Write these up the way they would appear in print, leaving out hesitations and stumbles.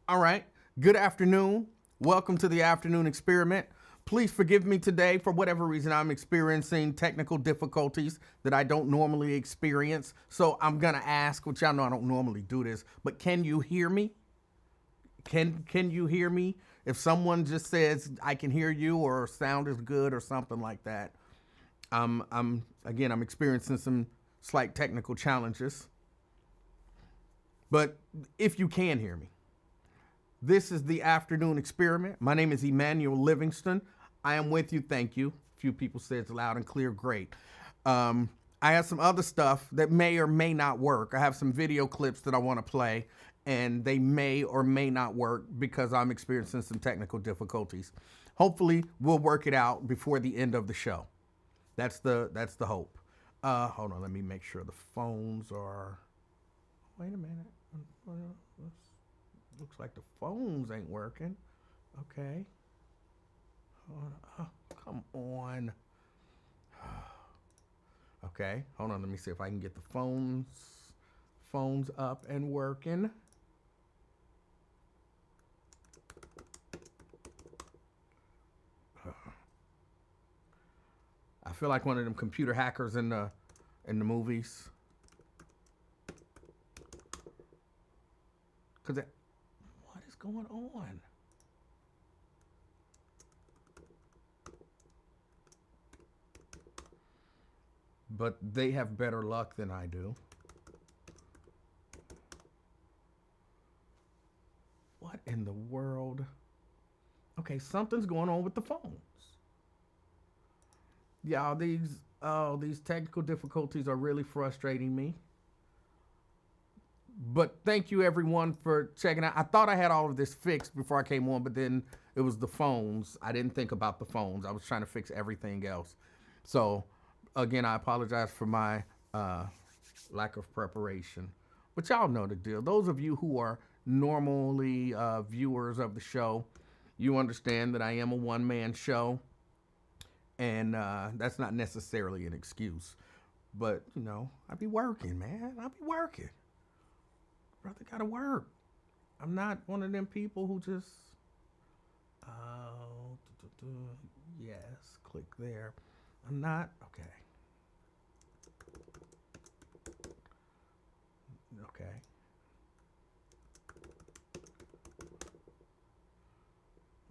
All right. Good afternoon. Welcome to the afternoon experiment. Please forgive me today for whatever reason I'm experiencing technical difficulties that I don't normally experience. So I'm going to ask, which y'all know I don't normally do this, but can you hear me? Can you hear me? If someone just says I can hear you or sound is good or something like that, I'm experiencing some slight technical challenges. But if you can hear me, this is the afternoon experiment. My name is Emanuel Livingston. I am with you. Thank you. A few people said it's loud and clear. Great. I have some other stuff that may or may not work. I have some video clips that I want to play, and they may or may not work because I'm experiencing some technical difficulties. Hopefully, we'll work it out before the end of the show. That's the hope. Hold on. Let me make sure the phones are. Wait a minute. Looks like the phones ain't working. Okay. Oh, come on. Okay, hold on. Let me see if I can get the phones up and working. I feel like one of them computer hackers in the movies. What is going on? But they have better luck than I do. What in the world? Okay, something's going on with the phones. Yeah, these technical difficulties are really frustrating me. But thank you everyone for checking out. I thought I had all of this fixed before I came on, but then it was the phones. I didn't think about the phones. I was trying to fix everything else. So again, I apologize for my lack of preparation. But y'all know the deal. Those of you who are normally viewers of the show, you understand that I am a one-man show. And that's not necessarily an excuse. But, you know, I be working, man. I be working. Brother gotta work. I'm not one of them people who just, yes, click there. I'm not, okay. Okay.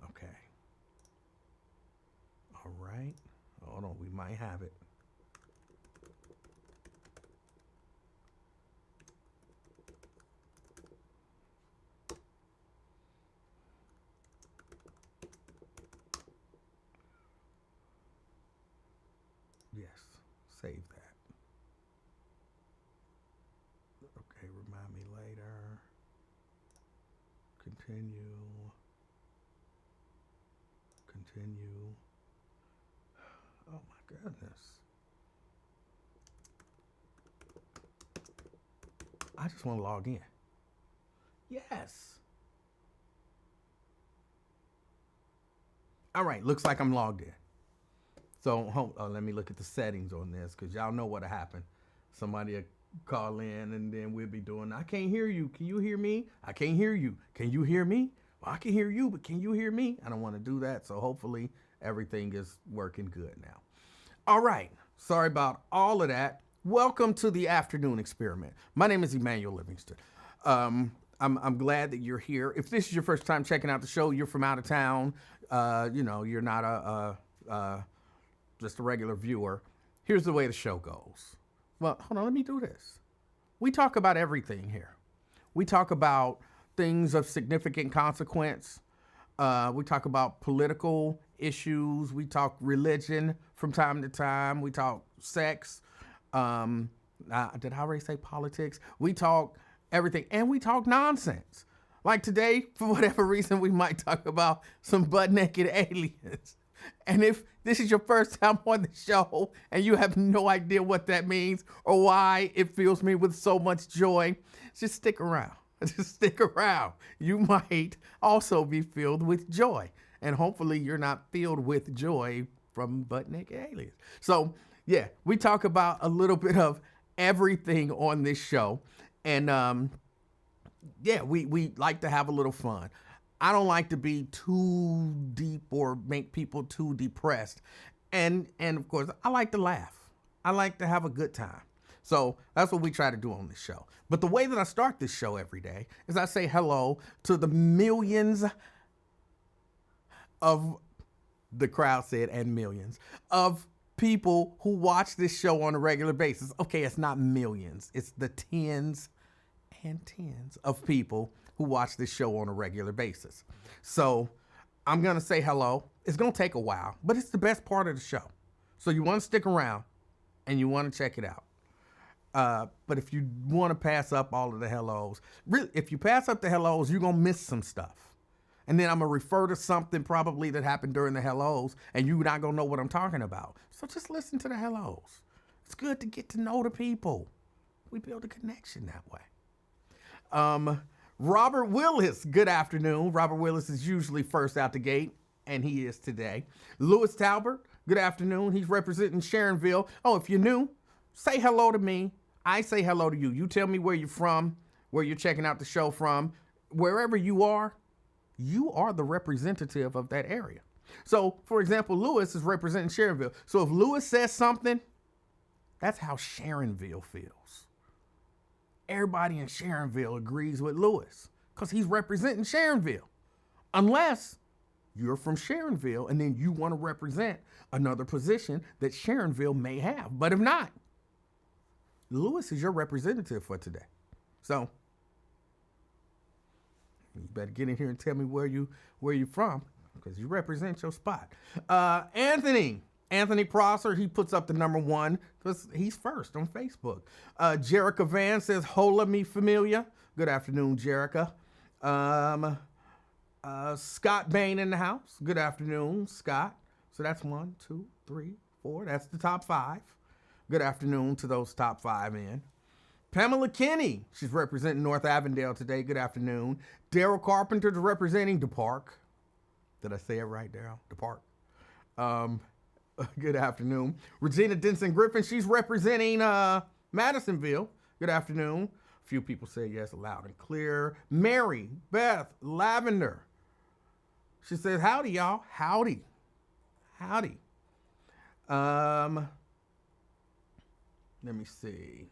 Okay. All right. Hold on, we might have it. Yes, save that. Okay, remind me later. Continue. Oh my goodness. I just want to log in. Yes. All right, looks like I'm logged in. So let me look at the settings on this because y'all know what'll happen. Somebody will call in and then we'll be doing, I can't hear you. Can you hear me? I can't hear you. Can you hear me? Well, I can hear you, but can you hear me? I don't want to do that. So hopefully everything is working good now. All right. Sorry about all of that. Welcome to the afternoon experiment. My name is Emanuel Livingston. I'm glad that you're here. If this is your first time checking out the show, you're from out of town. You're not just a regular viewer. Here's the way the show goes. Well, hold on, let me do this. We talk about everything here. We talk about things of significant consequence. We talk about political issues. We talk religion from time to time. We talk sex. Did I already say politics? We talk everything, and we talk nonsense. Like today, for whatever reason, we might talk about some butt-naked aliens. And if this is your first time on the show and you have no idea what that means or why it fills me with so much joy, just stick around. Just stick around. You might also be filled with joy. And hopefully you're not filled with joy from butt-naked aliens. So, yeah, we talk about a little bit of everything on this show. And yeah, we like to have a little fun. I don't like to be too deep or make people too depressed. And of course, I like to laugh. I like to have a good time. So that's what we try to do on this show. But the way that I start this show every day is I say hello to the millions of, the crowd said, and millions of people who watch this show on a regular basis. Okay, it's not millions. It's the tens and tens of people who watch this show on a regular basis. So I'm going to say hello. It's going to take a while, but it's the best part of the show. So you want to stick around and you want to check it out. But if you want to pass up all of the hellos, really, if you pass up the hellos, you're going to miss some stuff. And then I'm going to refer to something probably that happened during the hellos, and you're not going to know what I'm talking about. So just listen to the hellos. It's good to get to know the people. We build a connection that way. Robert Willis, good afternoon. Robert Willis is usually first out the gate, and he is today. Louis Talbert, good afternoon. He's representing Sharonville. Oh, if you're new, say hello to me. I say hello to you. You tell me where you're from, where you're checking out the show from. Wherever you are the representative of that area. So, for example, Louis is representing Sharonville. So if Louis says something, that's how Sharonville feels. Everybody in Sharonville agrees with Louis because he's representing Sharonville. Unless you're from Sharonville and then you want to represent another position that Sharonville may have. But if not, Louis is your representative for today. So you better get in here and tell me where you from, because you represent your spot. Anthony Prosser, he puts up the number 1 because he's first on Facebook. Jerica Van says, "Hola, mi familia." Good afternoon, Jerica. Scott Bain in the house. Good afternoon, Scott. So that's 1, 2, 3, 4. That's the top 5. Good afternoon to those top 5 in. Pamela Kinney, she's representing North Avondale today. Good afternoon. Daryl Carpenter's representing DePark. Did I say it right, Daryl? DePark. Good afternoon. Regina Denson Griffin, she's representing Madisonville. Good afternoon. A few people say yes, loud and clear. Mary Beth Lavender, she says, "Howdy, y'all." Howdy. Let me see.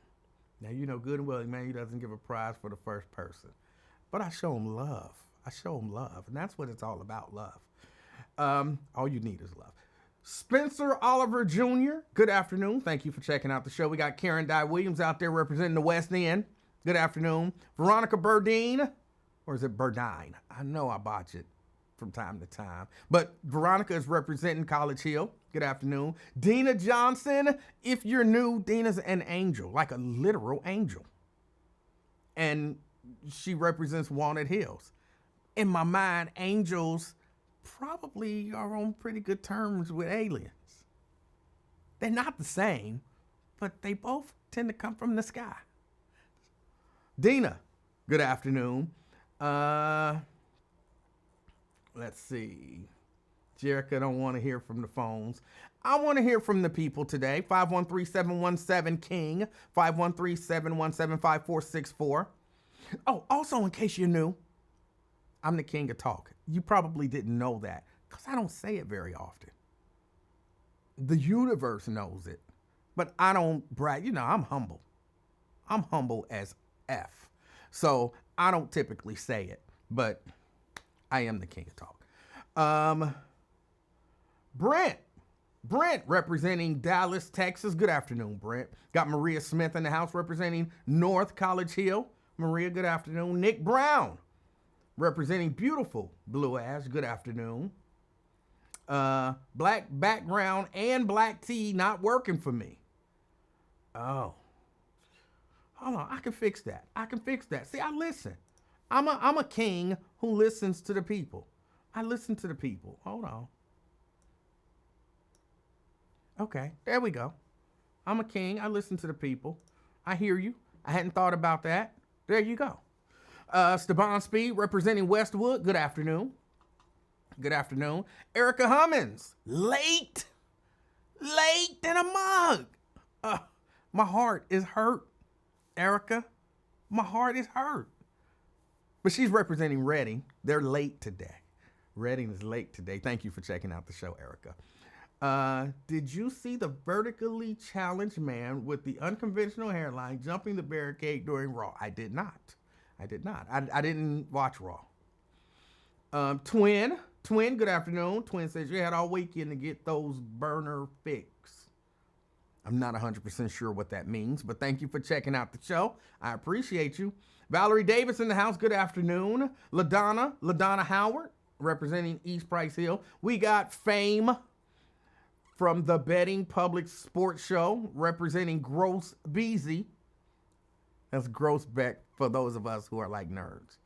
Now, you know good and well, man, he doesn't give a prize for the first person. But I show him love. And that's what it's all about, love. All you need is love. Spencer Oliver Jr., good afternoon. Thank you for checking out the show. We got Karen Dye Williams out there representing the West End. Good afternoon. Veronica Burdine, or is it Burdine? I know I botch it from time to time. But Veronica is representing College Hill. Good afternoon. Dina Johnson, if you're new, Dina's an angel, like a literal angel. And she represents Walnut Hills. In my mind, angels probably are on pretty good terms with aliens. They're not the same, but they both tend to come from the sky. Dina, good afternoon. Let's see. Jerica don't want to hear from the phones. I want to hear from the people today. 513-717-KING. 513-717-5464. Oh, also, in case you're new, I'm the king of talk. You probably didn't know that because I don't say it very often. The universe knows it, but I don't brag. You know, I'm humble. I'm humble as F. So I don't typically say it, but I am the king of talk. Brent representing Dallas, Texas. Good afternoon, Brent. Got Maria Smith in the house representing North College Hill. Maria, good afternoon. Nick Brown representing beautiful Blue Ash. Good afternoon. Black background and black tea not working for me. Oh. Hold on, I can fix that. See, I listen. I'm a king who listens to the people. I listen to the people. Hold on. Okay, there we go. I'm a king. I listen to the people. I hear you. I hadn't thought about that. There you go. Steban Speed representing Westwood. Good afternoon. Good afternoon. Erica Hummins. Late than a mug. My heart is hurt. Erica, my heart is hurt. But she's representing Reading. They're late today. Reading is late today. Thank you for checking out the show, Erica. Did you see the vertically challenged man with the unconventional hairline jumping the barricade during Raw? I did not. I didn't watch Raw. Twin, good afternoon. Twin says you had all weekend to get those burner fixed. I'm not 100% sure what that means, but thank you for checking out the show. I appreciate you. Valerie Davis in the house, good afternoon. LaDonna Howard, representing East Price Hill. We got Fame from the Betting Public Sports Show, representing Gross Beezy. That's Gross Beck for those of us who are like nerds.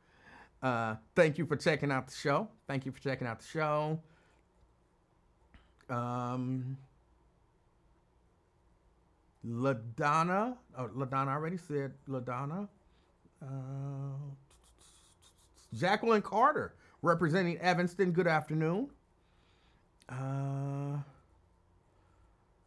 Thank you for checking out the show. LaDonna, LaDonna already said LaDonna. Jacqueline Carter, representing Evanston, good afternoon.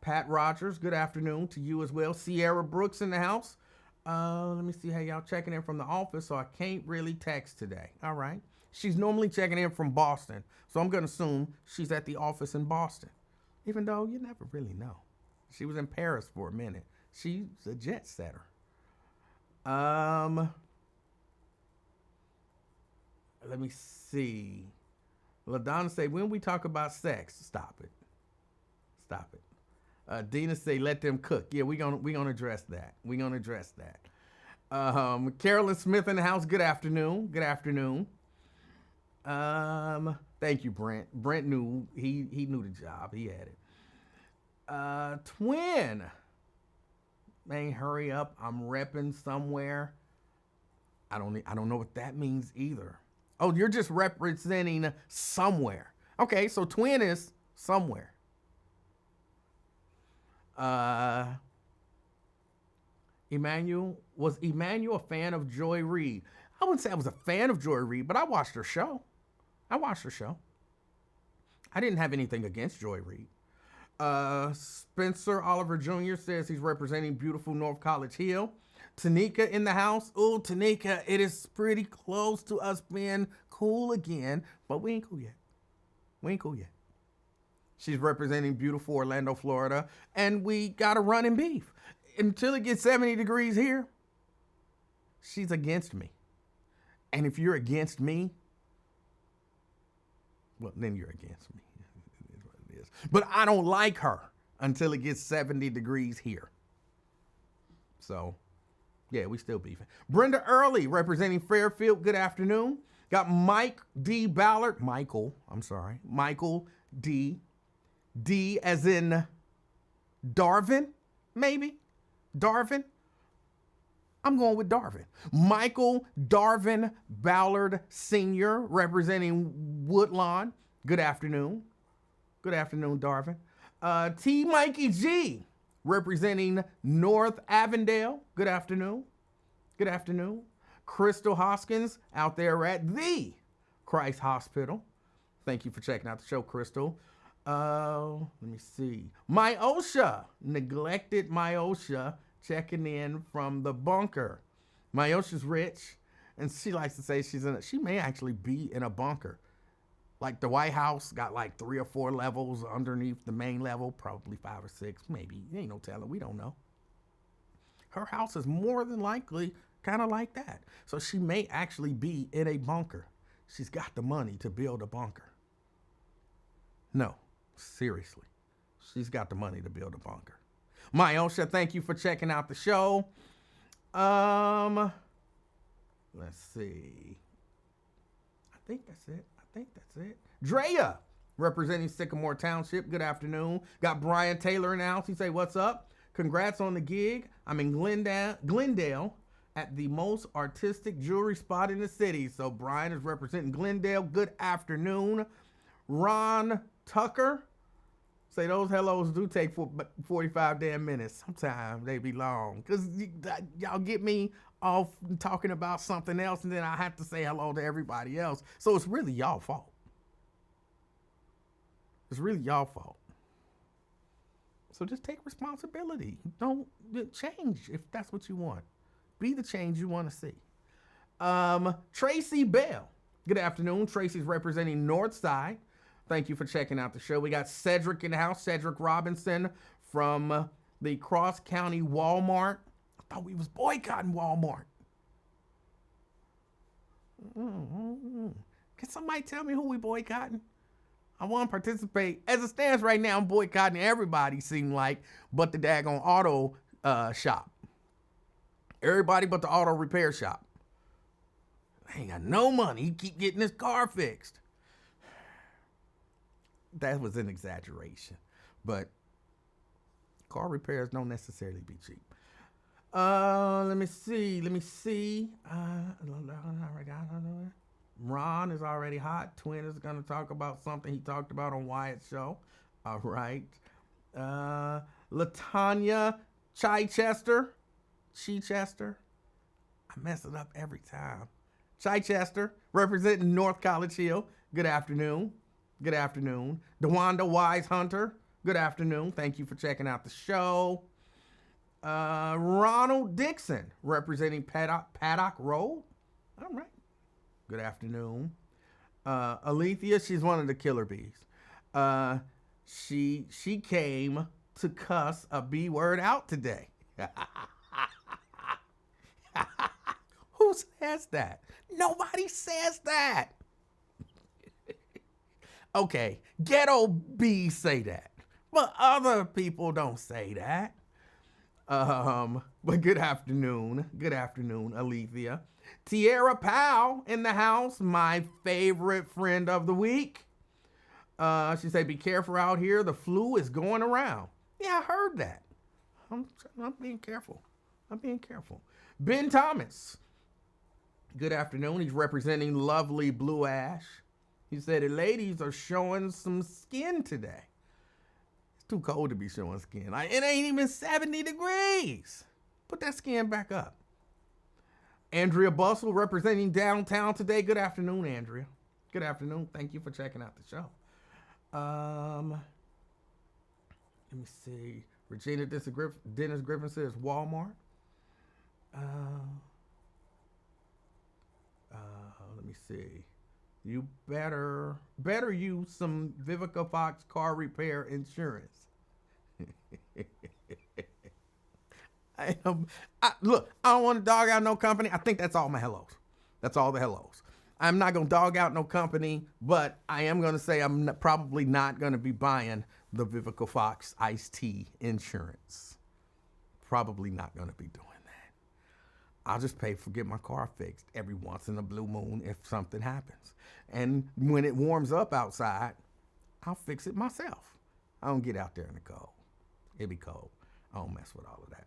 Pat Rogers, good afternoon to you as well. Sierra Brooks in the house. Let me see how y'all checking in from the office, so I can't really text today. All right. She's normally checking in from Boston, so I'm going to assume she's at the office in Boston, even though you never really know. She was in Paris for a minute. She's a jet setter. Let me see. LaDonna say, when we talk about sex, stop it. Dina say, let them cook. Yeah, we're gonna address that. Carolyn Smith in the house. Good afternoon. Thank you, Brent. Brent knew he knew the job. He had it. Twin. Man, hurry up. I'm repping somewhere. I don't know what that means either. Oh, you're just representing somewhere. Okay, so Twin is somewhere. Emmanuel, was Emmanuel a fan of Joy Reid? I wouldn't say I was a fan of Joy Reid, but I watched her show. I didn't have anything against Joy Reid. Spencer Oliver Jr. says he's representing beautiful North College Hill. Tanika in the house. Oh, Tanika, it is pretty close to us being cool again, but we ain't cool yet. She's representing beautiful Orlando, Florida, and we got to run in beef. Until it gets 70 degrees here, she's against me. And if you're against me, well, then you're against me. It is what it is. But I don't like her until it gets 70 degrees here. So, yeah, we still beefing. Brenda Early, representing Fairfield, good afternoon. Got Michael D. D as in Darvin, maybe? Darvin? I'm going with Darvin. Michael Darvin Ballard Sr., representing Woodlawn. Good afternoon. Darvin. T. Mikey G, representing North Avondale. Good afternoon. Crystal Hoskins out there at the Christ Hospital. Thank you for checking out the show, Crystal. Let me see. Myosha, neglected Myosha, checking in from the bunker. Myosha's rich, and she likes to say she may actually be in a bunker. Like the White House got like 3 or 4 levels underneath the main level, probably 5 or 6, maybe. Ain't no telling, we don't know. Her house is more than likely kind of like that. So she may actually be in a bunker. She's got the money to build a bunker. No. Seriously, she's got the money to build a bunker. Myosha, thank you for checking out the show. Let's see. I think that's it. Drea, representing Sycamore Township. Good afternoon. Got Brian Taylor in the house. He say, what's up? Congrats on the gig. I'm in Glendale at the most artistic jewelry spot in the city. So Brian is representing Glendale. Good afternoon. Ron Tucker, say those hellos do take 45 damn minutes. Sometimes they be long because y'all get me off talking about something else and then I have to say hello to everybody else. So it's really y'all fault. So just take responsibility. Don't change if that's what you want. Be the change you want to see. Tracy Bell. Good afternoon. Tracy's representing Northside. Thank you for checking out the show. We got Cedric in the house. Cedric Robinson from the Cross County Walmart. I thought we was boycotting Walmart. Can somebody tell me who we boycotting? I want to participate. As it stands right now, I'm boycotting everybody, seem like, but the daggone auto shop. Everybody but the auto repair shop. I ain't got no money. He keep getting his car fixed. That was an exaggeration, but car repairs don't necessarily be cheap. Let me see. Ron is already hot. Twin is going to talk about something he talked about on Wyatt's show. All right. Latanya Chichester. I mess it up every time. Chichester, representing North College Hill. Good afternoon. DeWanda Wise Hunter. Good afternoon. Thank you for checking out the show. Ronald Dixon, representing Paddock Road. All right. Good afternoon. Alethea, she's one of the killer bees. She came to cuss a B word out today. Who says that? Nobody says that. Okay, ghetto bees say that, but other people don't say that. But good afternoon, Alethea. Tierra Powell in the house, my favorite friend of the week. She said, be careful out here. The flu is going around. Yeah, I heard that. I'm being careful. Ben Thomas. Good afternoon. He's representing lovely Blue Ash. He said, the ladies are showing some skin today. It's too cold to be showing skin. It ain't even 70 degrees. Put that skin back up. Andrea Bustle representing downtown today. Good afternoon, Andrea. Good afternoon. Thank you for checking out the show. Let me see. Regina Dennis Griffin says Walmart. Let me see. You better use some Vivica Fox car repair insurance. Look, I don't want to dog out no company. I think that's all my hellos. That's all the hellos. I'm not going to dog out no company, but I am going to say I'm probably not going to be buying the Vivica Fox iced tea insurance. Probably not going to be doing that. I'll just pay for get my car fixed every once in a blue moon if something happens. And when it warms up outside, I'll fix it myself. I don't get out there in the cold. It'd be cold. I don't mess with all of that.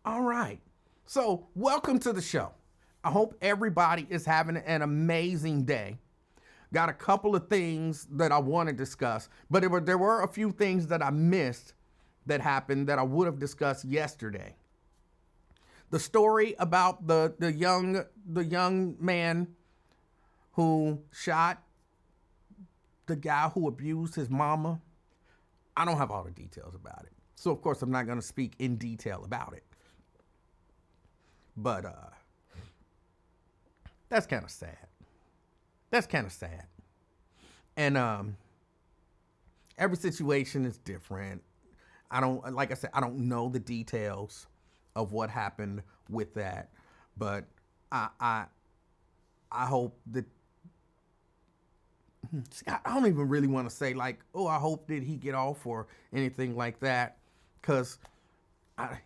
All right. So welcome to the show. I hope everybody is having an amazing day. Got a couple of things that I want to discuss, but there were a few things that I missed that happened that I would have discussed yesterday. The story about the young man who shot the guy who abused his mama. I don't have all the details about it. So of course I'm not going to speak in detail about it. But that's kind of sad. And every situation is different. Like I said, I don't know the details of what happened with that, but I hope that I don't even really want to say like, oh, I hope that he get off or anything like that, because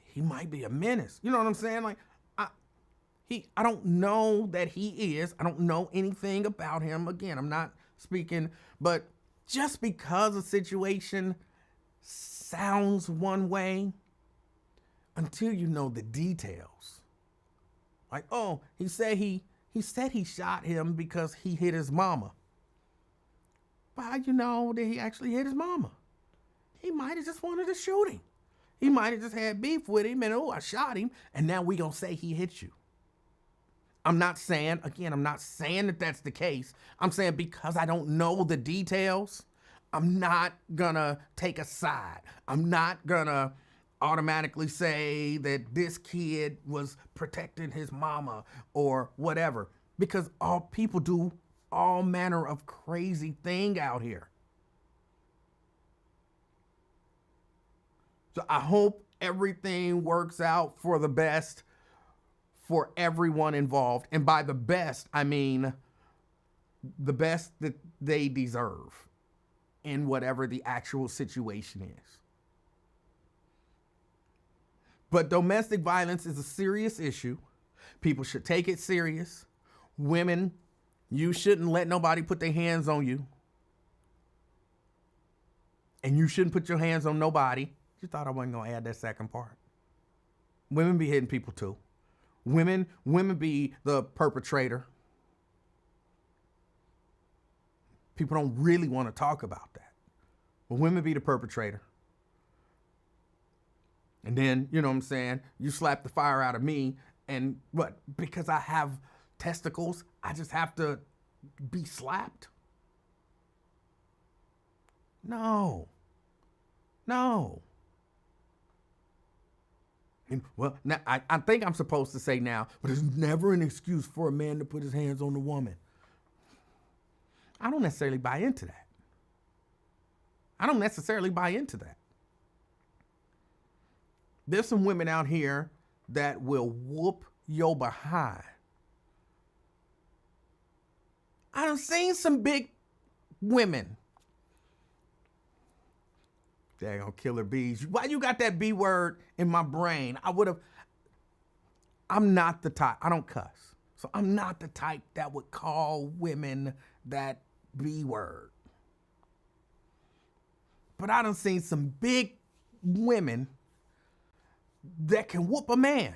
he might be a menace. You know what I'm saying? Like, I don't know that he is. I don't know anything about him. Again, I'm not speaking, but just because a situation sounds one way until you know the details. Like, oh, he said he shot him because he hit his mama. But how you know that he actually hit his mama? He might have just wanted to shoot him. He might have just had beef with him and, oh, I shot him, and now we gonna say he hit you. I'm not saying that that's the case. I'm saying because I don't know the details, I'm not gonna take a side. I'm not gonna automatically say that this kid was protecting his mama or whatever, because all people do all manner of crazy thing out here. So I hope everything works out for the best for everyone involved. And by the best, I mean the best that they deserve in whatever the actual situation is. But domestic violence is a serious issue. People should take it serious. Women, you shouldn't let nobody put their hands on you. And you shouldn't put your hands on nobody. You thought I wasn't going to add that second part. Women be hitting people too. Women be the perpetrator. People don't really want to talk about that. But women be the perpetrator. And then, you know what I'm saying, you slap the fire out of me, and what? Because I have testicles, I just have to be slapped? No. And, well, now I think I'm supposed to say now, but there's never an excuse for a man to put his hands on a woman. I don't necessarily buy into that. There's some women out here that will whoop your behind. I done seen some big women. Daggone killer bees. Why you got that B word in my brain? I'm not the type, I don't cuss. So I'm not the type that would call women that B word. But I done seen some big women that can whoop a man.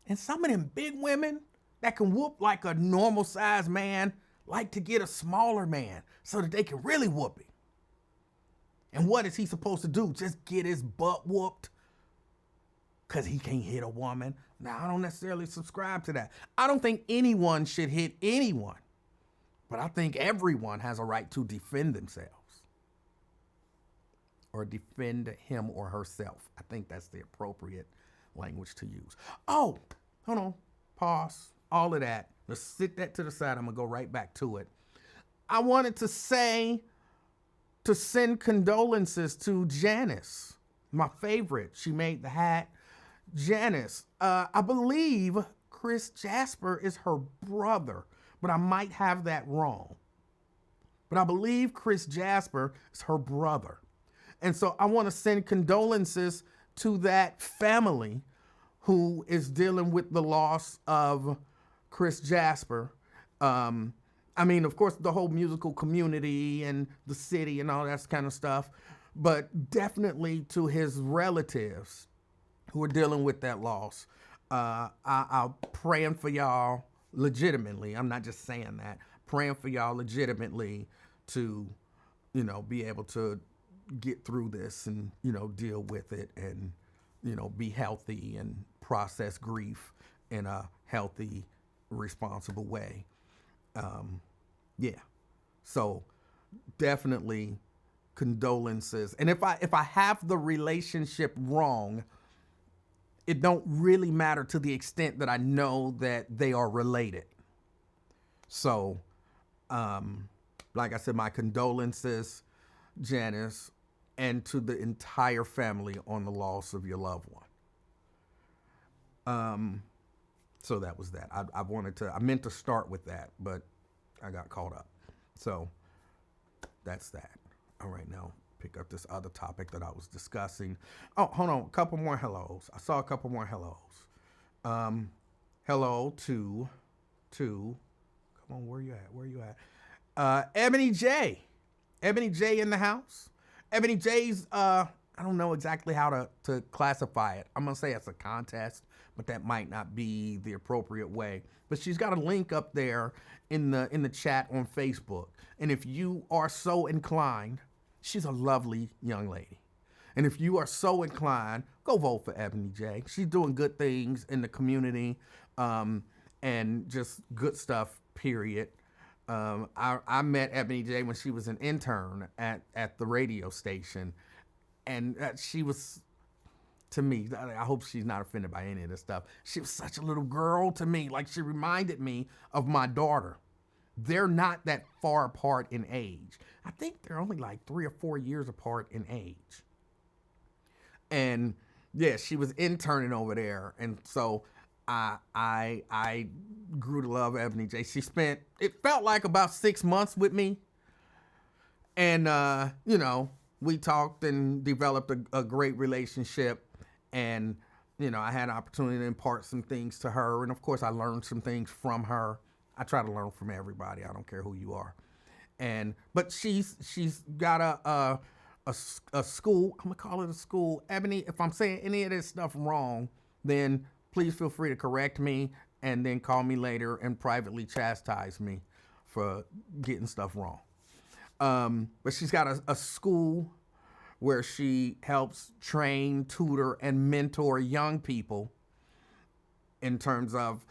And some of them big women that can whoop like a normal sized man like to get a smaller man so that they can really whoop him. And what is he supposed to do? Just get his butt whooped? Because he can't hit a woman? Now, I don't necessarily subscribe to that. I don't think anyone should hit anyone. But I think everyone has a right to defend themselves. Or defend him or herself. I think that's the appropriate language to use. Oh, hold on. Pause. All of that. Let's sit that to the side. I'm going to go right back to it. I wanted to send condolences to Janice, my favorite. She made the hat. Janice, I believe Chris Jasper is her brother, but I might have that wrong. But I believe Chris Jasper is her brother. And so I want to send condolences to that family who is dealing with the loss of Chris Jasper. I mean, of course, the whole musical community and the city and all that kind of stuff, but definitely to his relatives who are dealing with that loss. I'm praying for y'all legitimately. I'm not just saying that. Praying for y'all legitimately to, be able to get through this and, deal with it and, be healthy and process grief in a healthy, responsible way. Yeah. So definitely condolences. And if I have the relationship wrong, it don't really matter to the extent that I know that they are related. So, like I said, my condolences, Janice, and to the entire family on the loss of your loved one. So that was that. I meant to start with that, but I got caught up. So that's that. All right, now pick up this other topic that I was discussing. Oh, hold on. A couple more hellos. I saw a couple more hellos. Hello to, come on, where you at? Ebony J. Ebony J in the house. Ebony J's, I don't know exactly how to classify it. I'm going to say it's a contest, but that might not be the appropriate way. But she's got a link up there in the chat on Facebook. And if you are so inclined, she's a lovely young lady. And if you are so inclined, go vote for Ebony J. She's doing good things in the community, and just good stuff, period. I met Ebony J when she was an intern at the radio station. And she was, to me, I hope she's not offended by any of this stuff. She was such a little girl to me. Like, she reminded me of my daughter. They're not that far apart in age. I think they're only like 3 or 4 years apart in age. And yeah, she was interning over there. And so I grew to love Ebony J. She spent, it felt like about 6 months with me. And, you know, we talked and developed a great relationship. And, you know, I had an opportunity to impart some things to her. And of course, I learned some things from her. I try to learn from everybody. I don't care who you are. But she's got a school. I'm gonna call it a school. Ebony, if I'm saying any of this stuff wrong, then please feel free to correct me and then call me later and privately chastise me for getting stuff wrong. But she's got a school where she helps train, tutor, and mentor young people in terms of,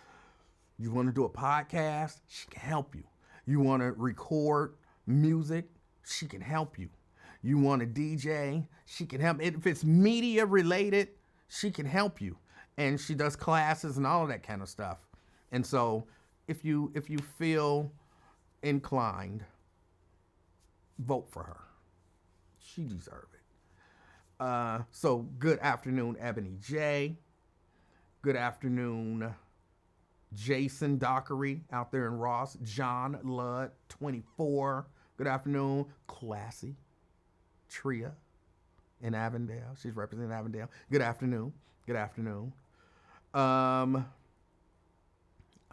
you want to do a podcast, she can help you. You want to record music, she can help you. You want to DJ, she can help. If it's media related, she can help you. And she does classes and all of that kind of stuff. And so if you feel inclined, vote for her. She deserves it. So good afternoon, Ebony J. Good afternoon, Jason Dockery out there in Ross. John Ludd, 24. Good afternoon, Classy Tria in Avondale. She's representing Avondale. Good afternoon. Good afternoon. All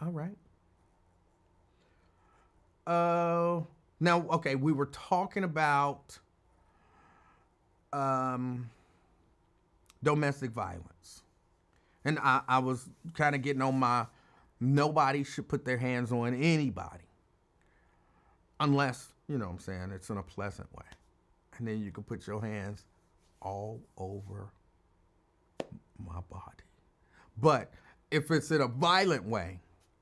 right. Now, okay, we were talking about domestic violence. And I was kind of getting on my, nobody should put their hands on anybody. Unless, you know what I'm saying, it's in a pleasant way. And then you can put your hands all over my body. But if it's in a violent way,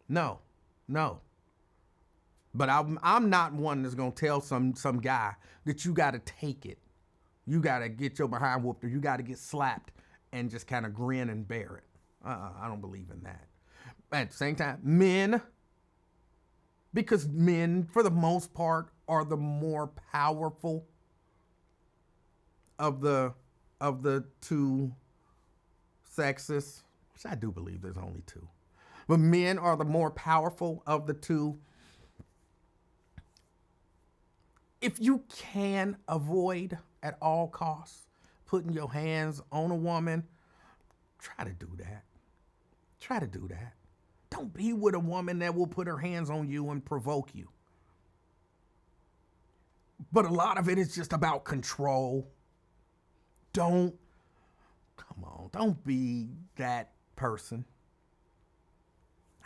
no. But I'm not one that's gonna tell some guy that you gotta take it. You gotta get your behind whooped, or you gotta get slapped and just kind of grin and bear it. I don't believe in that. At the same time, men, because men, for the most part, are the more powerful of the two sexes, which I do believe there's only two. But men are the more powerful of the two. If you can avoid at all costs putting your hands on a woman, try to do that. Try to do that. Don't be with a woman that will put her hands on you and provoke you. But a lot of it is just about control. Don't be that person.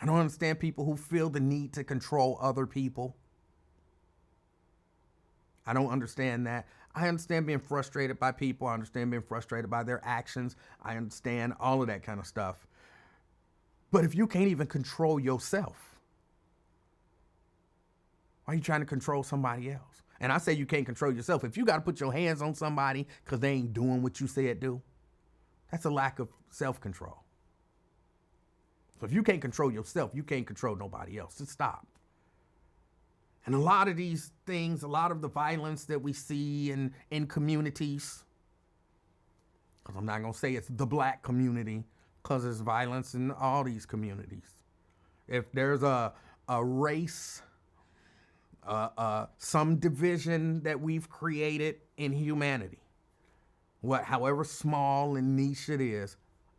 I don't understand people who feel the need to control other people. I don't understand that. I understand being frustrated by people. I understand being frustrated by their actions. I understand all of that kind of stuff. But if you can't even control yourself, why are you trying to control somebody else? And I say you can't control yourself. If you got to put your hands on somebody because they ain't doing what you said do, that's a lack of self-control. So if you can't control yourself, you can't control nobody else. Just stop. And a lot of these things, a lot of the violence that we see in communities, because I'm not going to say it's the black community, because there's violence in all these communities. If there's a race, some division that we've created in humanity, however small and niche it is,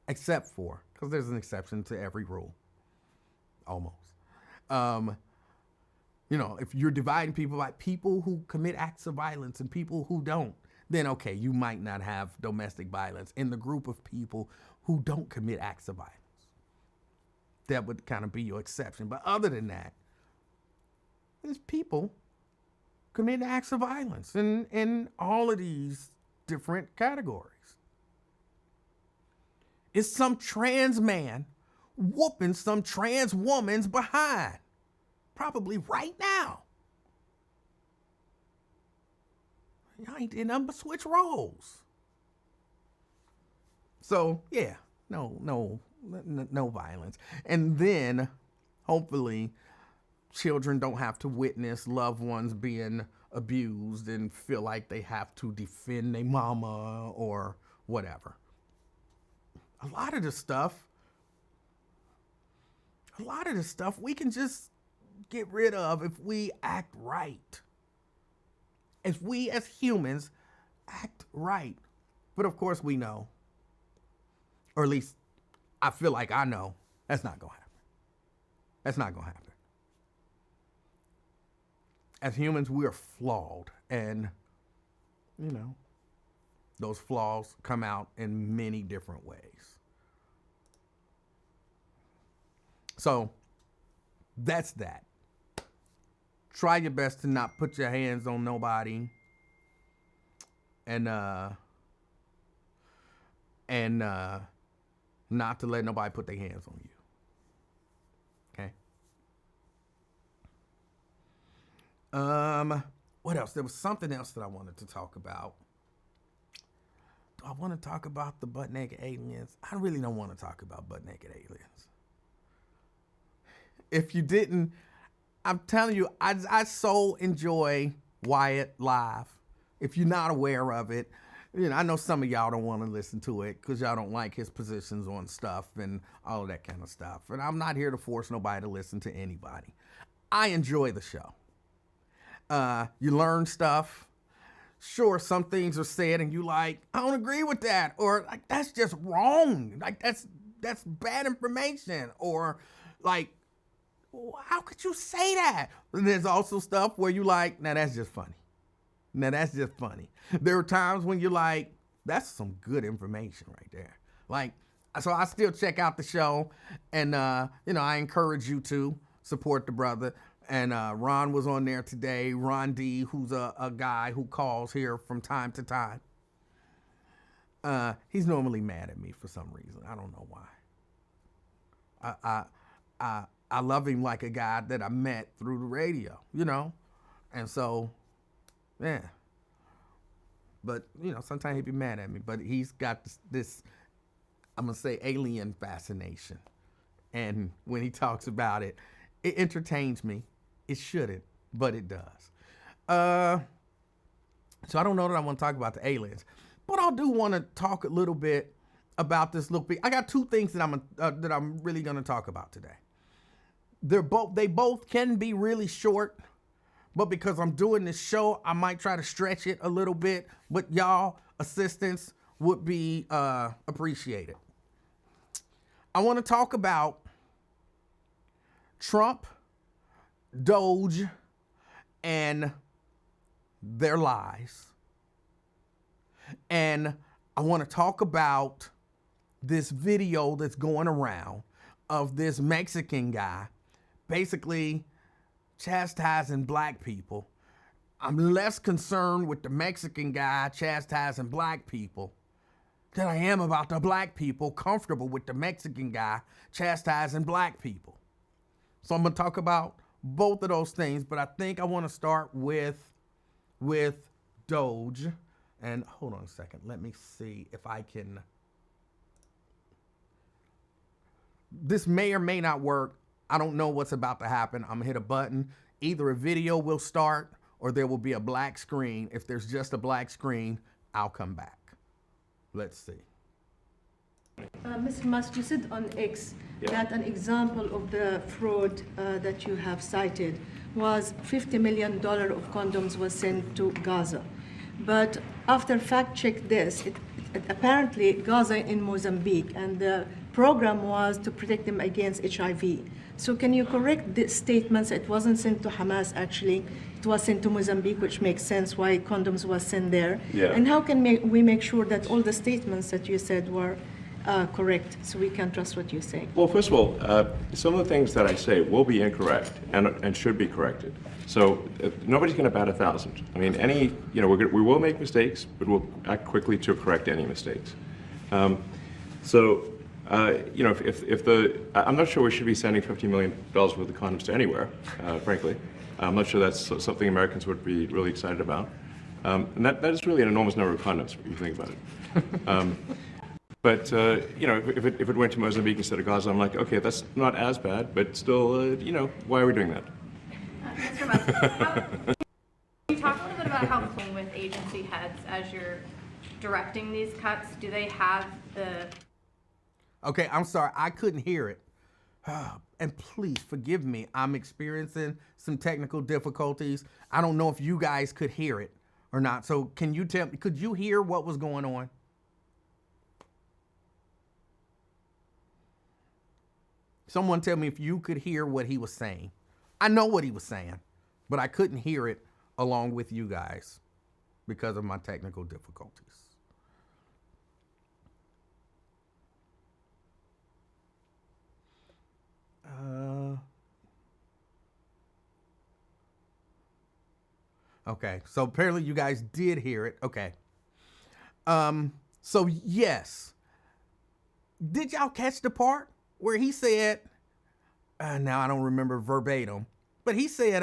except for, because there's an exception to every rule, almost. You know, if you're dividing people by people who commit acts of violence and people who don't, then okay, you might not have domestic violence in the group of people who don't commit acts of violence. That would kind of be your exception. But other than that, there's people committing acts of violence in all of these different categories. It's some trans man whooping some trans woman's behind. Probably right now. Y'all ain't did nothing but switch roles. So yeah, no violence. And then hopefully children don't have to witness loved ones being abused and feel like they have to defend their mama or whatever. A lot of the stuff we can just get rid of if we act right. If we as humans act right. But of course we know, or at least I feel like I know, that's not going to happen. That's not going to happen. As humans, we are flawed. And, you know, those flaws come out in many different ways. So, that's that. Try your best to not put your hands on nobody. And not to let nobody put their hands on you. Okay? What else? There was something else that I wanted to talk about. Do I want to talk about the butt-naked aliens? I really don't want to talk about butt-naked aliens. If you didn't, I'm telling you, I so enjoy Wyatt Live. If you're not aware of it, you know, I know some of y'all don't want to listen to it because y'all don't like his positions on stuff and all of that kind of stuff. And I'm not here to force nobody to listen to anybody. I enjoy the show. You learn stuff. Sure, some things are said and you like, I don't agree with that. Or like, that's just wrong. Like, that's bad information. Or like, how could you say that? And there's also stuff where you like, now that's just funny. Now that's just funny. There are times when you're like, that's some good information right there. Like, so I still check out the show, and you know, I encourage you to support the brother. And Ron was on there today. Ron D, who's a guy who calls here from time to time. He's normally mad at me for some reason. I don't know why. I love him like a guy that I met through the radio, you know? And so, yeah. But, you know, sometimes he'd be mad at me. But he's got this I'm going to say, alien fascination. And when he talks about it, it entertains me. It shouldn't, but it does. So I don't know that I want to talk about the aliens. But I do want to talk a little bit about this little bit. I got two things that I'm really going to talk about today. They both can be really short, but because I'm doing this show, I might try to stretch it a little bit. But y'all assistance would be appreciated. I want to talk about Trump, Doge, and their lies. And I want to talk about this video that's going around of this Mexican guy basically chastising black people. I'm less concerned with the Mexican guy chastising black people than I am about the black people comfortable with the Mexican guy chastising black people. So I'm going to talk about both of those things, but I think I want to start with Doge. And hold on a second. Let me see if I can. This may or may not work. I don't know what's about to happen. I'm going to hit a button. Either a video will start or there will be a black screen. If there's just a black screen, I'll come back. Let's see. Mr. Musk, you said on X that an example of the fraud that you have cited was $50 million of condoms was sent to Gaza. But after fact-check this, it apparently Gaza in Mozambique, and the program was to protect them against HIV. So can you correct the statements? It wasn't sent to Hamas, actually. It was sent to Mozambique, which makes sense why condoms was sent there. Yeah. And how can we make sure that all the statements that you said were correct, so we can trust what you say? Well, first of all, some of the things that I say will be incorrect and should be corrected. So nobody's going to bat 1,000. I mean, we will make mistakes, but we'll act quickly to correct any mistakes. I'm not sure we should be sending $50 million worth of condoms to anywhere, frankly. I'm not sure that's something Americans would be really excited about. And that is really an enormous number of condoms, if you think about it. But, if it went to Mozambique instead of Gaza, I'm like, okay, that's not as bad, but still, why are we doing that? Mr. Musk, can you talk a little bit about how playing with agency heads as you're directing these cuts? Do they have the... Okay, I'm sorry, I couldn't hear it. And please forgive me, I'm experiencing some technical difficulties. I don't know if you guys could hear it or not. So can you tell me, could you hear what was going on? Someone tell me if you could hear what he was saying. I know what he was saying, but I couldn't hear it along with you guys because of my technical difficulties. Okay, so apparently you guys did hear it. Okay. So yes. Did y'all catch the part where he said, now I don't remember verbatim, but he said,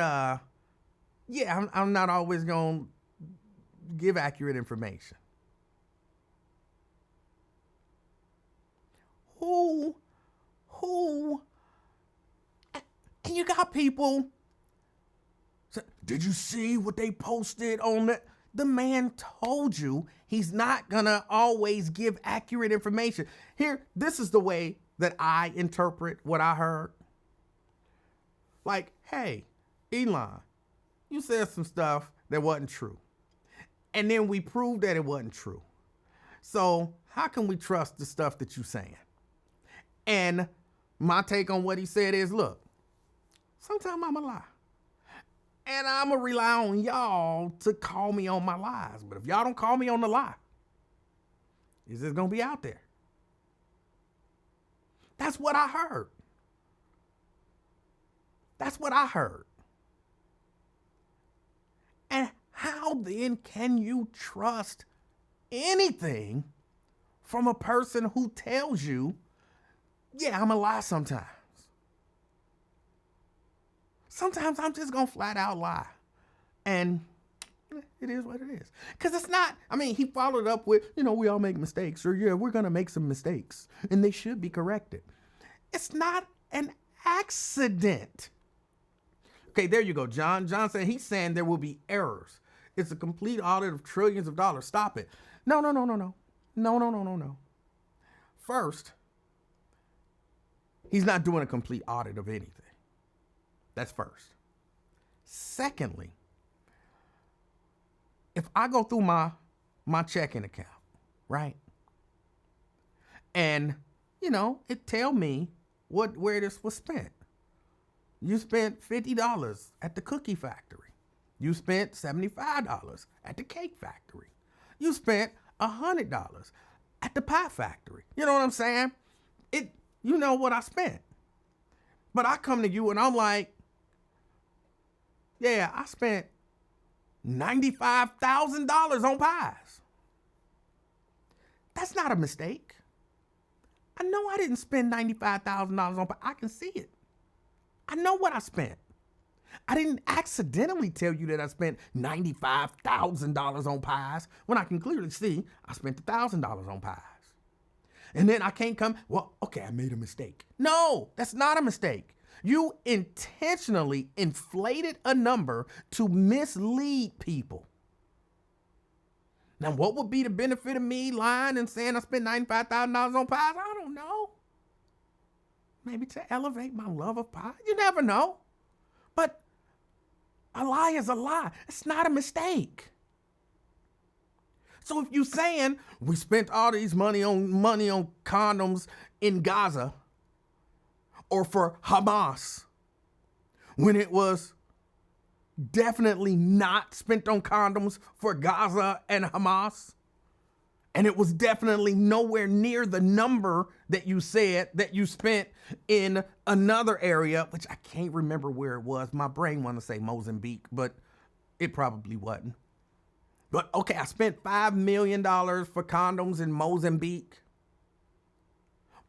yeah, I'm not always going to give accurate information. Who, and you got people, did you see what they posted on the? The man told you he's not gonna always give accurate information. Here, this is the way that I interpret what I heard. Like, hey, Elon, you said some stuff that wasn't true. And then we proved that it wasn't true. So how can we trust the stuff that you're saying? And my take on what he said is, look, sometimes I'm a lie. And I'm going to rely on y'all to call me on my lies. But if y'all don't call me on the lie, it's just going to be out there. That's what I heard. That's what I heard. And how then can you trust anything from a person who tells you, yeah, I'm a lie sometimes? Sometimes I'm just going to flat out lie. And it is what it is. Because it's not, I mean, he followed up with, we all make mistakes. Or, yeah, we're going to make some mistakes. And they should be corrected. It's not an accident. Okay, there you go, John. John said he's saying there will be errors. It's a complete audit of trillions of dollars. Stop it. No. No. First, he's not doing a complete audit of anything. That's first. Secondly, if I go through my checking account, right? And, it tell me where this was spent. You spent $50 at the cookie factory. You spent $75 at the cake factory. You spent $100 at the pie factory. You know what I'm saying? You know what I spent. But I come to you and I'm like, yeah, I spent $95,000 on pies. That's not a mistake. I know I didn't spend $95,000 on pies. I can see it. I know what I spent. I didn't accidentally tell you that I spent $95,000 on pies when I can clearly see I spent $1,000 on pies. And then I can't come, well, okay, I made a mistake. No, that's not a mistake. You intentionally inflated a number to mislead people. Now, what would be the benefit of me lying and saying I spent $95,000 on pies? I don't know. Maybe to elevate my love of pie. You never know. But a lie is a lie. It's not a mistake. So if you're saying we spent all these money on condoms in Gaza or for Hamas, when it was definitely not spent on condoms for Gaza and Hamas, and it was definitely nowhere near the number that you said that you spent in another area, which I can't remember where it was. My brain wanted to say Mozambique, but it probably wasn't. But okay, I spent $5 million for condoms in Mozambique.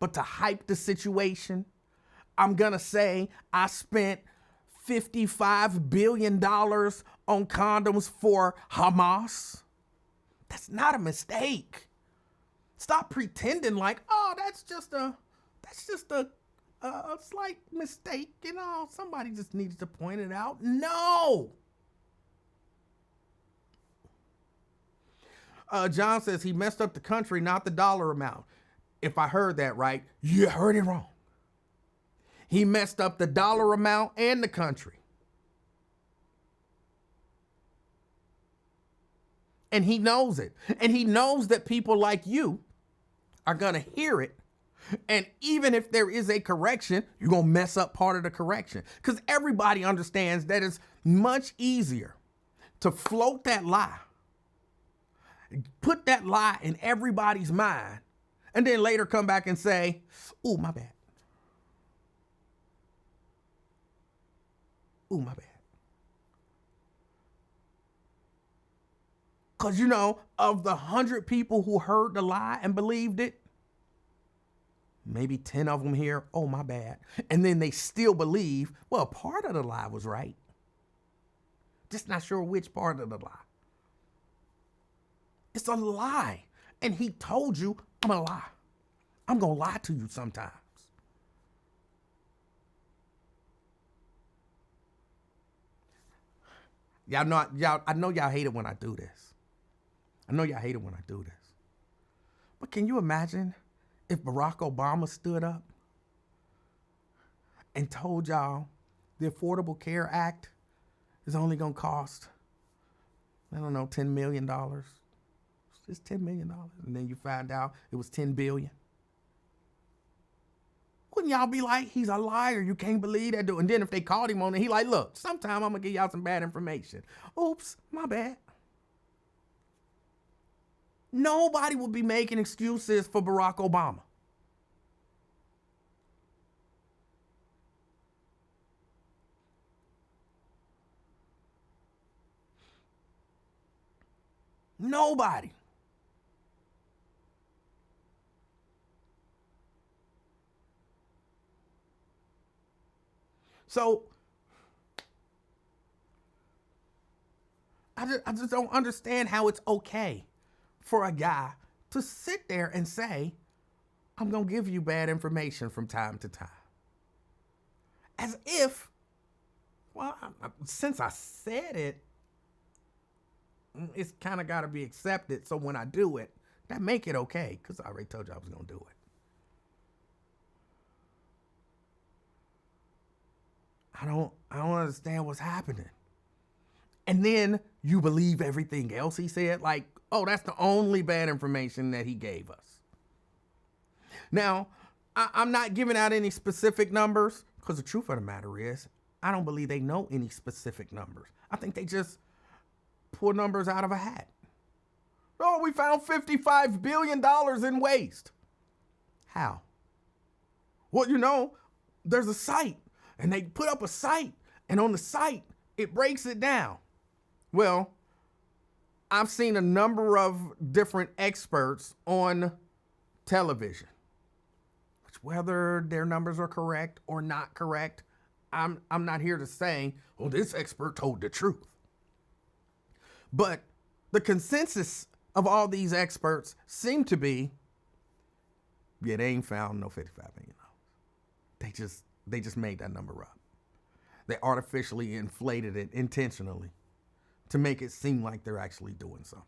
But to hype the situation, I'm gonna say I spent $55 billion on condoms for Hamas. That's not a mistake. Stop pretending like, oh, that's just a slight mistake, you know, somebody just needs to point it out. No. John says he messed up the country, not the dollar amount. If I heard that right, you heard it wrong. He messed up the dollar amount and the country. And he knows it. And he knows that people like you are going to hear it. And even if there is a correction, you're going to mess up part of the correction. Because everybody understands that it's much easier to float that lie, put that lie in everybody's mind, and then later come back and say, ooh, my bad. Ooh, my bad. Because, you know, of the 100 people who heard the lie and believed it, maybe 10 of them hear, oh, my bad. And then they still believe, well, part of the lie was right. Just not sure which part of the lie. It's a lie. And he told you, I'm going to lie. I'm going to lie to you sometimes. I know y'all hate it when I do this. I know y'all hate it when I do this. But can you imagine if Barack Obama stood up and told y'all the Affordable Care Act is only going to cost, I don't know, $10 million? It's $10 million. And then you find out it was $10 billion. Wouldn't y'all be like, he's a liar, you can't believe that dude? And then if they called him on it, he like, look, sometime I'm going to give y'all some bad information. Oops, my bad. Nobody would be making excuses for Barack Obama. Nobody. So I just don't understand how it's okay for a guy to sit there and say, I'm going to give you bad information from time to time. As if, well, since I said it, it's kind of got to be accepted. So when I do it, that make it okay, because I already told you I was going to do it. I don't understand what's happening. And then you believe everything else he said, like, oh, that's the only bad information that he gave us. Now, I'm not giving out any specific numbers, because the truth of the matter is, I don't believe they know any specific numbers. I think they just pull numbers out of a hat. Oh, we found $55 billion in waste. How? Well, you know, there's a site, and they put up a site, and on the site, it breaks it down. Well, I've seen a number of different experts on television. Whether their numbers are correct or not correct, I'm not here to say, well, this expert told the truth. But the consensus of all these experts seem to be, yeah, they ain't found no $55 million. They just made that number up. They artificially inflated it intentionally to make it seem like they're actually doing something.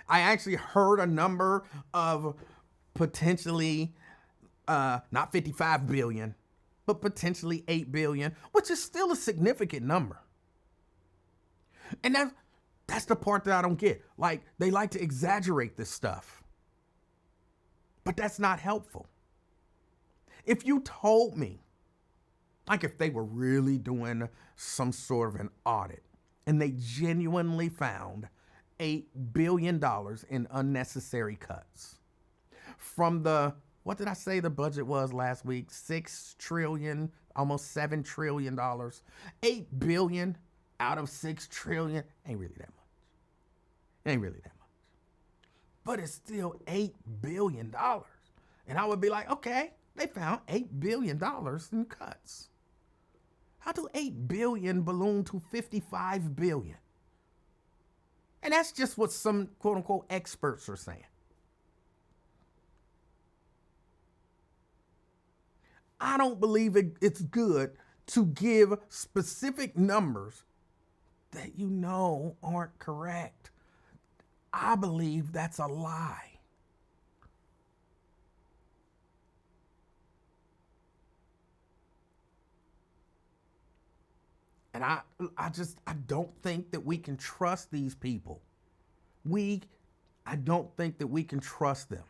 I actually heard a number of potentially, not 55 billion, but potentially 8 billion, which is still a significant number. And that's the part that I don't get. Like, they like to exaggerate this stuff, but that's not helpful. If you told me, like if they were really doing some sort of an audit and they genuinely found $8 billion in unnecessary cuts from what did I say the budget was last week? 6 trillion, almost $7 trillion. 8 billion out of 6 trillion ain't really that much. Ain't really that much. But it's still $8 billion. And I would be like, okay, they found $8 billion in cuts. How do 8 billion balloon to 55 billion? And that's just what some quote unquote experts are saying. I don't believe it's good to give specific numbers that you know aren't correct. I believe that's a lie. And I don't think that we can trust these people. I don't think that we can trust them.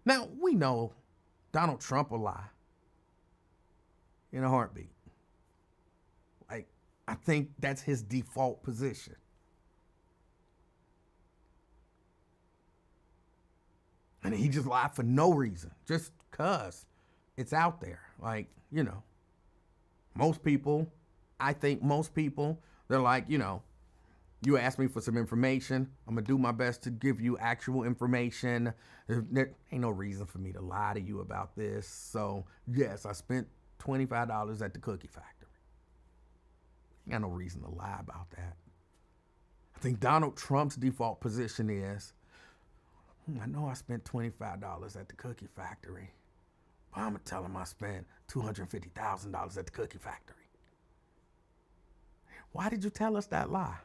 Now, we know Donald Trump will lie in a heartbeat. Like, I think that's his default position. And he just lied for no reason, just because it's out there. Like, most people, I think most people, they're like, you ask me for some information, I'm going to do my best to give you actual information. There ain't no reason for me to lie to you about this. So, yes, I spent $25 at the cookie factory. Ain't got no reason to lie about that. I think Donald Trump's default position is, I know I spent $25 at the cookie factory, but I'm going to tell him I spent $250,000 at the cookie factory. Why did you tell us that lie?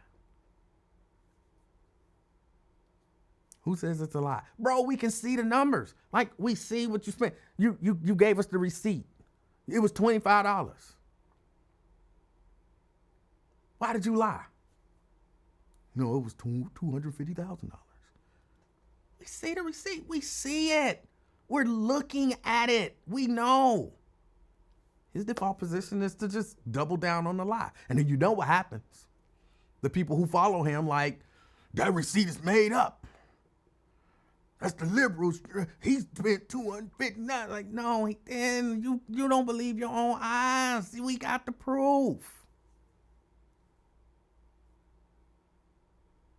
Who says it's a lie? Bro, we can see the numbers. Like, we see what you spent. You gave us the receipt. It was $25. Why did you lie? No, it was $250,000. We see the receipt. We see it. We're looking at it. We know. His default position is to just double down on the lie. And then you know what happens. The people who follow him, like, that receipt is made up. That's the liberals. He spent $250. Like, no, he didn't. You don't believe your own eyes. See, we got the proof.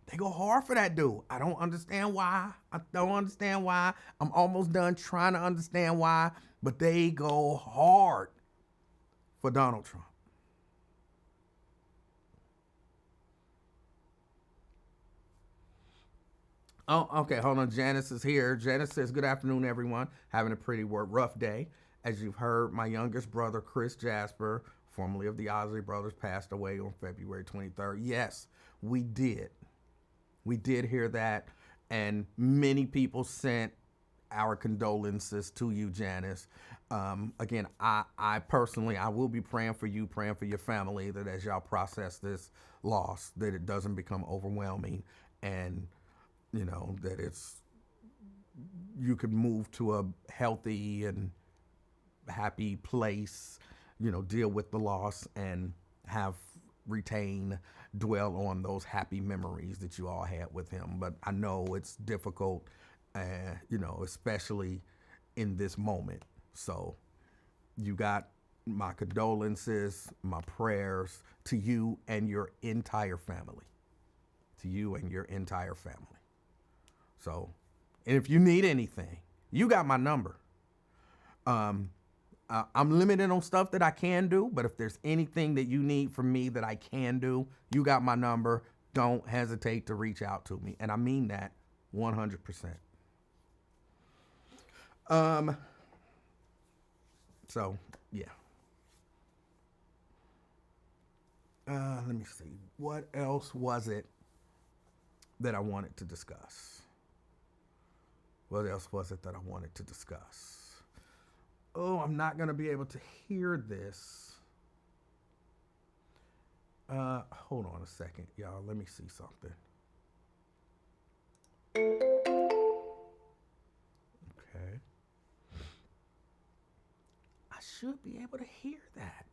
They go hard for that dude. I don't understand why. I'm almost done trying to understand why, but they go hard for Donald Trump. Oh, okay, hold on. Janice is here. Janice says, good afternoon, everyone. Having a pretty rough day. As you've heard, my youngest brother, Chris Jasper, formerly of the Osley Brothers, passed away on February 23rd. Yes, we did. We did hear that, and many people sent our condolences to you, Janice. Again, I personally, I will be praying for you, praying for your family, that as y'all process this loss, that it doesn't become overwhelming, and that you could move to a healthy and happy place, deal with the loss and dwell on those happy memories that you all had with him. But I know it's difficult, especially in this moment. So you got my condolences, my prayers to you and your entire family. So, and if you need anything, you got my number. I'm limited on stuff that I can do, but if there's anything that you need from me that I can do, you got my number. Don't hesitate to reach out to me. And I mean that 100%. So, yeah. Let me see. What else was it that I wanted to discuss? Oh, I'm not going to be able to hear this. Hold on a second, y'all. Let me see something. Okay. I should be able to hear that.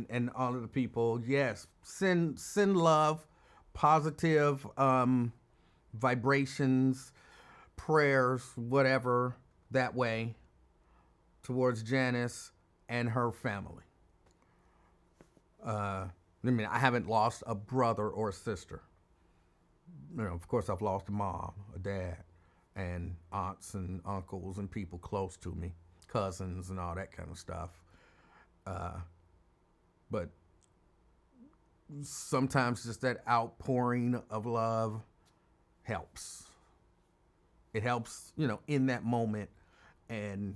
And all of the people, yes, send love, positive vibrations, prayers, whatever, that way towards Janice and her family. I mean, I haven't lost a brother or a sister. You know, of course, I've lost a mom, a dad, and aunts and uncles and people close to me, cousins and all that kind of stuff. But sometimes just that outpouring of love helps. It helps, you know, in that moment. And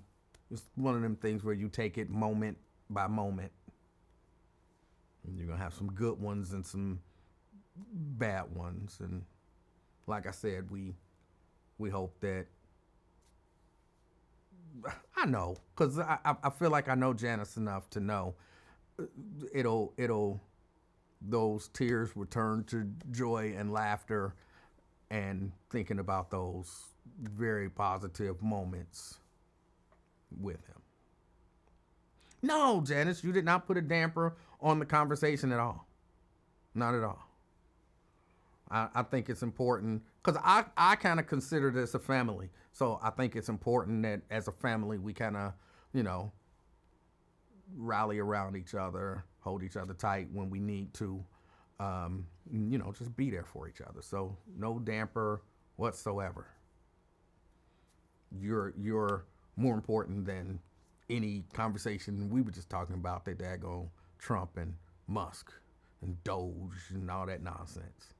it's one of them things where you take it moment by moment. And you're going to have some good ones and some bad ones. And like I said, we hope that, I know, because I feel like I know Janice enough to know those tears will turn to joy and laughter and thinking about those very positive moments with him. No, Janice, you did not put a damper on the conversation at all. Not at all. I think it's important because I kind of consider this a family. So I think it's important that as a family, we kind of, you know, rally around each other, hold each other tight when we need to, you know, just be there for each other. So no damper whatsoever. You're more important than any conversation we were just talking about that daggone Trump and Musk and Doge and all that nonsense.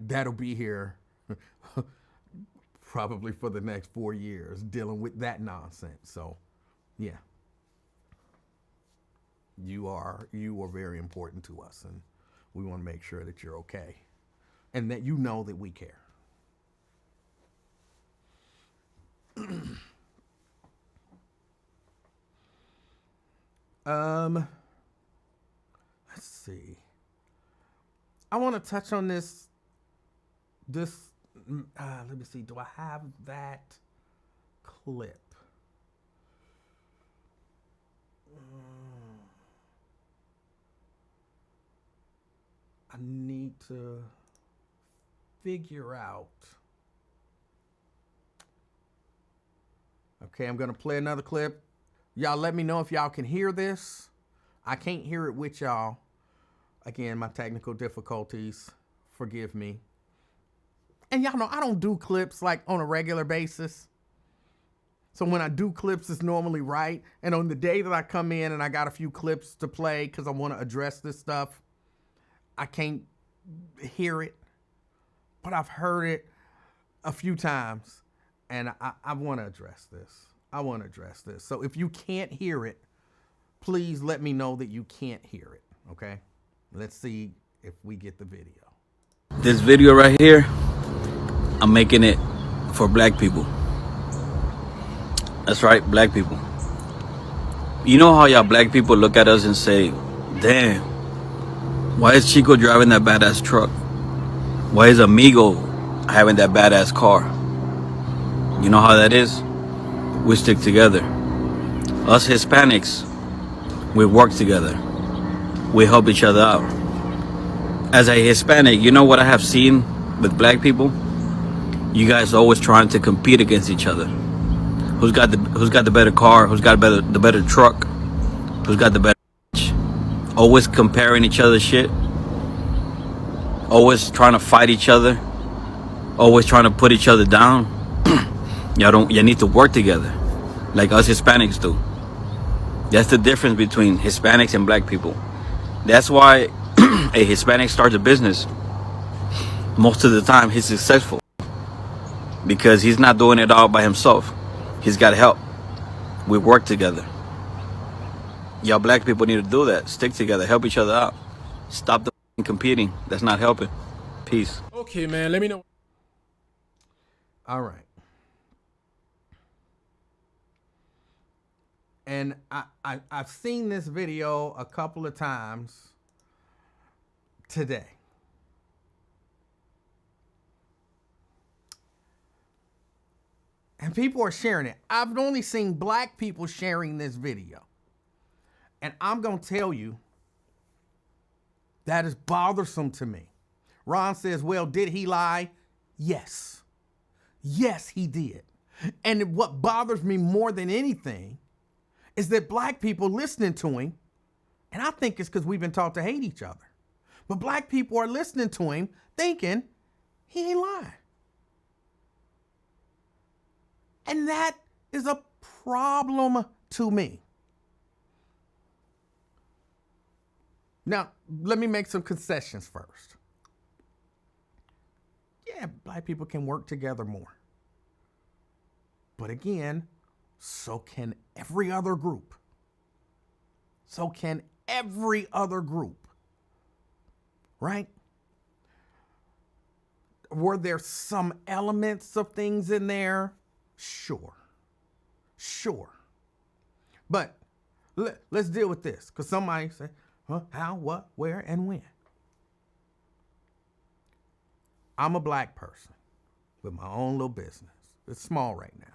That'll be here probably for the next 4 years dealing with that nonsense. So, yeah. You are very important to us, and we want to make sure that you're okay and that you know that we care. Let's see. I want to touch on this, let me see, do I have that clip? I need to figure out. Okay, I'm going to play another clip. Y'all let me know if y'all can hear this. I can't hear it with y'all. Again, my technical difficulties. Forgive me. And y'all know I don't do clips like on a regular basis. So when I do clips, it's normally right. And on the day that I come in and I got a few clips to play because I want to address this stuff, I can't hear it. But I've heard it a few times. And I want to address this. I want to address this. So if you can't hear it, please let me know that you can't hear it. Okay? Let's see if we get the video. This video right here, I'm making it for black people. That's right, black people. You know how y'all black people look at us and say, damn, why is Chico driving that badass truck? Why is Amigo having that badass car? You know how that is? We stick together. Us Hispanics, we work together. We help each other out. As a Hispanic, you know what I have seen with black people? You guys always trying to compete against each other. Who's got the better car? Who's got the better truck? Who's got the better? Always comparing each other's shit. Always trying to fight each other. Always trying to put each other down. Y'all need to work together, like us Hispanics do. That's the difference between Hispanics and black people. That's why a Hispanic starts a business. Most of the time, he's successful because he's not doing it all by himself. He's got help. We work together. Y'all black people need to do that. Stick together. Help each other out. Stop the competing. That's not helping. Peace. Okay, man. Let me know. All right. And I've seen this video a couple of times today. And people are sharing it. I've only seen black people sharing this video. And I'm going to tell you, that is bothersome to me. Ron says, well, did he lie? Yes. Yes, he did. And what bothers me more than anything is that black people listening to him And I think it's because we've been taught to hate each other. But black people are listening to him thinking he ain't lying. And that is a problem to me. Now, let me make some concessions first. Yeah, black people can work together more. But again, so can every other group. So can every other group. Right? Were there some elements of things in there? Sure. But let's deal with this, because somebody say, huh, how, what, where, and when. I'm a black person with my own little business. It's small right now.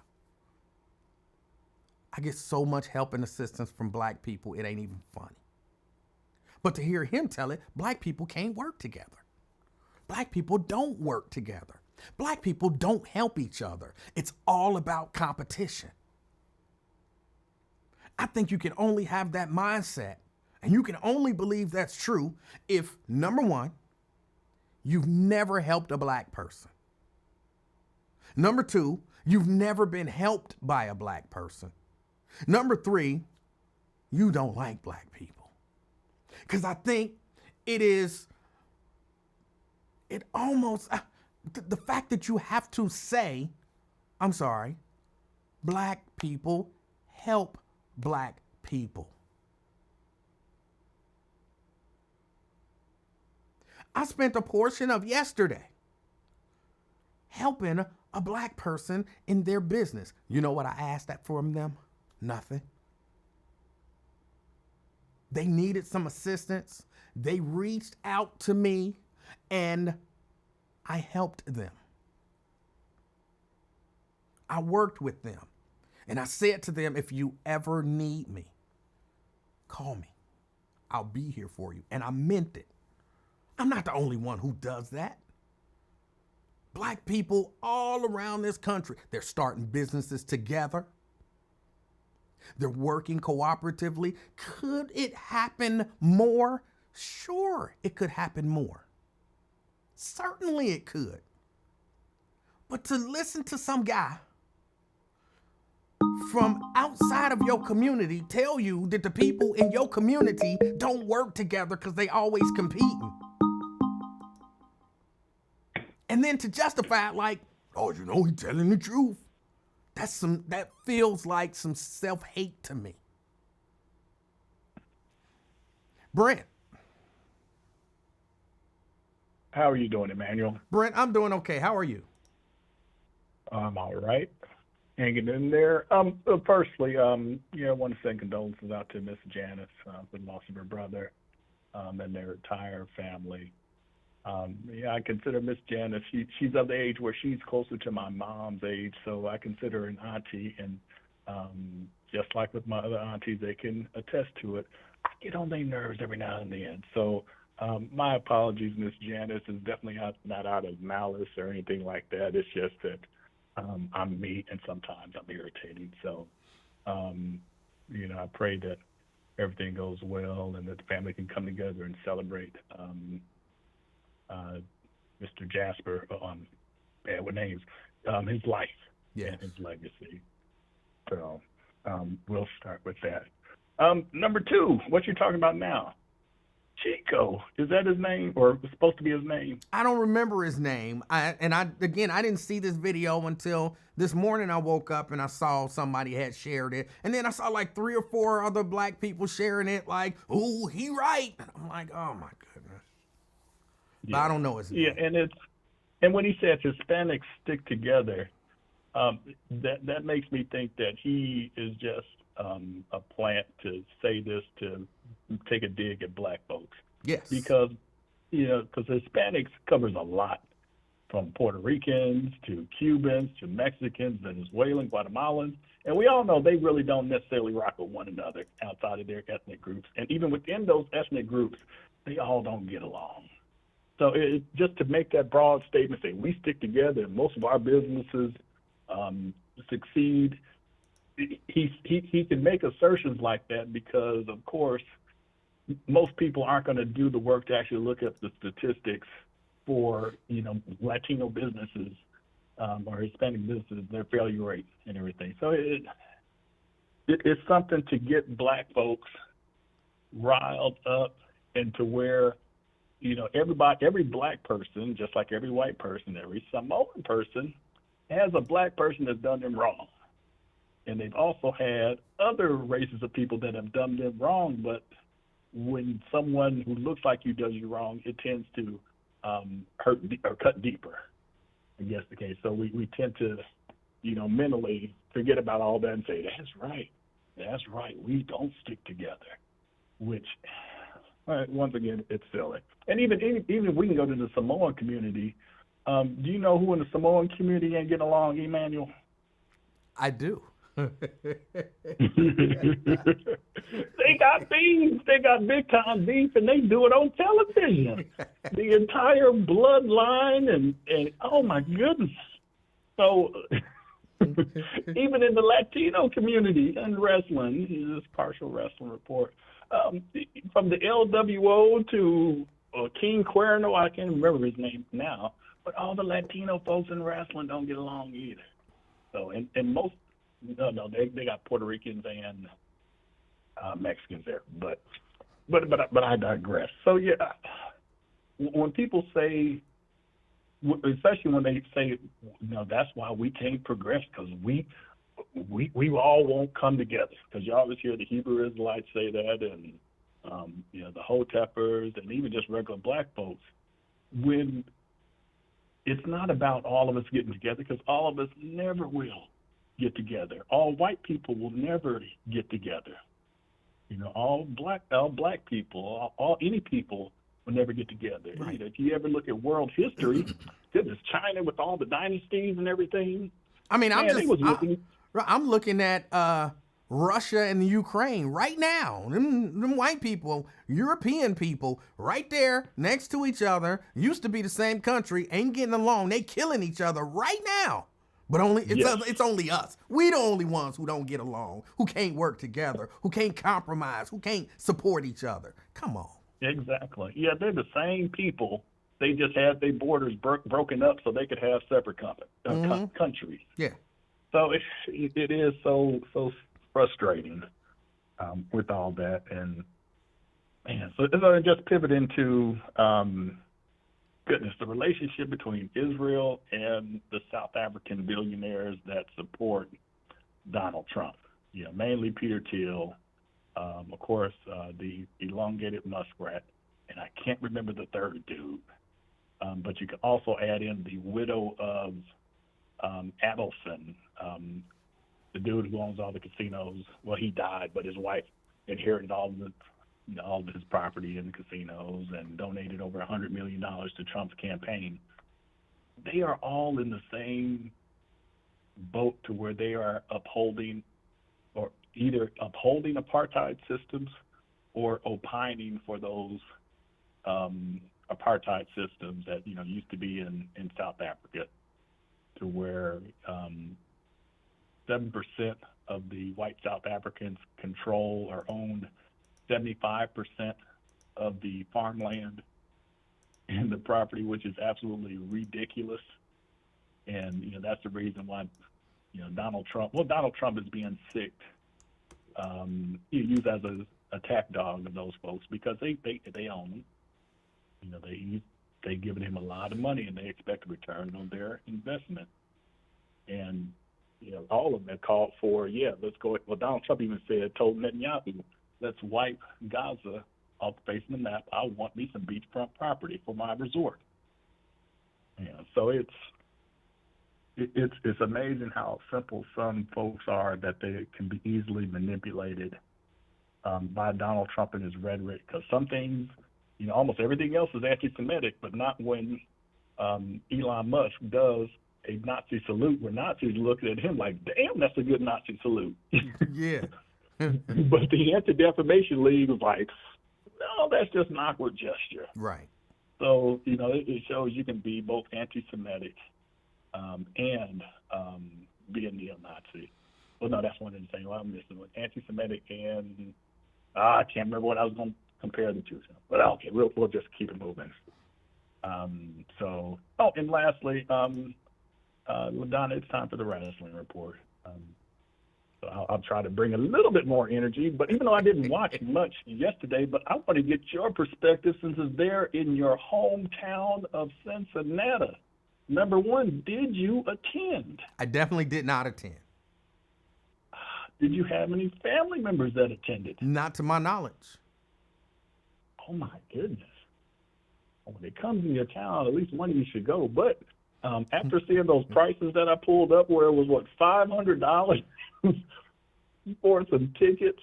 I get so much help and assistance from black people, it ain't even funny. But to hear him tell it, black people can't work together. Black people don't work together. Black people don't help each other. It's all about competition. I think you can only have that mindset, and you can only believe that's true if, number one, you've never helped a black person. Number two, you've never been helped by a black person. Number three, you don't like black people. Because I think it almost, the fact that you have to say, I'm sorry, black people help black people. I spent a portion of yesterday helping a black person in their business. You know what I asked that from them? Nothing. They needed some assistance. They reached out to me and I helped them. I worked with them. And I said to them, if you ever need me, call me. I'll be here for you. And I meant it. I'm not the only one who does that. Black people all around this country, they're starting businesses together. They're working cooperatively. Could it happen more? Sure, it could happen more. Certainly it could. But to listen to some guy from outside of your community tell you that the people in your community don't work together because they always competing. And then to justify it like, oh, you know, he's telling the truth. That feels like some self-hate to me. Brent. How are you doing, Emanuel? Brent, I'm doing okay. How are you? I'm all right. Hanging in there. Firstly, I want to send condolences out to Miss Janice for the loss of her brother and their entire family. I consider Miss Janice, she's of the age where she's closer to my mom's age, so I consider her an auntie, and just like with my other aunties, they can attest to it. I get on their nerves every now and then. So my apologies, Miss Janice. Is definitely not out of malice or anything like that. It's just that I'm me, and sometimes I'm irritating. So, I pray that everything goes well and that the family can come together and celebrate Mr. Jasper his life and his legacy. So we'll start with that. Number two, what you're talking about now. Chico, is that his name, or it's supposed to be his name? I don't remember his name. I didn't see this video until this morning. I woke up and I saw somebody had shared it. And then I saw like 3 or 4 other black people sharing it like, oh, he right. And I'm like, oh my goodness. But I don't know his name. Yeah, and when he says Hispanics stick together, that makes me think that he is just a plant to say this to take a dig at black folks. Yes. Because Hispanics covers a lot, from Puerto Ricans to Cubans to Mexicans, Venezuelans, Guatemalans, and we all know they really don't necessarily rock with one another outside of their ethnic groups. And even within those ethnic groups, they all don't get along. So just to make that broad statement, say we stick together and most of our businesses succeed, he can make assertions like that because, of course, most people aren't going to do the work to actually look at the statistics for, Latino businesses or Hispanic businesses, their failure rate and everything. So it's something to get black folks riled up into where, every black person, just like every white person, every Samoan person, has a black person that's done them wrong. And they've also had other races of people that have done them wrong, but when someone who looks like you does you wrong, it tends to hurt or cut deeper, I guess the case. So we tend to, mentally forget about all that and say, that's right, we don't stick together, which, once again, it's silly. And even if we can go to the Samoan community, do you know who in the Samoan community ain't getting along, Emanuel? I do. They got beef. They got big time beef, and they do it on television. The entire bloodline, and oh my goodness. So even in the Latino community and wrestling, this partial wrestling report, from the LWO to King Cuerno, I can't remember his name now, but all the Latino folks in wrestling don't get along either. So and most. No, they got Puerto Ricans and Mexicans there, but I digress. So yeah, when people say, especially when they say, that's why we can't progress because we all won't come together. Because you always hear the Hebrew Israelites say that, and the Hotepers, and even just regular black folks. When it's not about all of us getting together, because all of us never will get together. All white people will never get together. All black people, any people will never get together. Right. If you ever look at world history, goodness, China with all the dynasties and everything. I mean, Man, I'm looking at Russia and the Ukraine right now. Them white people, European people, right there next to each other, used to be the same country, ain't getting along. They killing each other right now. But it's only us. We the only ones who don't get along, who can't work together, who can't compromise, who can't support each other. Come on. Exactly. Yeah, they're the same people. They just had their borders broken up so they could have separate countries. Yeah. So it is so frustrating with all that. And man, so just pivot into the relationship between Israel and the South African billionaires that support Donald Trump. Mainly Peter Thiel, of course, the elongated muskrat, and I can't remember the third dude. But you can also add in the widow of Adelson, the dude who owns all the casinos. Well, he died, but his wife inherited all of his property in the casinos and donated over $100 million to Trump's campaign. They are all in the same boat to where they are upholding or either upholding apartheid systems or opining for those apartheid systems that used to be in South Africa, to where 7% of the white South Africans control or own 75% of the farmland and the property, which is absolutely ridiculous. And that's the reason why Donald Trump is being sicked, used as a attack dog of those folks, because they own them. They giving him a lot of money and they expect a return on their investment. And all of them have called for, let's go. Well, Donald Trump even told Netanyahu, let's wipe Gaza off the face of the map. I want me some beachfront property for my resort. So it's amazing how simple some folks are, that they can be easily manipulated by Donald Trump and his rhetoric. Because some things, almost everything else is anti-Semitic, but not when Elon Musk does a Nazi salute, where Nazis look at him like, damn, that's a good Nazi salute. Yeah. But the Anti-Defamation League was like, no, that's just an awkward gesture. Right. So, it shows you can be both anti-Semitic and be a neo-Nazi. Well, no, that's one of the things. Well, I'm missing one. Anti-Semitic and I can't remember what I was going to compare the two. But okay, we'll just keep it moving. And lastly, LaDonna, it's time for the wrestling report. So I'll try to bring a little bit more energy. But even though I didn't watch much yesterday, but I want to get your perspective since it's there in your hometown of Cincinnati. Number one, did you attend? I definitely did not attend. Did you have any family members that attended? Not to my knowledge. Oh my goodness. When it comes in your town, at least one of you should go. But after seeing those prices that I pulled up where it was, $500 for some tickets,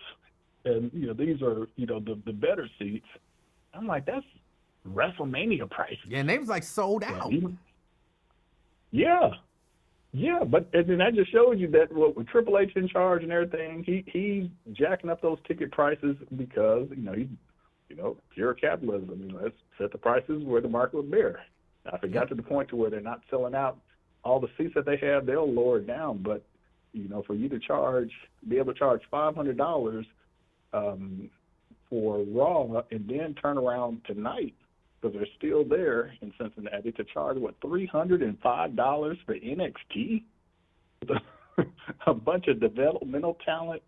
and, these are, the better seats, I'm like, that's WrestleMania prices. Yeah, and they was like sold out. Yeah. Yeah, and then that just shows you that with Triple H in charge and everything, he's jacking up those ticket prices because, he's pure capitalism. Let's set the prices where the market will bear. If it got to the point to where they're not selling out all the seats that they have, they'll lower it down. But, for you to be able to charge $500 for Raw and then turn around tonight, because they're still there in Cincinnati, to charge, $305 for NXT? A bunch of developmental talent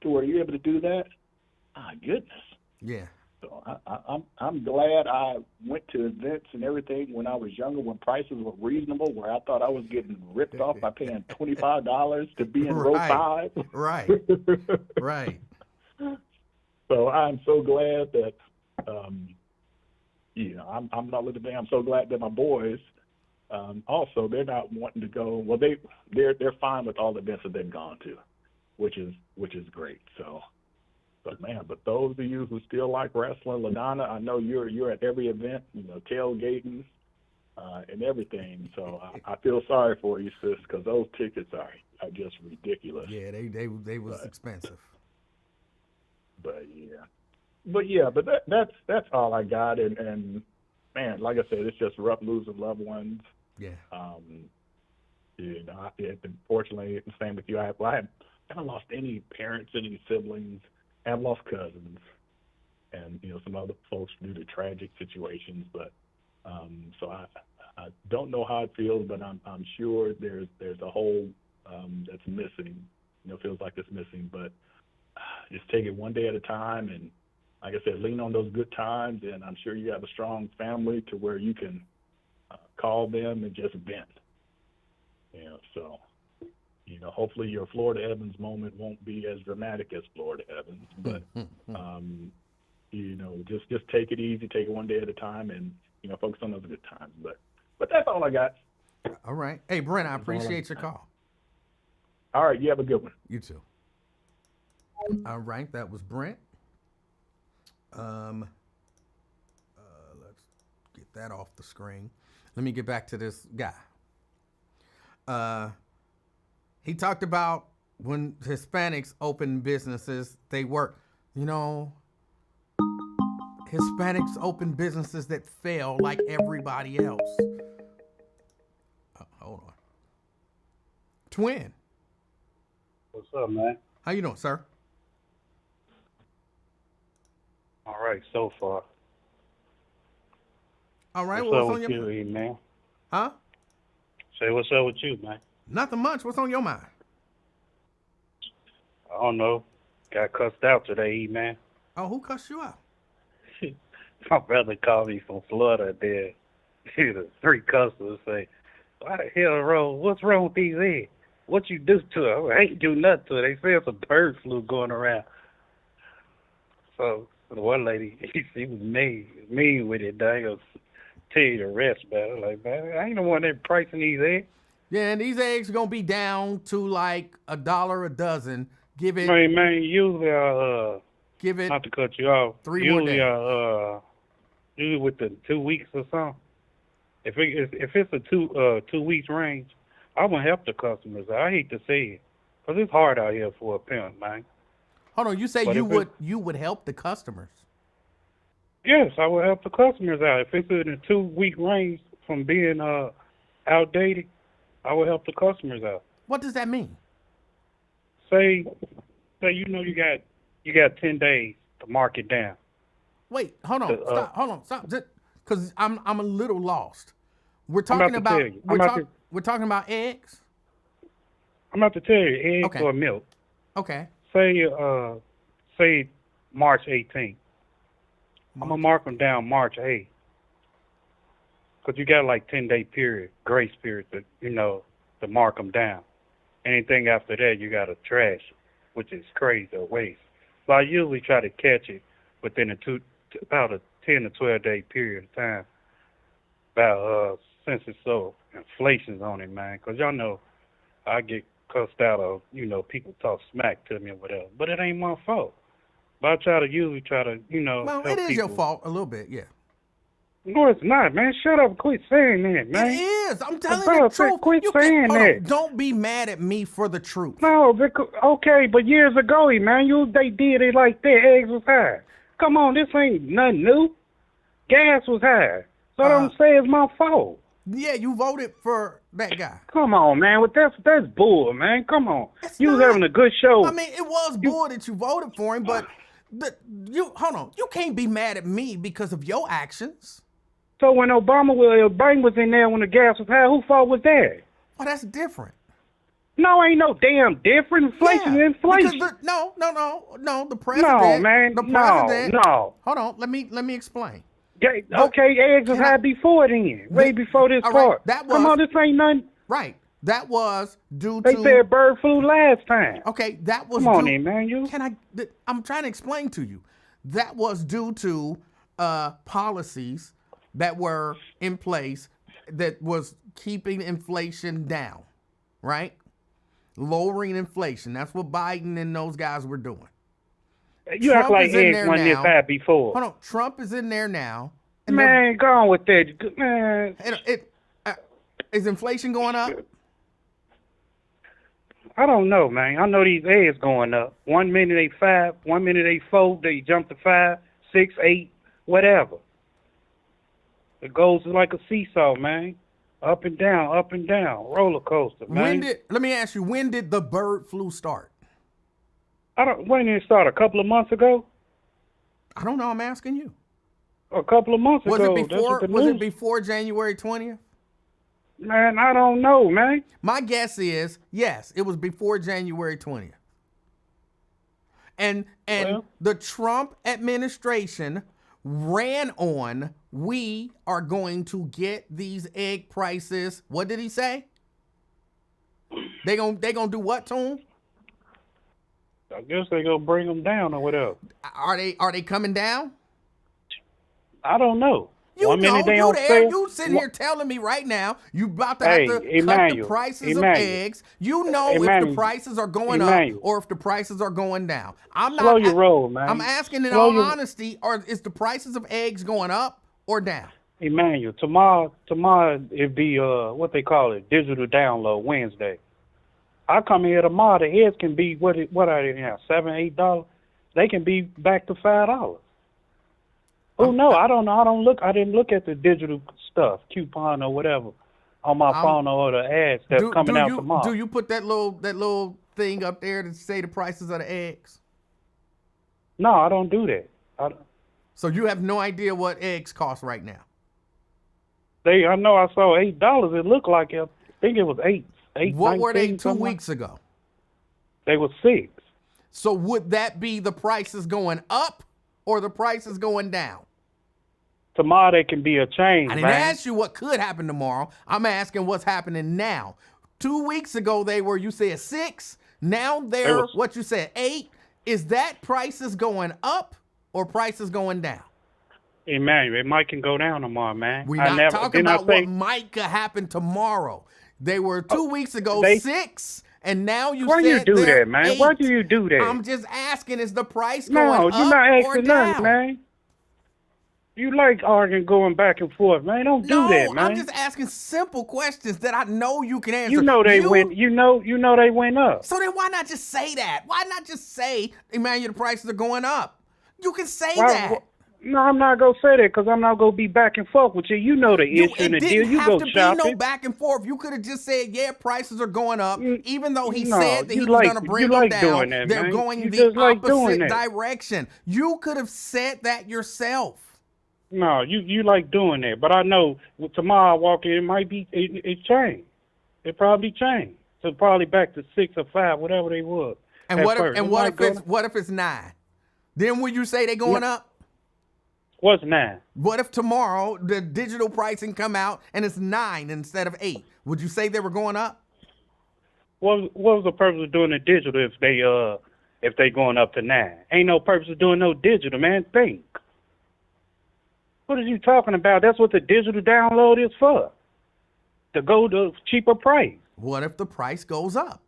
to where you're able to do that? My goodness. Yeah. So I'm glad I went to events and everything when I was younger, when prices were reasonable, where I thought I was getting ripped off by paying $25 to be in row 5. Right. Right. So I'm so glad that, I'm not looking at. I'm so glad that my boys, also, they're not wanting to go. Well, they're fine with all the events that they've gone to, which is great. So. But those of you who still like wrestling, LaDonna, I know you're at every event, tailgating and everything. So I feel sorry for you, sis, because those tickets are just ridiculous. Yeah, they was expensive. But that's all I got. And man, like I said, it's just rough losing loved ones. Yeah. Unfortunately, the same with you. I haven't lost any parents, any siblings. I've lost cousins and, some other folks due to tragic situations. But so I don't know how it feels, but I'm sure there's a hole that's missing. Feels like it's missing. But just take it one day at a time. And like I said, lean on those good times. And I'm sure you have a strong family to where you can call them and just vent. So. Hopefully your Florida Evans moment won't be as dramatic as Florida Evans, but just take it easy, take it one day at a time, and focus on those good times. But that's all I got. All right. Hey, Brent, I appreciate your call. All right, you have a good one. You too. All right, that was Brent. Let's get that off the screen. Let me get back to this guy. He talked about when Hispanics open businesses, they work. Hispanics open businesses that fail like everybody else. Hold on. Twin. What's up, man? How you doing, sir? All right, so far. All right. What's up what's on with your you, man? Huh? Say what's up with you, man? Nothing much. What's on your mind? I don't know. Got cussed out today, man. Oh, who cussed you out? My brother called me from Florida there. The 3 customers say, why the hell, Rose? What's wrong with these eggs? What you do to her? I ain't do nothing to her. They say it's a bird flu going around. So the one lady, she was mean with it. I ain't gonna tell you the rest about it. Like, man, I ain't the one that pricing these eggs. Yeah, and these eggs are gonna be down to like $1 a dozen. Give it. Man, usually give it. Not to cut you off. 3 more days. Usually with the 2 weeks or something. If it's a 2 weeks range, I'm gonna help the customers. I hate to say it, cause it's hard out here for a pimp, man. Hold on, you say But you would help the customers? Yes, I will help the customers out. If it's in a 2 week range from being outdated, I will help the customers out. What does that mean? Say you got 10 days to mark it down. Wait, hold on, stop. Because I'm a little lost. We're I'm talking about to about tell you. we're talking about eggs. I'm about to tell you, eggs Okay. or milk. Okay. Say March 18th. I'm gonna mark them down March 8th. Cause you got like 10-day grace period to mark them down. Anything after that, you gotta trash, which is crazy or waste. So I usually try to catch it within about a 10 to 12-day period of time. Since it's so inflation's on it, man. Cause y'all know I get cussed out of people talk smack to me or whatever, but it ain't my fault. But I usually try to Well, help it is people. your fault a little bit, yeah. No, it's not, man. Shut up and quit saying that, man. It is. I'm telling Bro, you the truth. quit You saying hold on. that. Don't be mad at me for the truth. No, okay, but years ago, man, they did it like that. Eggs was high. Come on, this ain't nothing new. Gas was high. So don't say it's my fault. Yeah, you voted for that guy. Come on, man. That's bull, man. Come on. It's You was not. having a good show. I mean, it was bull that you voted for him, but hold on. You can't be mad at me because of your actions. So when Obama was in there when the gas was high, whose fault was that? Well, that's different. No, ain't no damn different. Inflation is inflation. No. The president. No, man. The president. No. Hold on. Let me explain. Okay, eggs was high before then. Way before this all part. right, Come on, this ain't nothing. Right. That was due They to. said bird flu last time. Okay, that was. Come on, due, Emanuel. I'm trying to explain to you. That was due to policies that were in place that was keeping inflation down, right? Lowering inflation. That's what Biden and those guys were doing. You Trump act like is in eggs there wasn't this now. high before. Hold on, Trump is in there now. And Man, go on with that. Man, is inflation going up? I don't know, man. I know these eggs going up. 1 minute they 5, 1 minute they 4, they jump to 5, 6, 8, whatever. It goes like a seesaw, man. Up and down, roller coaster, man. Let me ask you, when did the bird flu start? When did it start? A couple of months ago? I don't know. I'm asking you. A couple of months Was ago. it before? Was it before January 20th? Man, I don't know, man. My guess is yes. It was before January 20th. And the Trump administration ran on, we are going to get these egg prices. What did he say? They gonna do what to them? I guess they gonna bring them down or whatever. Are they coming down? I don't know. You One minute they you on there. sale. You sitting here telling me right now you about to have to cut the Emanuel, prices of eggs. You know if the prices are going up or if the prices are going down. I'm not. Slow your roll, man. I'm asking in Slow all your- honesty, is the prices of eggs going up or down? Emanuel, tomorrow it'd be what they call it, digital download Wednesday. I come here tomorrow. The eggs can be what are they now? $7, $8. They can be back to $5. Oh no, I don't know. I didn't look at the digital stuff, coupon or whatever, on my phone or the ads that's coming out tomorrow. Do you put that little thing up there to say the prices of the eggs? No, I don't do that. So you have no idea what eggs cost right now. I know I saw $8. It looked like I think it was 8. What were they 19, 2 weeks ago? They were 6. So would that be the prices going up or the prices going down? Tomorrow they can be a change. I didn't ask you what could happen tomorrow. I'm asking what's happening now. 2 weeks ago they were, you said 6. Now they're what you said 8. Is that prices going up or prices going down? Emmanuel, it might can go down tomorrow, man. We're not talking about what might could happen tomorrow. They were 2 weeks ago 6, and now you Why said you do they're that, man? 8. Why do you do that? I'm just asking, is the price No, going you're up not or asking down? nothing, man. You like arguing, going back and forth, man. Don't do that, man. I'm just asking simple questions that I know you can answer. You know they went. You know they went up. So then why not just say that? Why not just say, Emmanuel, the prices are going up? You can say that. No, I'm not gonna say that because I'm not gonna be back and forth with you. You know the issue and It the deal. didn't You have go to be shopping. no back and forth. You could have just said, yeah, prices are going up, even though he No, said that he you was like- going to bring you them like down. doing that, They're man. going You the just like doing opposite that. direction. You could have said that yourself. No, you like doing that. But I know tomorrow I walk in, it might be it changed. It probably changed. So probably back to 6 or 5, whatever they was. And at what if first. and It what might if go- it's 9? Then will you say they're going up? What's 9? What if tomorrow the digital pricing come out and it's 9 instead of 8? Would you say they were going up? What was the purpose of doing the digital if they going up to 9? Ain't no purpose of doing no digital, man. Think. What are you talking about? That's what the digital download is for. To go to cheaper price. What if the price goes up?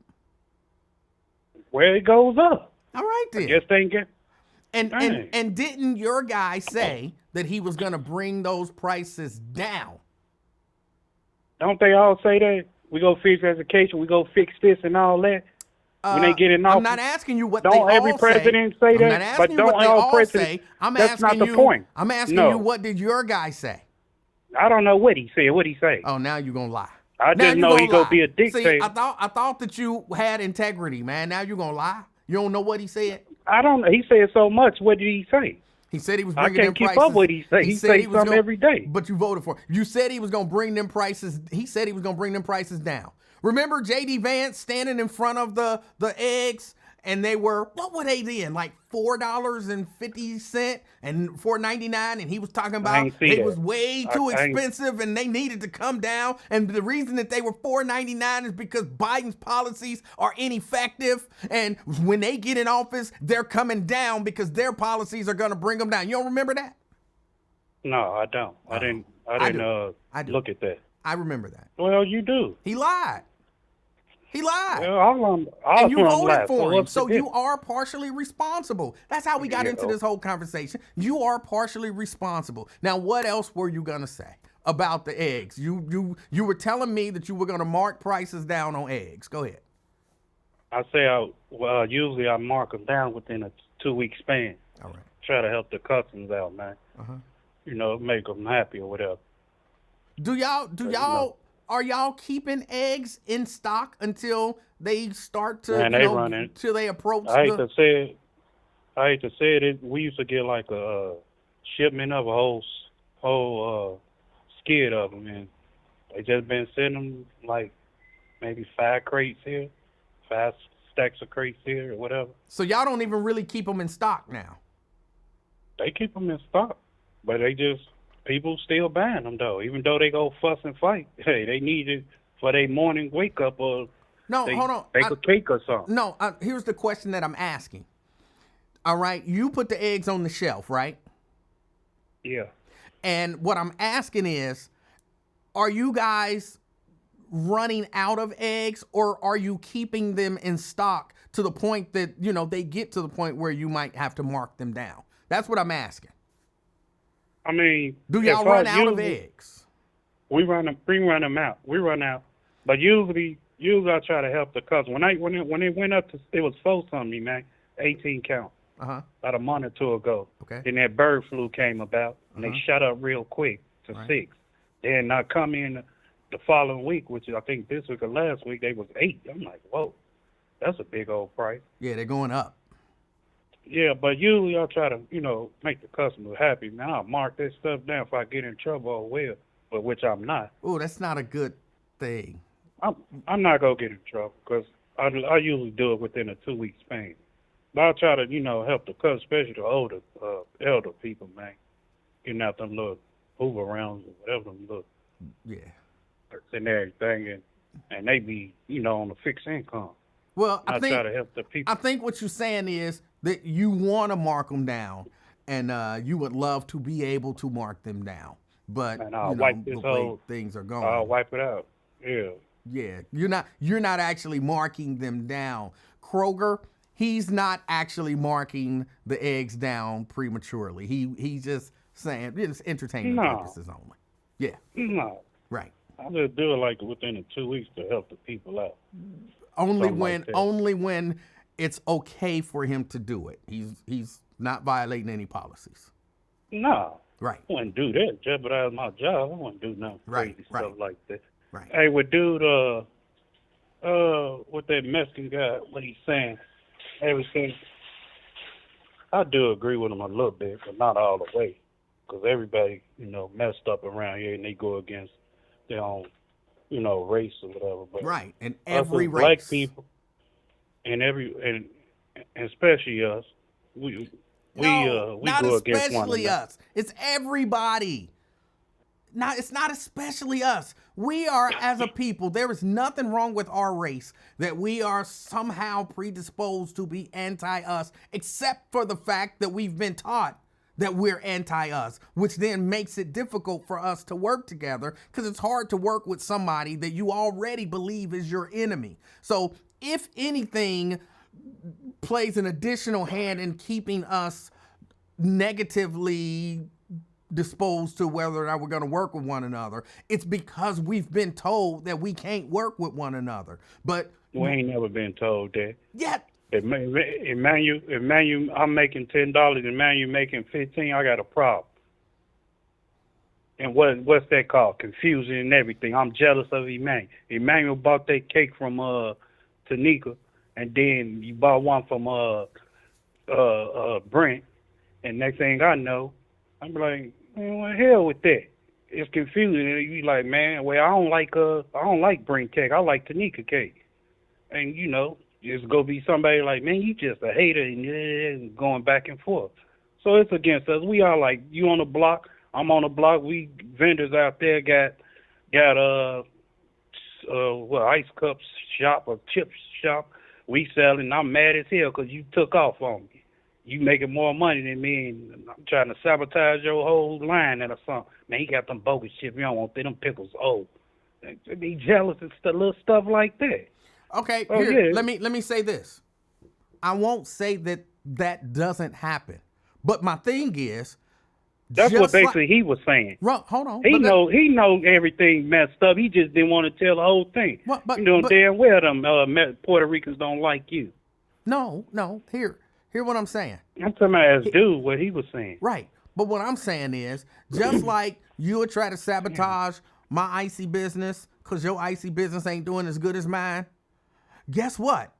Where it goes up. All right then. Guess they ain't get. And Dang. didn't your guy say that he was going to bring those prices down? Don't they all say that? We go fix education, we go fix this and all that. When they get in office. I'm not asking you what they Don't all every president say I'm that? not asking But you don't what they all all presidents- say. I'm that's asking not the you. point. I'm asking No. you, what did your guy say? I don't know what he said. What he say? Oh, now you're gonna lie. I Now just you know he lie. gonna be a dictator. See, I thought that you had integrity, man. Now you're gonna lie. You don't know what he said. I don't know. He said so much. What did he say? He said he was I bringing can't them keep prices. up with what he say. He said say was something gonna- every day. But you voted for it. You said he was gonna bring them prices. He said he was gonna bring them prices down. Remember J.D. Vance standing in front of the eggs, and they were, what were they then? Like $4.50 and $4.99, and he was talking about ain't see they that. was way too I ain't- expensive and they needed to come down. And the reason that they were $4.99 is because Biden's policies are ineffective, and when they get in office, they're coming down because their policies are gonna bring them down. You don't remember that? No, I don't. I didn't. I do. I do. Look at that. I remember that. Well, you do. He lied. He lied. Well, all And you of them voted lied. for him. what's the So you difference? are partially responsible. That's how we got Yeah. into this whole conversation. You are partially responsible. Now, what else were you gonna say about the eggs? You were telling me that you were gonna mark prices down on eggs. Go ahead. I say, usually I mark them down within a 2-week span. All right. Try to help the customers out, man. Uh-huh. Make them happy or whatever. Are y'all keeping eggs in stock until they start to, Man, they running. till they approach I hate to say it. We used to get like a shipment of a whole skid of them, and they just been sending them like maybe 5 crates here, 5 stacks of crates here, or whatever. So y'all don't even really keep them in stock now. They keep them in stock, but people still buying them though, even though they go fuss and fight. Hey, they need it for their morning wake up or No, they hold on. bake a cake or something. No, here's the question that I'm asking. All right, you put the eggs on the shelf, right? Yeah. And what I'm asking is, are you guys running out of eggs, or are you keeping them in stock to the point that, they get to the point where you might have to mark them down? That's what I'm asking. I mean, Do y'all as far run as out of usually- eggs? We run them out. We run out, but usually I try to help the customer. When it went up to, it was 4 something, man, 18 count. Uh-huh. About a month or 2 ago. Okay. Then that bird flu came about, and they shut up real quick to Right. 6. Then I come in the following week, which I think this week or last week, they was 8. I'm like, whoa, that's a big old price. Yeah, they're going up. Yeah, but usually I try to, make the customer happy. Man, I'll mark that stuff down if I get in trouble or will, but which I'm not. Oh, that's not a good thing. I'm not gonna get in trouble because I usually do it within a 2-week span. But I try to, help the customer, especially the older, elder people, man. Getting out them little Hoover rounds or whatever them little Yeah. and everything, and they be, on a fixed income. Well, I try to help the people. I think what you're saying is that you want to mark them down, and you would love to be able to mark them down. But Man, I'll wipe this the way whole- things are going. I'll wipe it out. Yeah. Yeah, you're not actually marking them down. Kroger, he's not actually marking the eggs down prematurely. He's just saying it's entertainment No. purposes only. Yeah, No. right. I just do it like within the 2 weeks to help the people out. Only Something when like that. only when it's okay for him to do it. He's not violating any policies. No. Right. I wouldn't do that. Jeopardize my job. I wouldn't do nothing Right, crazy right. stuff like that. Right. Hey, with dude, what that Mexican guy, what he's saying, everything. I do agree with him a little bit, but not all the way, because everybody, messed up around here, and they go against their own, race or whatever. But Right. And us every as race. black people, and especially us, we not go against one especially another. us. It's everybody. It's not especially us. We are, as a people, there is nothing wrong with our race that we are somehow predisposed to be anti-us, except for the fact that we've been taught that we're anti-us, which then makes it difficult for us to work together, because it's hard to work with somebody that you already believe is your enemy. So if anything plays an additional hand in keeping us negatively disposed to whether or not we're going to work with one another, it's because we've been told that we can't work with one another. But We ain't never been told that. yet, Emmanuel, I'm making $10, Emmanuel making 15. I got a problem. And what's that called? Confusion and everything. I'm jealous of Emmanuel. Emmanuel bought that cake from Tanika, and then you bought one from Brent. And next thing I know, I'm like, man, what the hell with that? It's confusing. And you like, man, well, I don't like Brent cake. I like Tanika cake. And it's gonna be somebody like, man, you just a hater, and going back and forth. So it's against us. We are like, you on the block, I'm on the block. We vendors out there got ice cups shop or chip shop. We selling. I'm mad as hell because you took off on me. You making more money than me, and I'm trying to sabotage your whole line or something. Man, he got them bogus shit. We don't want them pickles old. They be jealous and little stuff like that. okay, Oh, here, yeah. let me say this. I won't say that doesn't happen. But my thing is, That's what just like- basically he was saying. hold on. He but know everything messed up. He just didn't want to tell the whole thing. But- Damn well them Puerto Ricans don't like you. No, hear what I'm saying. I'm talking about as dude what he was saying. Right. But what I'm saying is, just like you would try to sabotage my icy business because your icy business ain't doing as good as mine, guess what?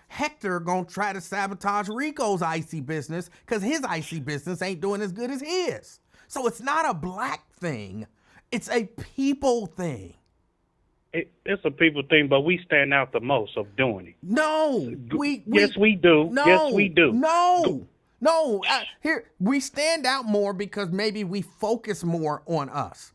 Hector gonna try to sabotage Rico's icy business because his icy business ain't doing as good as his. So it's not a black thing. It's a people thing. It's a people thing, but we stand out the most of doing it. No, Yes, we do. No, Yes, we do. No. Here we stand out more because maybe we focus more on us.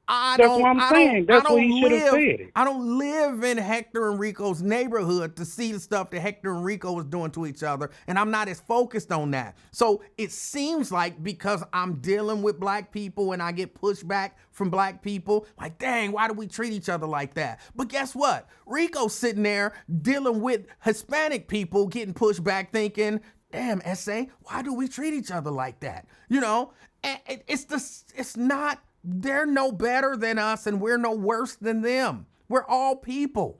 That's what I'm saying. That's what he should have said it. I don't live in Hector and Rico's neighborhood to see the stuff that Hector and Rico was doing to each other, and I'm not as focused on that. So it seems like because I'm dealing with black people and I get pushback from black people, like, dang, why do we treat each other like that? But guess what? Rico's sitting there dealing with Hispanic people getting pushed back thinking, damn, SA, why do we treat each other like that? And it's not, they're no better than us and we're no worse than them. We're all people.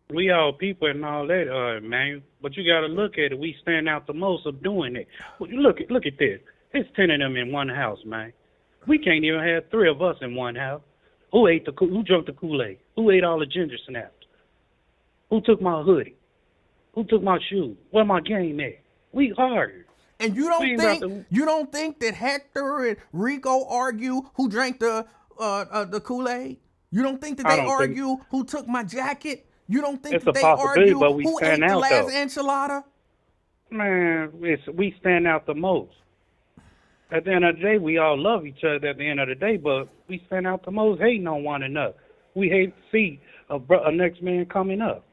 We all people and all that, man. But you got to look at it. We stand out the most of doing it. Look at this. It's 10 of them in one house, man. We can't even have 3 of us in one house. Who drank the Kool-Aid? Who ate all the ginger snaps? Who took my hoodie? Who took my shoes? Where my game at? We argued. And you don't think that Hector and Rico argue who drank the Kool-Aid? You don't think that they argue who took my jacket? You don't think that they argue but we who ate stand the out, last though. enchilada? Man, we stand out the most. At the end of the day, we all love each other at the end of the day, but we stand out the most hating on one another. We hate to see a next man coming up.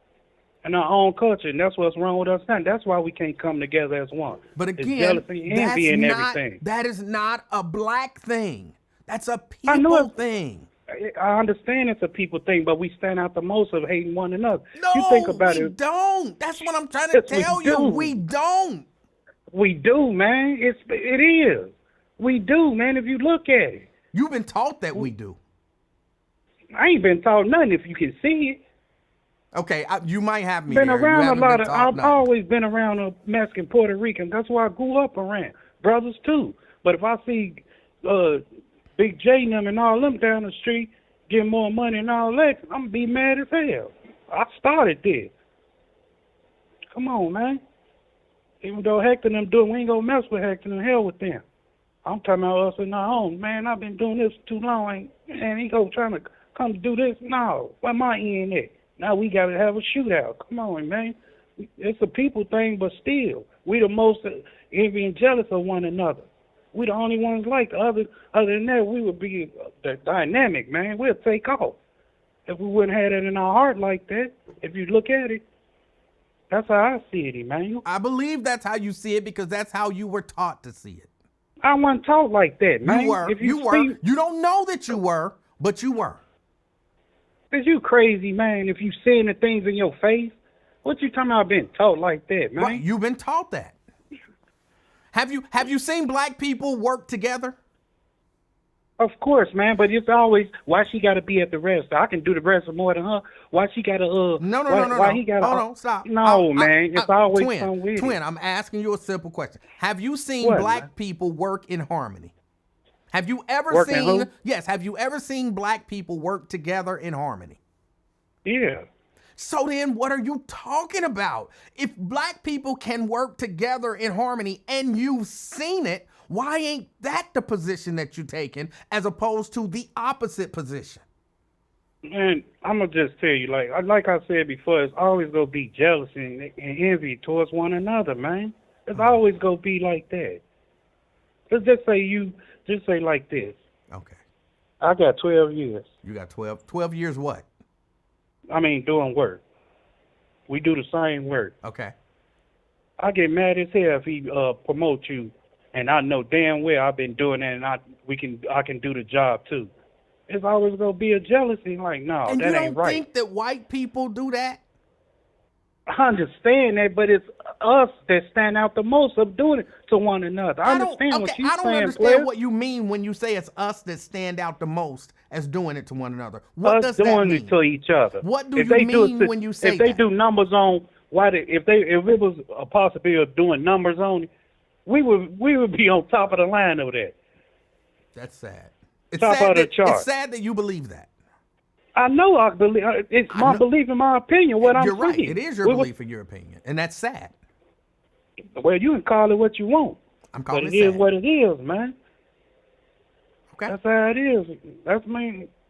In our own culture, and that's what's wrong with us now. That's why we can't come together as one. But It's again, jealousy, envy, and everything. that is not a black thing. That's a I know people it- thing. I understand it's a people thing, but we stand out the most of hating one another. No, you think about we it. don't. That's what I'm trying to Yes, we tell you. do. We don't. We do, man. It is. We do, man. If you look at it, You've been taught that we do. I ain't been taught nothing. If you can see it. Okay, you might have me Been there. You around a haven't lot been of. taught I've nothing. always been around a Mexican, Puerto Rican. That's why I grew up around brothers too. But if I see Big J and them and all them down the street getting more money and all that, I'm gonna be mad as hell. I started this. Come on, man. Even though Hector and them do it, we ain't gonna mess with Hector and hell with them. I'm talking about us in our home. Man, I've been doing this too long. And he go trying to come to do this. No, where my end at? Now we got to have a shootout. Come on, man. It's a people thing, but still, we the most envy and jealous of one another. We the only ones like the other. Other than that, we would be the dynamic, man. We'll take off if we wouldn't have that in our heart like that. If you look at it, that's how I see it, Emanuel. I believe that's how you see it because that's how you were taught to see it. I wasn't taught like that, man. You were. If You were. You don't know that you were, but you were. Is you crazy, man? If you seeing the things in your face, what you talking about being taught like that, man? Right, you've been taught that. Have you seen black people work together? Of course, man, but it's always why she got to be at the register. I can do the register more than her. Why she got to No. Why he got to? Hold on, stop. No, man, it's always something weird. Twin, I'm asking you a simple question. Have you seen What, black man? people work in harmony? Have you ever Work in seen? who? Yes. Have you ever seen black people work together in harmony? Yeah. So then what are you talking about? If black people can work together in harmony and you've seen it, why ain't that the position that you're taking as opposed to the opposite position? And I'm gonna just tell you, like I said before, it's always gonna be jealousy and envy towards one another, man. It's always gonna be like that. Let's just say like this. Okay. I got 12 years. You got 12. 12 years what? I mean, doing work. We do the same work. Okay. I get mad as hell if he promotes you, and I know damn well I've been doing that, and I can do the job too. It's always gonna be a jealousy. Like, no, And that you ain't don't right. think that white people do that? I understand that, but it's us that stand out the most of doing it to one another. I understand what you're I don't saying, understand player. what you mean when you say it's us that stand out the most as doing it to one another. What Us does that doing mean? it to each other. What do If you they do mean it when you say if they that? do numbers on if it was a possibility of doing numbers on it, we would be on top of the line over there. That's sad. It's Top sad of the that, chart. It's sad that you believe that. I know I believe it's I my know. belief in my opinion. What You're I'm right. saying. It is your belief in your opinion, and that's sad. Well, you can call it what you want, I'm but calling it it is sad. what it is, man. Okay. That's how it is.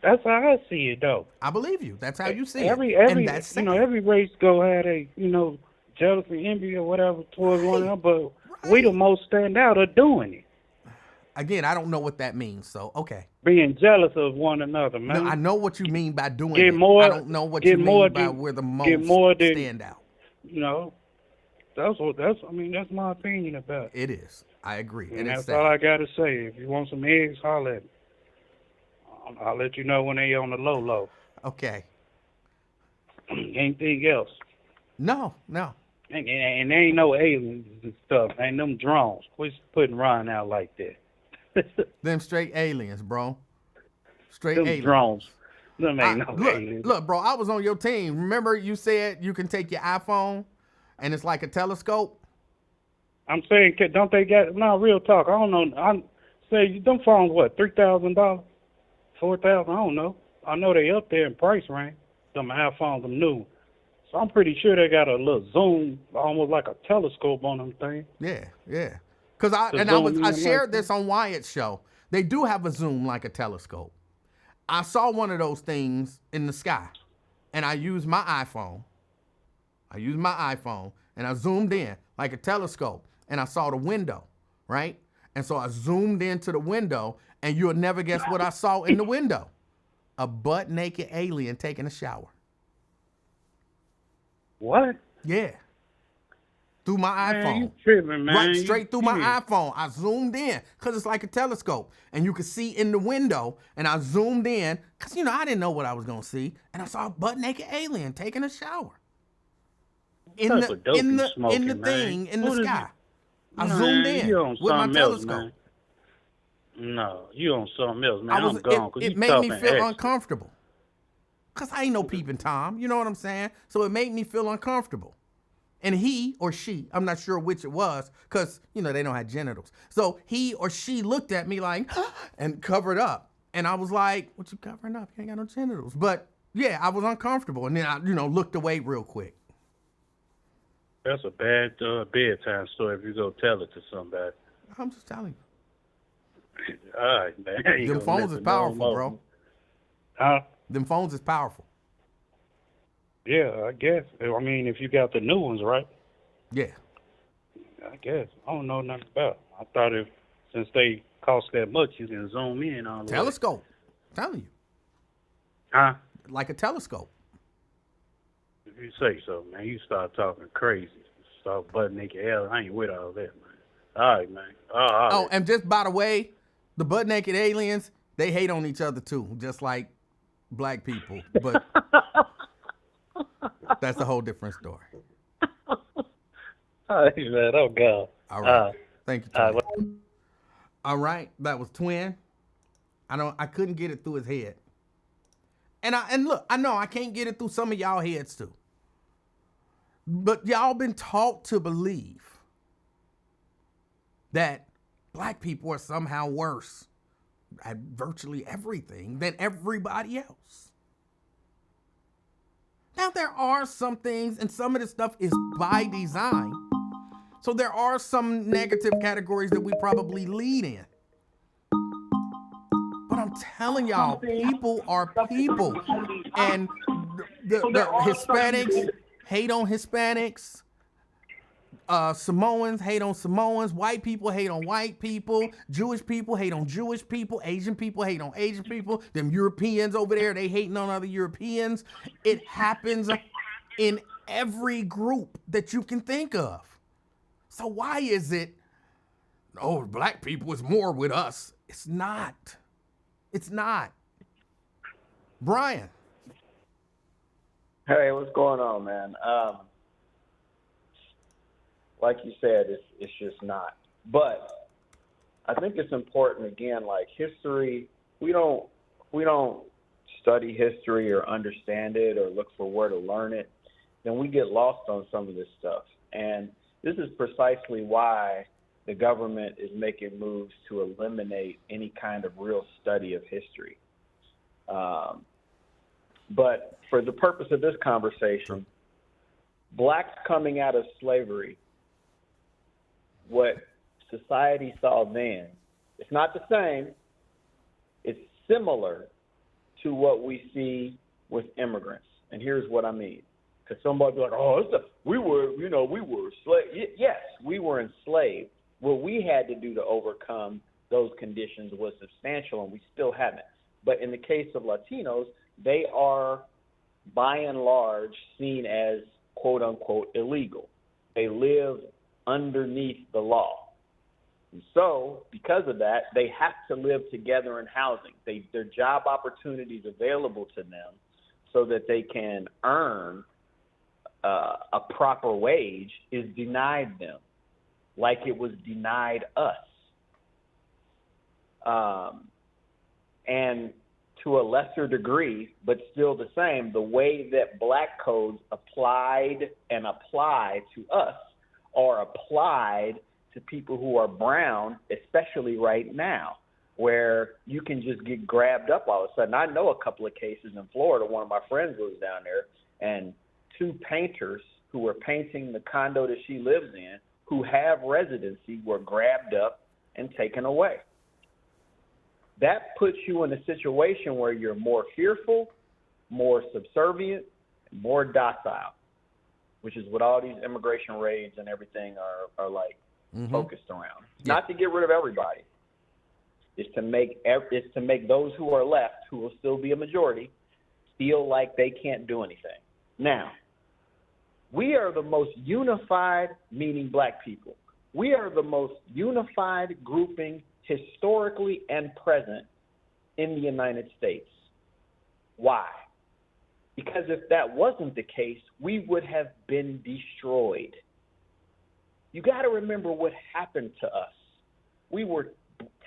That's how I see it, though. I believe you. That's how you see Every it. And that's sad. every race go had a jealousy, envy, or whatever towards one another, but we Right. the most stand out of doing it, Again, I don't know what that means, so okay. being jealous of one another, man. No, I know what you mean by doing Get it. more- I don't know what get you more mean by than- we're the get more most than- stand out. That's my opinion about it. It is. I agree. And And it's that's sad. all I gotta say. If you want some eggs, holler at me. I'll let you know when they on the low. Okay. Anything else? No. And there ain't no aliens and stuff. Ain't them drones. Quit putting Ron out like that. Them straight aliens, bro. Straight Them aliens. drones. Them ain't no aliens. Look, bro, I was on your team. Remember you said you can take your iPhone and it's like a telescope? I'm saying, don't they got, no, real talk. I don't know. I'm saying, them phones, what, $3,000? $4,000? I don't know. I know they up there in price range. Them iPhones, them new. So I'm pretty sure they got a little zoom, almost like a telescope on them things. Yeah. Cause I zoom shared in this on Wyatt's show. They do have a zoom like a telescope. I saw one of those things in the sky, and I used my iPhone. And I zoomed in like a telescope, and I saw the window, right? And so I zoomed into the window, and you'll never guess what I saw in the window. A butt-naked alien taking a shower. What? Yeah. Through my iPhone. Man, you tripping, man. Right straight through my Yeah. iPhone. I zoomed in because it's like a telescope. And you could see in the window. And I zoomed in because, I didn't know what I was going to see. And I saw a butt-naked alien taking a shower. In type the of dope in you the smoking, in the man? thing in the What is sky. I Man, zoomed in you on with my something else, telescope. man. No, you on something else, man. I'm It, gone. 'Cause it you made me talking feel extra. And he or she, I'm not sure which it was, because, you know, they don't have genitals. So he or she looked at me like, and covered up. And I was like, what you covering up? You ain't got no genitals. But yeah, I was uncomfortable. And then I, looked away real quick. That's a bad bedtime story if you go tell it to somebody. I'm just telling you. All right, man. Them phones is powerful, bro. Huh? Them phones is powerful. Yeah, I guess. I mean, if you got the new ones, right? Yeah. I guess. I don't know nothing about it. I thought since they cost that much, you can zoom in on the way. Telescope. I'm telling you. Huh? Like a telescope. If you say so, man. You start talking crazy. Start butt naked hell. I ain't with all that, man. All right, man. All right. Oh, and just by the way, the butt naked aliens, they hate on each other too, just like black people. But that's a whole different story. All right, man. Oh, God. All right. Thank you, Twin. All right. That was Twin. I couldn't get it through his head. And look, I know I can't get it through some of y'all heads too. But y'all been taught to believe that black people are somehow worse at virtually everything than everybody else. Now, there are some things, and some of this stuff is by design. So there are some negative categories that we probably lead in. But I'm telling y'all, people are people. And the Hispanics hate on Hispanics. Samoans hate on Samoans. White people hate on white people. Jewish people hate on Jewish people. Asian people hate on Asian people. Them Europeans over there, they hating on other Europeans. It happens in every group that you can think of. So why is it, black people is more with us? It's not. It's not. Brian. Hey, what's going on, man? Like you said, it's just not. But I think it's important, again, like history, we don't study history or understand it or look for where to learn it, then we get lost on some of this stuff. And this is precisely why the government is making moves to eliminate any kind of real study of history. But for the purpose of this conversation, blacks coming out of slavery, what society saw then, it's not the same, it's similar to what we see with immigrants. And here's what I mean. Because somebody be like, we were enslaved. Yes, we were enslaved. What we had to do to overcome those conditions was substantial, and we still haven't. But in the case of Latinos, they are, by and large, seen as, quote unquote, illegal. They live underneath the law. And so, because of that, they have to live together in housing. Their job opportunities available to them so that they can earn a proper wage is denied them, like it was denied us. And to a lesser degree, but still the same, the way that black codes applied and apply to us are applied to people who are brown, especially right now, where you can just get grabbed up all of a sudden. I know a couple of cases in Florida. One of my friends lives down there, and two painters who were painting the condo that she lives in, who have residency, were grabbed up and taken away. That puts you in a situation where you're more fearful, more subservient, and more docile, which is what all these immigration raids and everything are like focused around. Yeah. Not to get rid of everybody. It's to make those who are left, who will still be a majority, feel like they can't do anything. Now, we are the most unified, meaning black people. We are the most unified grouping historically and present in the United States. Why? Because if that wasn't the case, we would have been destroyed. You got to remember what happened to us. We were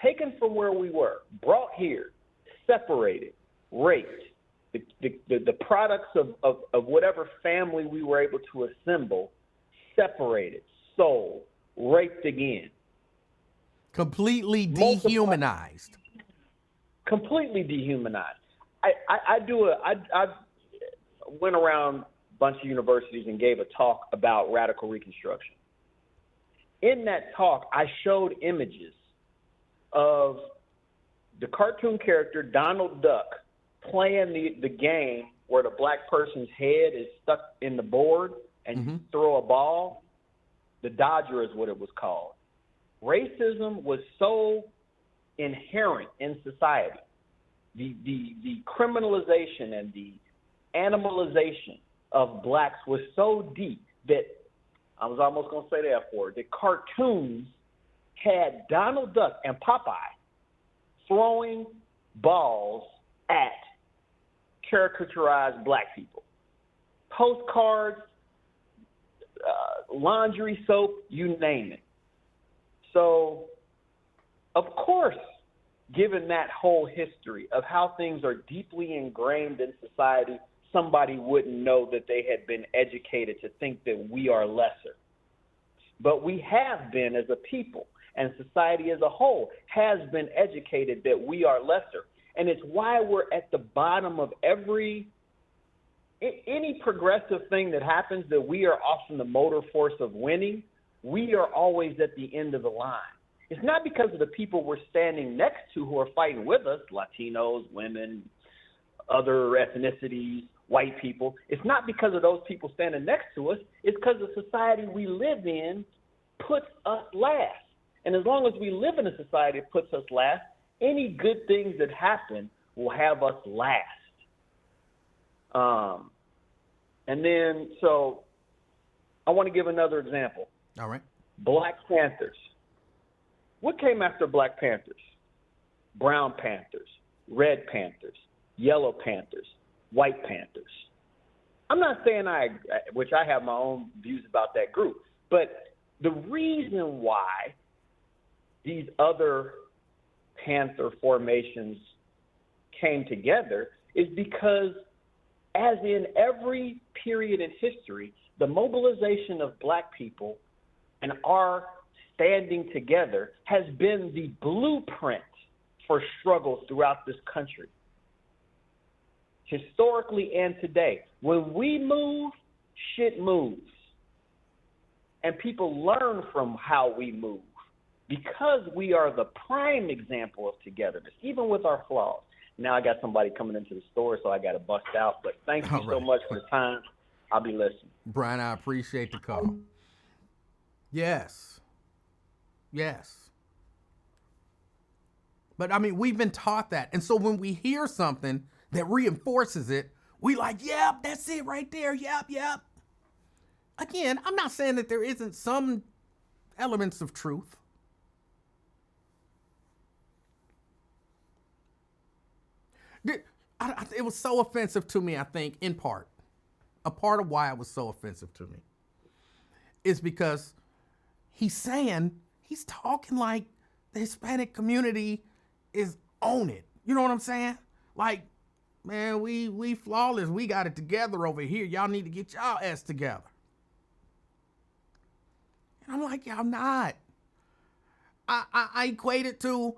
taken from where we were, brought here, separated, raped. The products of whatever family we were able to assemble, separated, sold, raped again. Completely Multiple- dehumanized. Completely dehumanized. I went around a bunch of universities and gave a talk about radical Reconstruction. In that talk, I showed images of the cartoon character Donald Duck playing the game where the black person's head is stuck in the board and you throw a ball. The Dodger is what it was called. Racism was so inherent in society. The criminalization and the animalization of blacks was so deep that I was almost going to say the F word. The cartoons had Donald Duck and Popeye throwing balls at caricaturized black people. Postcards, laundry soap, you name it. So, of course, given that whole history of how things are deeply ingrained in society, somebody wouldn't know that they had been educated to think that we are lesser. But we have been as a people, and society as a whole has been educated that we are lesser. And it's why we're at the bottom of any progressive thing that happens that we are often the motor force of winning. We are always at the end of the line. It's not because of the people we're standing next to who are fighting with us, Latinos, women, other ethnicities, white people. It's not because of those people standing next to us. It's because the society we live in puts us last. And as long as we live in a society that puts us last, any good things that happen will have us last. And then, so I want to give another example. All right. Black Panthers. What came after Black Panthers? Brown Panthers, Red Panthers, Yellow Panthers, White Panthers. I'm not saying which I have my own views about that group, but the reason why these other Panther formations came together is because, as in every period in history, the mobilization of black people and our standing together has been the blueprint for struggles throughout this country. Historically and today, when we move, shit moves. And people learn from how we move because we are the prime example of togetherness, even with our flaws. Now I got somebody coming into the store, so I got to bust out. But thank you so much for the time. I'll be listening. Brian, I appreciate the call. Yes. Yes. But I mean, we've been taught that. And so when we hear something that reinforces it, we like, yep, that's it right there. Yep, yep. Again, I'm not saying that there isn't some elements of truth. It was so offensive to me, I think, in part. A part of why it was so offensive to me is because he's talking like the Hispanic community is on it. You know what I'm saying? Like, man, we flawless. We got it together over here. Y'all need to get y'all ass together. And I'm like, y'all not. I equate it to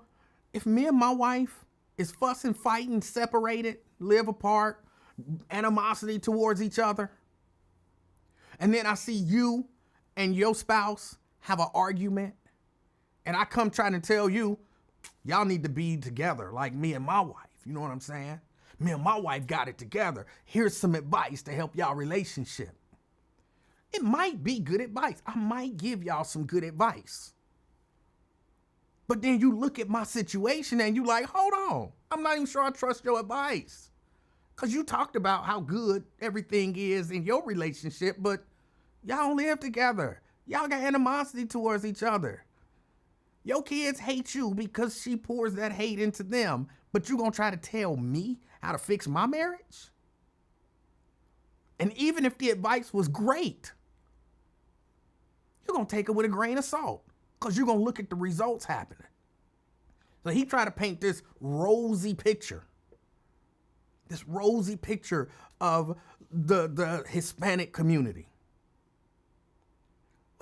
if me and my wife is fussing, fighting, separated, live apart, animosity towards each other, and then I see you and your spouse have an argument, and I come trying to tell you, y'all need to be together like me and my wife. You know what I'm saying? Me and my wife got it together. Here's some advice to help y'all relationship. It might be good advice. I might give y'all some good advice. But then you look at my situation and you like, hold on. I'm not even sure I trust your advice. Because you talked about how good everything is in your relationship, but y'all don't live together. Y'all got animosity towards each other. Your kids hate you because she pours that hate into them, but you gonna try to tell me how to fix my marriage? And even if the advice was great, you're gonna take it with a grain of salt because you're gonna look at the results happening. So he tried to paint this rosy picture of the Hispanic community.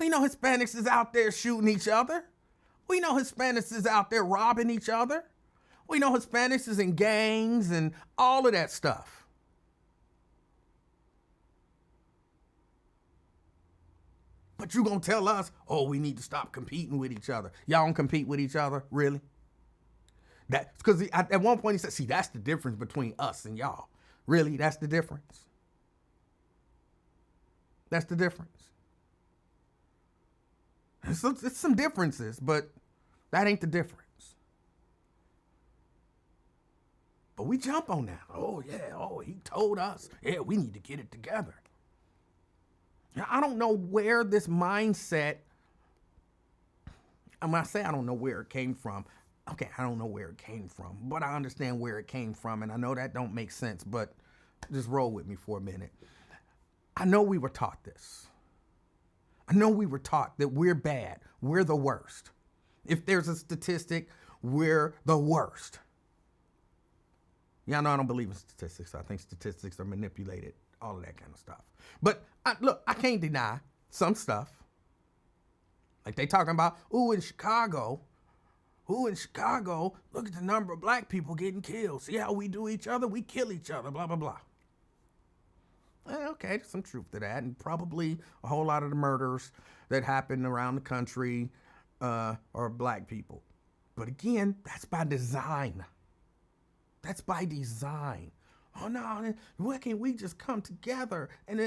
We know Hispanics is out there shooting each other. We know Hispanics is out there robbing each other. We know Hispanics is in gangs and all of that stuff. But you gonna tell us, oh, we need to stop competing with each other. Y'all don't compete with each other, really? That's because at one point he said, see, that's the difference between us and y'all. Really, that's the difference. That's the difference. It's some differences, but that ain't the difference. But we jump on that. Oh, yeah. Oh, he told us. Yeah, we need to get it together. Now, I don't know where this mindset, when I say I don't know where it came from, okay, I don't know where it came from, but I understand where it came from, and I know that don't make sense, but just roll with me for a minute. I know we were taught this. I know we were taught that we're bad. We're the worst. If there's a statistic, we're the worst. Yeah, no, I don't believe in statistics. I think statistics are manipulated, all of that kind of stuff. But look, I can't deny some stuff. Like they talking about, in Chicago, look at the number of black people getting killed. See how we do each other? We kill each other, blah, blah, blah. Okay, there's some truth to that, and probably a whole lot of the murders that happen around the country are black people. But again, that's by design. That's by design. Oh no, why can't we just come together and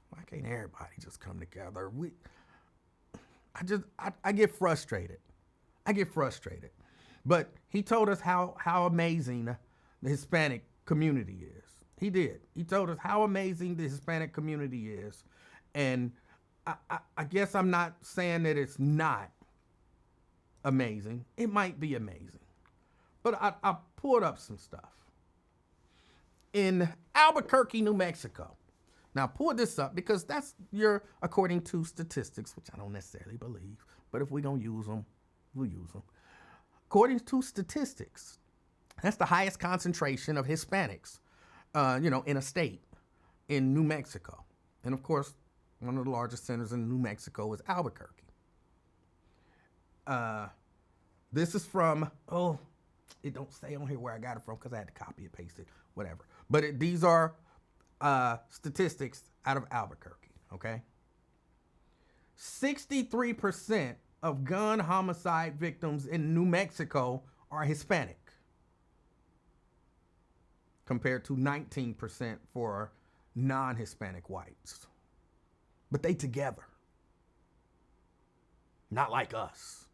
why can't everybody just come together? I get frustrated. But he told us how amazing the Hispanic community is. He did. He told us how amazing the Hispanic community is. And I guess I'm not saying that it's not amazing. It might be amazing. But I pulled up some stuff. In Albuquerque, New Mexico. Now, I pulled this up because that's according to statistics, which I don't necessarily believe. But if we're going to use them, we'll use them. According to statistics, that's the highest concentration of Hispanics, in a state in New Mexico. And of course, one of the largest centers in New Mexico is Albuquerque. This is from, it don't say on here where I got it from because I had to copy it, paste it, whatever. But these are statistics out of Albuquerque, okay? 63% of gun homicide victims in New Mexico are Hispanic, compared to 19% for non-Hispanic whites. But they together. Not like us.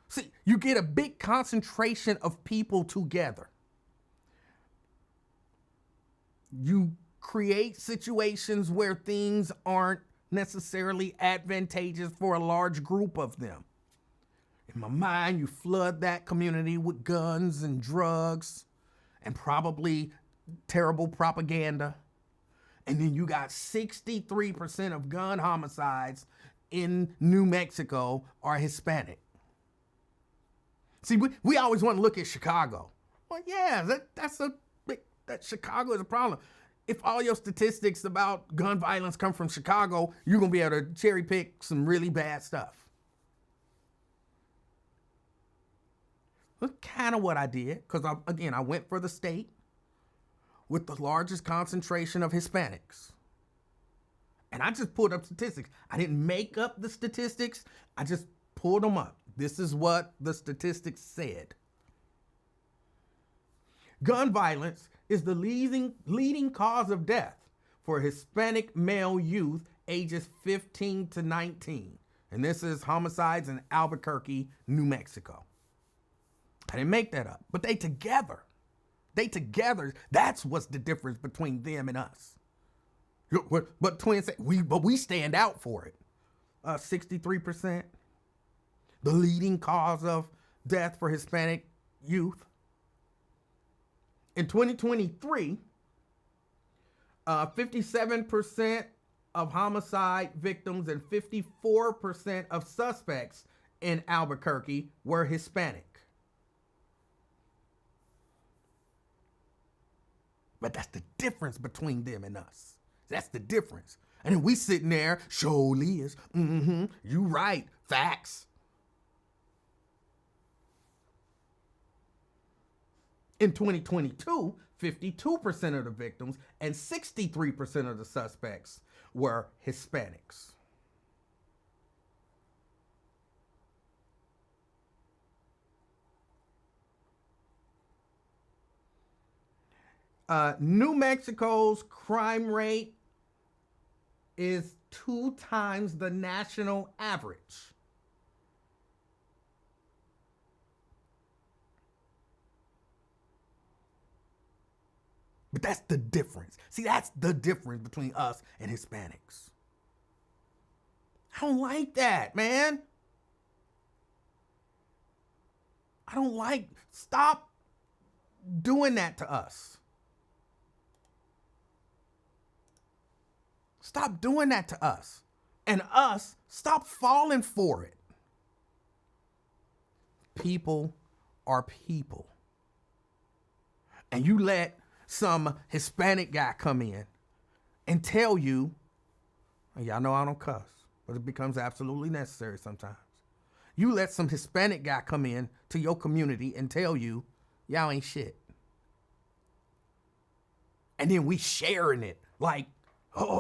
See, you get a big concentration of people together. You create situations where things aren't necessarily advantageous for a large group of them. In my mind, you flood that community with guns and drugs and probably terrible propaganda. And then you got 63% of gun homicides in New Mexico are Hispanic. See, we always want to look at Chicago. Well, yeah, that Chicago is a problem. If all your statistics about gun violence come from Chicago, you're going to be able to cherry pick some really bad stuff. That's kind of what I did, because I went for the state with the largest concentration of Hispanics. And I just pulled up statistics. I didn't make up the statistics. I just pulled them up. This is what the statistics said. Gun violence is the leading cause of death for Hispanic male youth ages 15 to 19. And this is homicides in Albuquerque, New Mexico. I didn't make that up, but they together, that's what's the difference between them and us. But twins say, we stand out for it. 63%, the leading cause of death for Hispanic youth. In 2023, 57% of homicide victims and 54% of suspects in Albuquerque were Hispanic. But that's the difference between them and us. That's the difference. And then we sitting there, surely is, you right, facts. In 2022, 52% of the victims and 63% of the suspects were Hispanics. New Mexico's crime rate is 2 times the national average. But that's the difference. See, that's the difference between us and Hispanics. I don't like that, man. I don't like, stop doing that to us. Stop doing that to us. And us, stop falling for it. People are people. And you let some Hispanic guy come in and tell you, and y'all know I don't cuss, but it becomes absolutely necessary sometimes. You let some Hispanic guy come in to your community and tell you, y'all ain't shit. And then we sharing it like,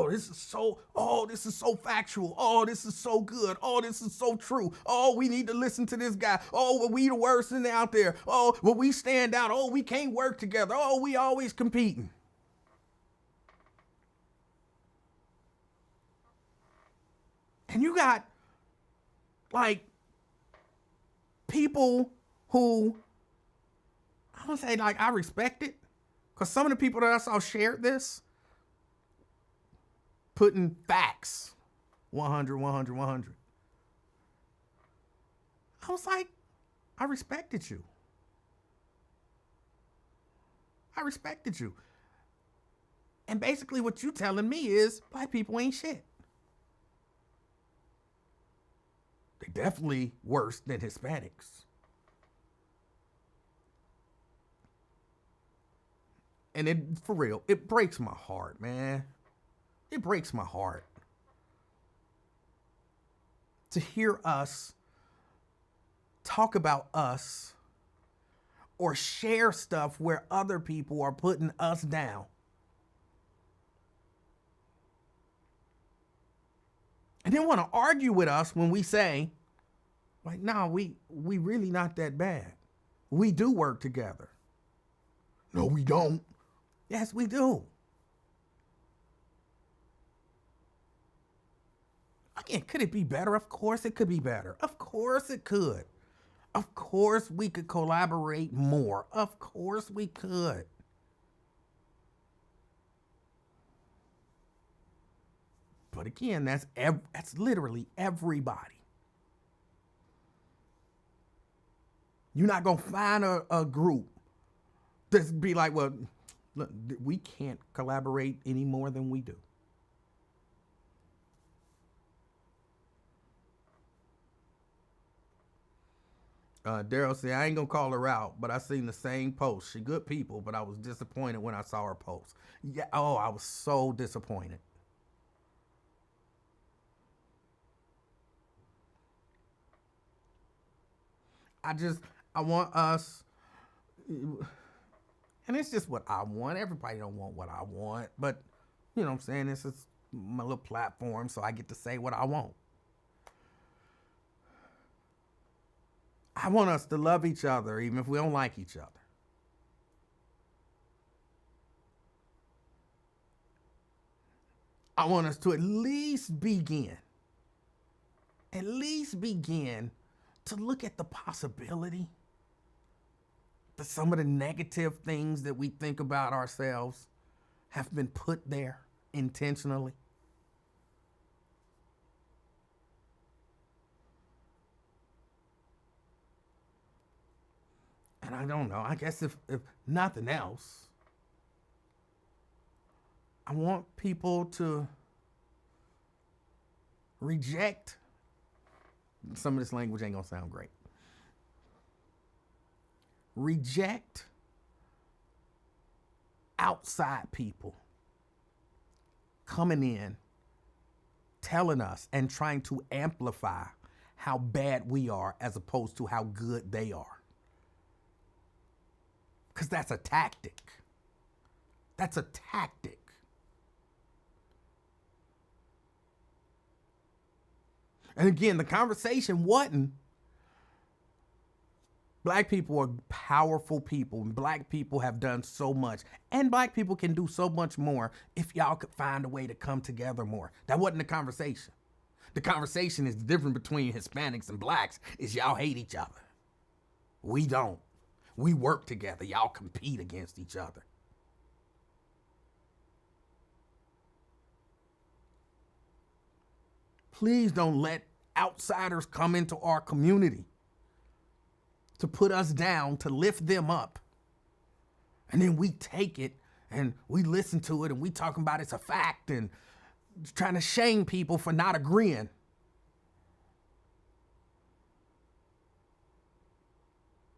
this is so factual. Oh, this is so good. Oh, this is so true. Oh, we need to listen to this guy. Oh, well, we the worst in out there. Oh, well, we stand out. Oh, we can't work together. Oh, we always competing. And you got like people who I don't say like I respect it, because some of the people that I saw shared this, putting facts 100, 100, 100. I was like, I respected you. I respected you. And basically what you telling me is black people ain't shit. They definitely worse than Hispanics. And it, for real, it breaks my heart, man. It breaks my heart to hear us talk about us or share stuff where other people are putting us down. And then want to argue with us when we say, like, nah, we really not that bad. We do work together. No, we don't. Yes, we do. Again, could it be better? Of course it could be better. Of course it could. Of course we could collaborate more. Of course we could. But again, that's literally everybody. You're not going to find a group that's be like, well, look, we can't collaborate any more than we do. Daryl said, I ain't gonna call her out, but I seen the same post. She good people, but I was disappointed when I saw her post. Yeah, I was so disappointed. I want us, and it's just what I want. Everybody don't want what I want, but you know what I'm saying? This is my little platform, so I get to say what I want. I want us to love each other, even if we don't like each other. I want us to at least begin to look at the possibility that some of the negative things that we think about ourselves have been put there intentionally. And I don't know, I guess if nothing else, I want people to reject, some of this language ain't gonna sound great. Reject outside people coming in, telling us and trying to amplify how bad we are as opposed to how good they are. Because that's a tactic. That's a tactic. And again, the conversation wasn't black people are powerful people, and black people have done so much, and black people can do so much more if y'all could find a way to come together more. That wasn't the conversation. The conversation is different between Hispanics and blacks is y'all hate each other. We don't. We work together. Y'all compete against each other. Please don't let outsiders come into our community to put us down, to lift them up. And then we take it and we listen to it and we talking about it's a fact and trying to shame people for not agreeing.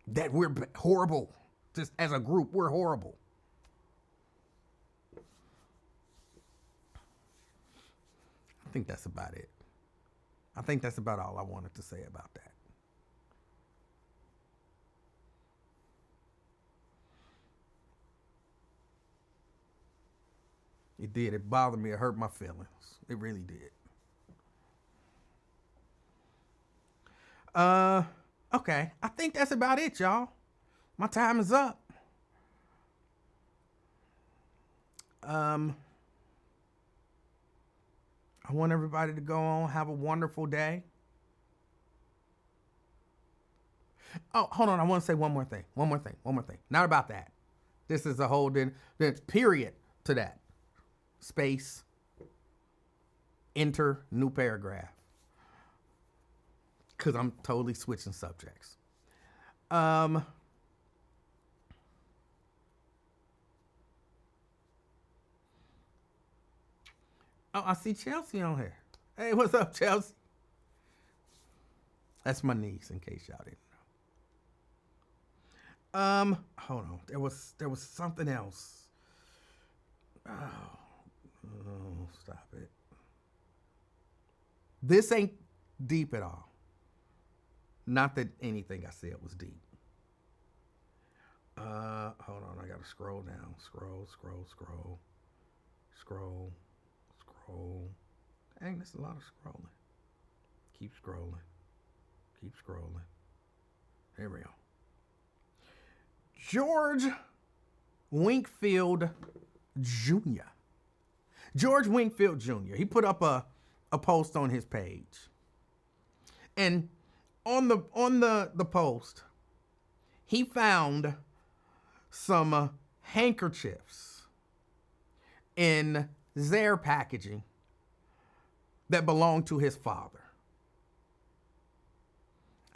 That we're horrible. Just as a group, we're horrible. I think that's about it. I think that's about all I wanted to say about that. It did. It bothered me. It hurt my feelings. It really did. Okay. I think that's about it, y'all. My time is up. I want everybody to go on, have a wonderful day. Oh, hold on. I want to say one more thing. Not about that. This is a whole there's period to that. Space. Enter new paragraph. Because I'm totally switching subjects. Oh, I see Chelsea on here. Hey, what's up, Chelsea? That's my niece, in case y'all didn't know. Hold on. There was something else. Oh, stop it. This ain't deep at all. Not that anything I said was deep. Hold on. I gotta scroll down. Scroll. Dang, that's a lot of scrolling. Keep scrolling. Here we go. George Wingfield Jr. George Wingfield Jr. He put up a post on his page. And on the post, he found some handkerchiefs in Zare packaging that belonged to his father.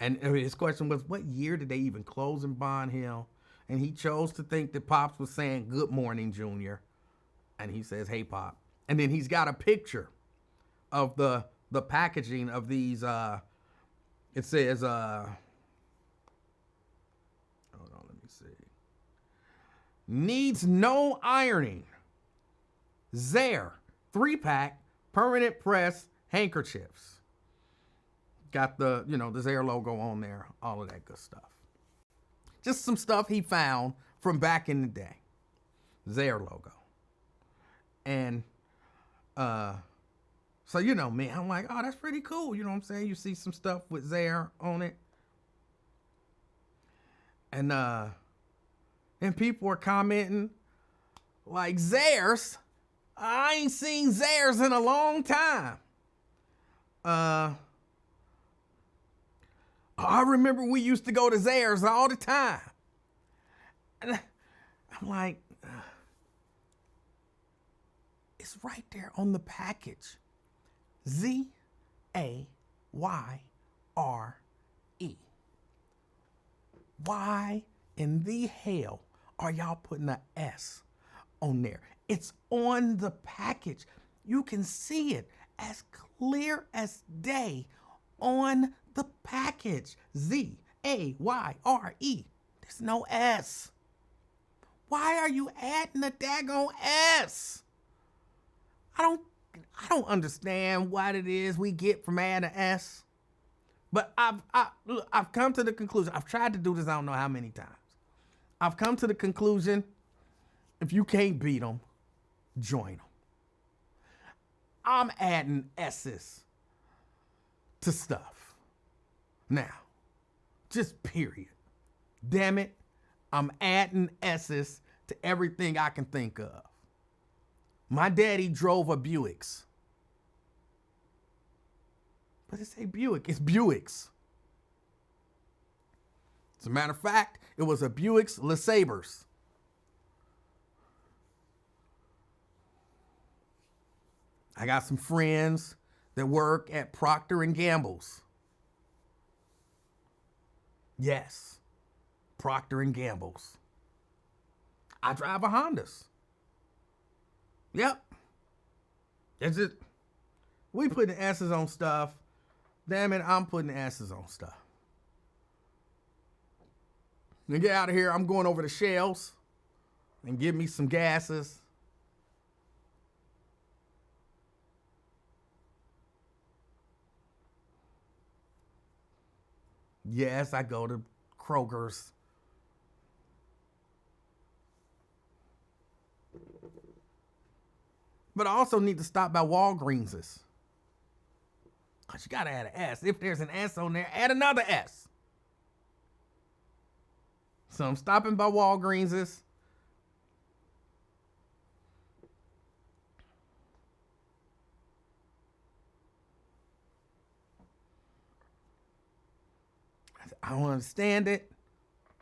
And his question was, what year did they even close in Bond Hill? And he chose to think that Pops was saying, "Good morning, Junior." And he says, "Hey, Pop." And then he's got a picture of the packaging of these, it says, hold on, let me see. Needs no ironing. Zare 3-pack permanent press handkerchiefs. Got the, the Zare logo on there, all of that good stuff. Just some stuff he found from back in the day. Zare logo. And so me, I'm like, oh, that's pretty cool. You know what I'm saying? You see some stuff with Zare on it. And people are commenting like, Zares? I ain't seen Zares in a long time. I remember we used to go to Zares all the time. And I'm like, it's right there on the package. Zayre. Why in the hell are y'all putting an S on there? It's on the package. You can see it as clear as day on the package. Zayre. There's no S. Why are you adding the daggone S? I don't understand what it is we get from adding an S. But I've come to the conclusion. I've tried to do this I don't know how many times. I've come to the conclusion, if you can't beat them, join them. I'm adding S's to stuff. Now, just period. Damn it, I'm adding S's to everything I can think of. My daddy drove a Buicks. But it say Buick, it's Buicks. As a matter of fact, it was a Buick's LeSabres. I got some friends that work at Procter & Gamble's. Yes, Procter & Gamble's. I drive a Hondas. Yep. It's just, we putting S's on stuff. Damn it, I'm putting S's on stuff. Now get out of here. I'm going over to Shell's and give me some gases. Yes, I go to Kroger's. But I also need to stop by Walgreens's. Because you got to add an S. If there's an S on there, add another S. So I'm stopping by Walgreens's. I don't understand it,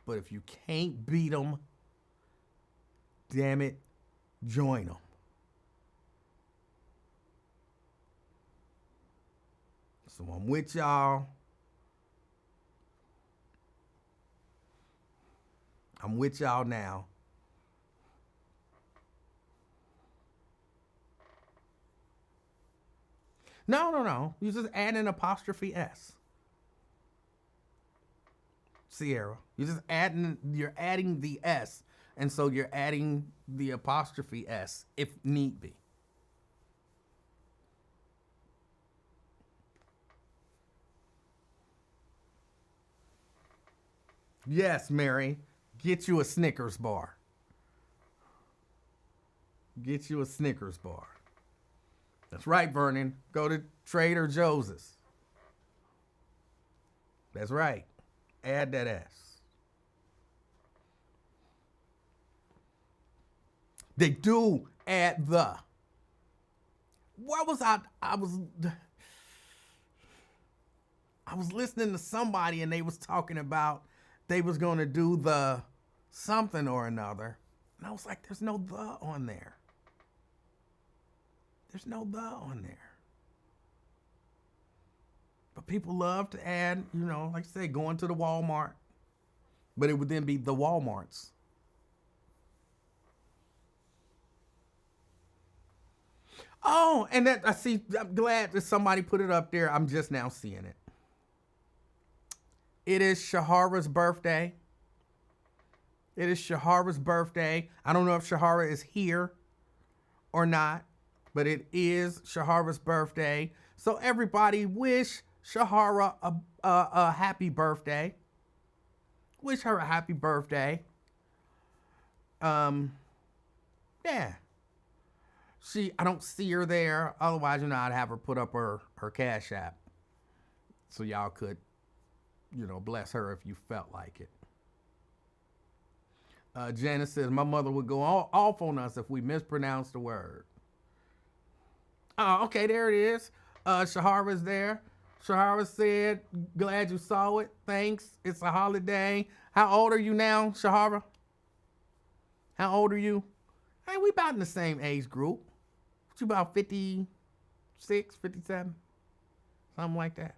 but if you can't beat them, damn it, join them. So I'm with y'all. I'm with y'all now. No. You just add an apostrophe S. Sierra. You're adding the S. And so you're adding the apostrophe S if need be. Yes, Mary. Get you a Snickers bar. Get you a Snickers bar. That's right, Vernon. Go to Trader Joe's. That's right. Add that S. They do add the. What was I was listening to somebody and they was talking about they was going to do the something or another. And I was like, there's no the on there. There's no the on there. But people love to add, like I said, going to the Walmart. But it would then be the Walmarts. Oh, and that I see, I'm glad that somebody put it up there. I'm just now seeing it. It is Shahara's birthday. It is Shahara's birthday. I don't know if Shahara is here or not, but it is Shahara's birthday. So everybody wish Shahara a happy birthday. Wish her a happy birthday. Yeah. I don't see her there. Otherwise, I'd have her put up her Cash App. So y'all could, bless her if you felt like it. Janice says, my mother would go off on us if we mispronounced the word. Oh, okay, there it is. Shahara's there. Shahara said, glad you saw it. Thanks. It's a holiday. How old are you now, Shahara? How old are you? Hey, we about in the same age group. What, you about 56, 57? Something like that.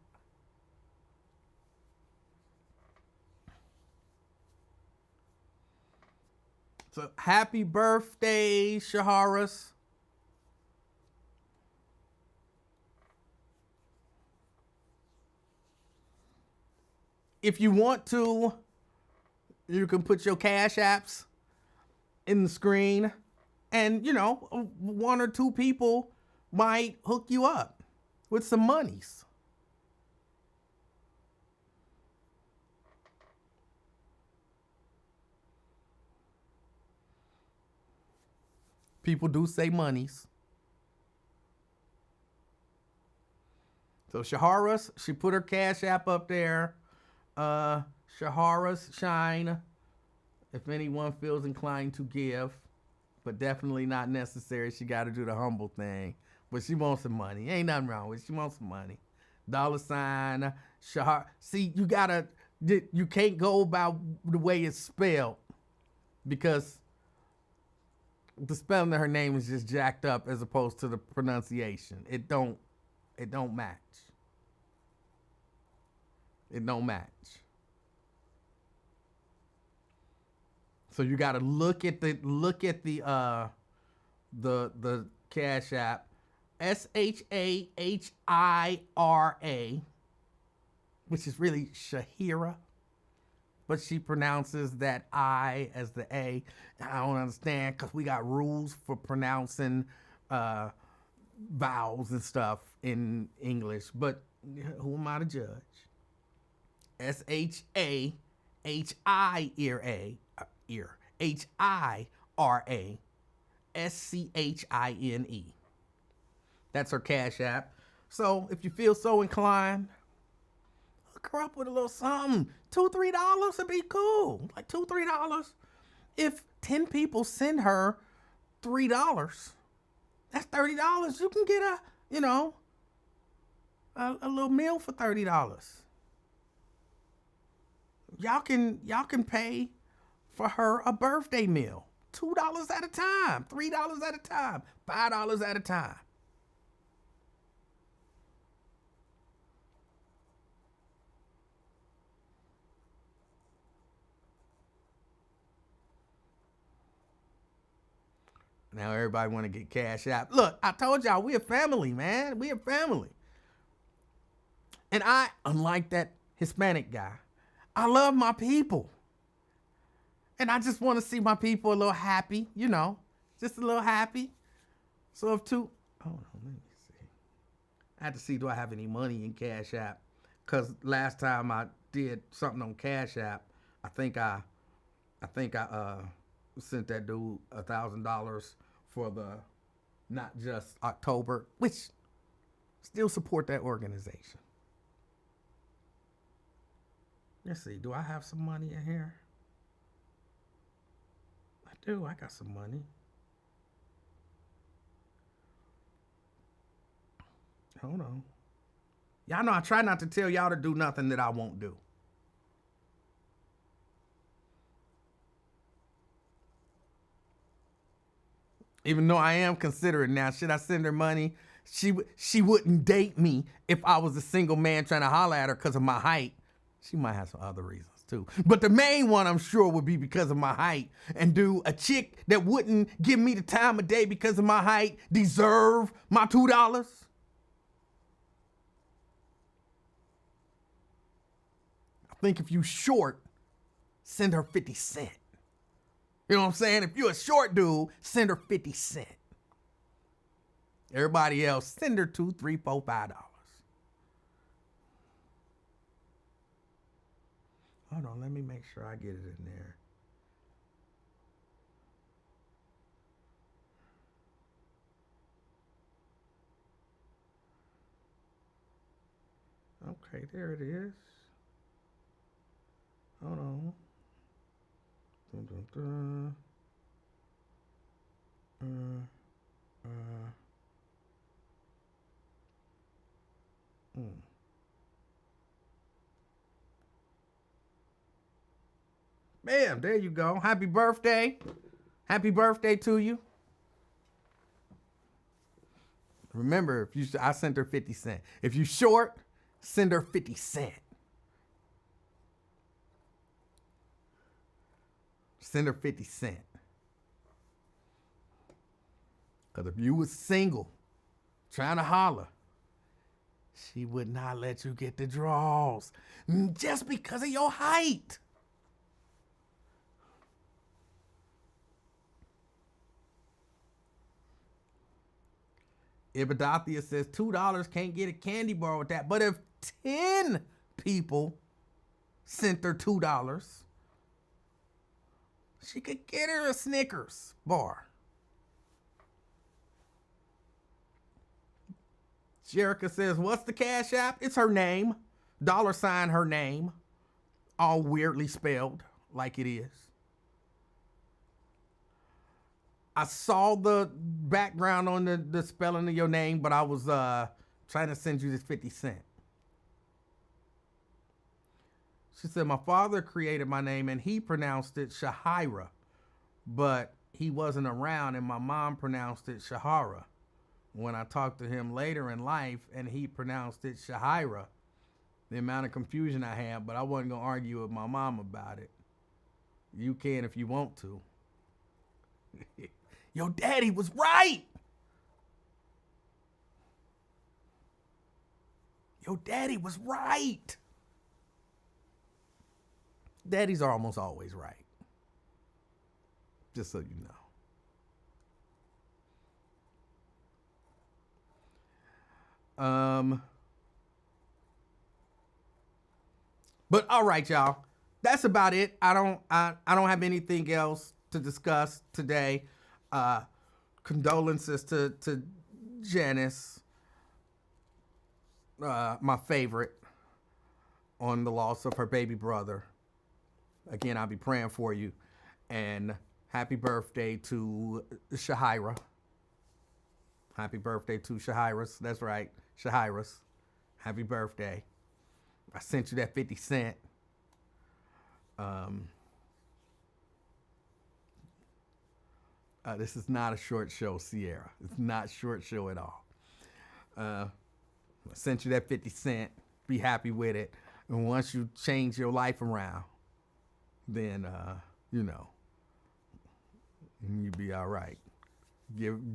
So happy birthday, Shaharas. If you want to, you can put your Cash Apps in the screen, and you know, one or two people might hook you up with some monies. People do say monies. So Shahara's, she put her Cash App up there. Shahara's Shine, if anyone feels inclined to give, but definitely not necessary. She got to do the humble thing. But she wants some money. Ain't nothing wrong with it. She wants some money. $ Shahar. See, you can't go by the way it's spelled, because the spelling of her name is just jacked up as opposed to the pronunciation. It don't match. It don't match. So you got to look at the Cash App, Shahira, which is really Shahira, but she pronounces that I as the A. I don't understand, because we got rules for pronouncing vowels and stuff in English, but who am I to judge? Shahira, Hira, Schine. That's her Cash App. So if you feel so inclined, hook her up with a little something. $2-3 would be cool. Like $2-3. If 10 people send her $3, that's $30. You can get a little meal for $30. Y'all can pay for her a birthday meal. $2 at a time, $3 at a time, $5 at a time. Now everybody want to get Cash App. Look, I told y'all, we a family, man. We a family. And I, unlike that Hispanic guy, I love my people. And I just want to see my people a little happy, just a little happy. So hold on, let me see. I had to see, do I have any money in Cash App? Because last time I did something on Cash App, I think I sent that dude $1,000 for the Not Just October, which still support that organization. Let's see, do I have some money in here? I do, I got some money. Hold on. Y'all know I try not to tell y'all to do nothing that I won't do. Even though I am considering now, should I send her money? She wouldn't date me if I was a single man trying to holler at her because of my height. She might have some other reasons too. But the main one, I'm sure, would be because of my height. And do a chick that wouldn't give me the time of day because of my height deserve my $2? I think if you short, send her 50 cents. You know what I'm saying? If you're a short dude, send her 50 cents. Everybody else, send her $2, $3, $4, $5. Hold on, let me make sure I get it in there. Okay, there it is. Hold on. Dun, dun, dun. Bam, there you go. Happy birthday. Happy birthday to you. Remember, I sent her 50 cents. If you short, send her 50 cents. Send her 50 cents. Because if you was single, trying to holler, she would not let you get the draws just because of your height. Ibadathia says $2 can't get a candy bar with that. But if 10 people sent her $2, she could get her a Snickers bar. Jerica says, what's the Cash App? It's her name. $ her name. All weirdly spelled like it is. I saw the background on the spelling of your name, but I was trying to send you this 50 cent. She said, my father created my name and he pronounced it Shahira, but he wasn't around and my mom pronounced it Shahara. When I talked to him later in life and he pronounced it Shahira, the amount of confusion I had, but I wasn't going to argue with my mom about it. You can if you want to. Your daddy was right. Your daddy was right. Daddies are almost always right. Just so you know. But all right, y'all. That's about it. I don't have anything else to discuss today. Condolences to Janice, my favorite, on the loss of her baby brother. Again, I'll be praying for you. And happy birthday to Shahira. Happy birthday to Shahiras. That's right, Shahiras. Happy birthday. I sent you that 50 cent. This is not a short show, Sierra. It's not short show at all. I sent you that 50 cent. Be happy with it. And once you change your life around, then, you'll be all right.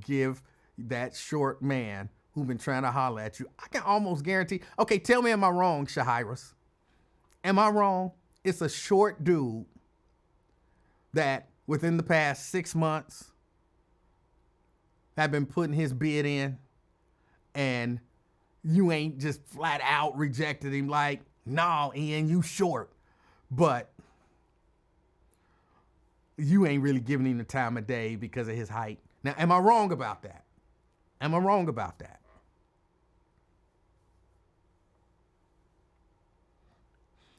Give that short man who been trying to holler at you, I can almost guarantee. Okay, tell me, am I wrong, Shahiras? Am I wrong? It's a short dude that within the past 6 months have been putting his bid in, and you ain't just flat out rejected him like, nah, Ian, you short. But you ain't really giving him the time of day because of his height. Now, am I wrong about that? Am I wrong about that?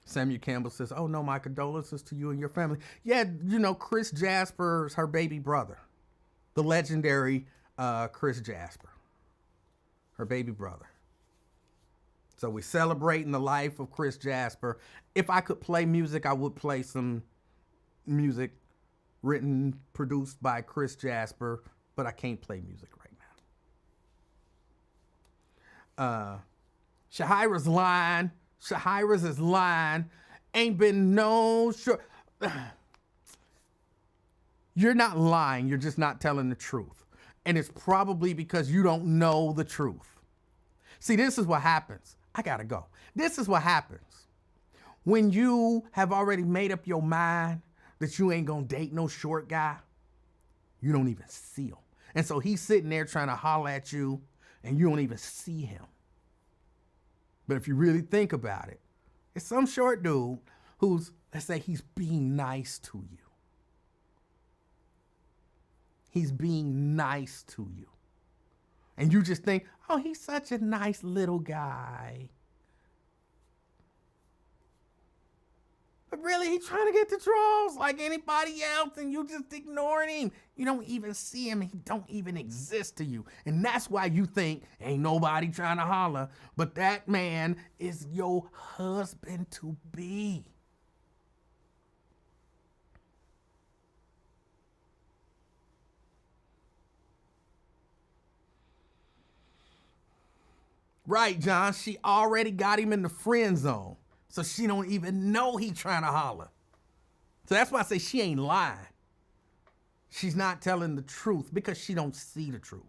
Samuel Campbell says, oh no, my condolences to you and your family. Yeah, Chris Jasper's her baby brother. The legendary Chris Jasper. Her baby brother. So we're celebrating the life of Chris Jasper. If I could play music, I would play some music written, produced by Chris Jasper, but I can't play music right now. Shahira's line ain't been no sure. You're not lying. You're just not telling the truth. And it's probably because you don't know the truth. See, this is what happens. I gotta go. This is what happens. When you have already made up your mind that you ain't gonna date no short guy, you don't even see him. And so he's sitting there trying to holler at you and you don't even see him. But if you really think about it, it's some short dude who's, let's say he's being nice to you. He's being nice to you. And you just think, oh, he's such a nice little guy. But really, he's trying to get the draws like anybody else, and you just ignoring him. You don't even see him. He don't even exist to you. And that's why you think ain't nobody trying to holler. But that man is your husband-to-be. Right, John. She already got him in the friend zone. So she don't even know he trying to holler. So that's why I say she ain't lying. She's not telling the truth because she don't see the truth.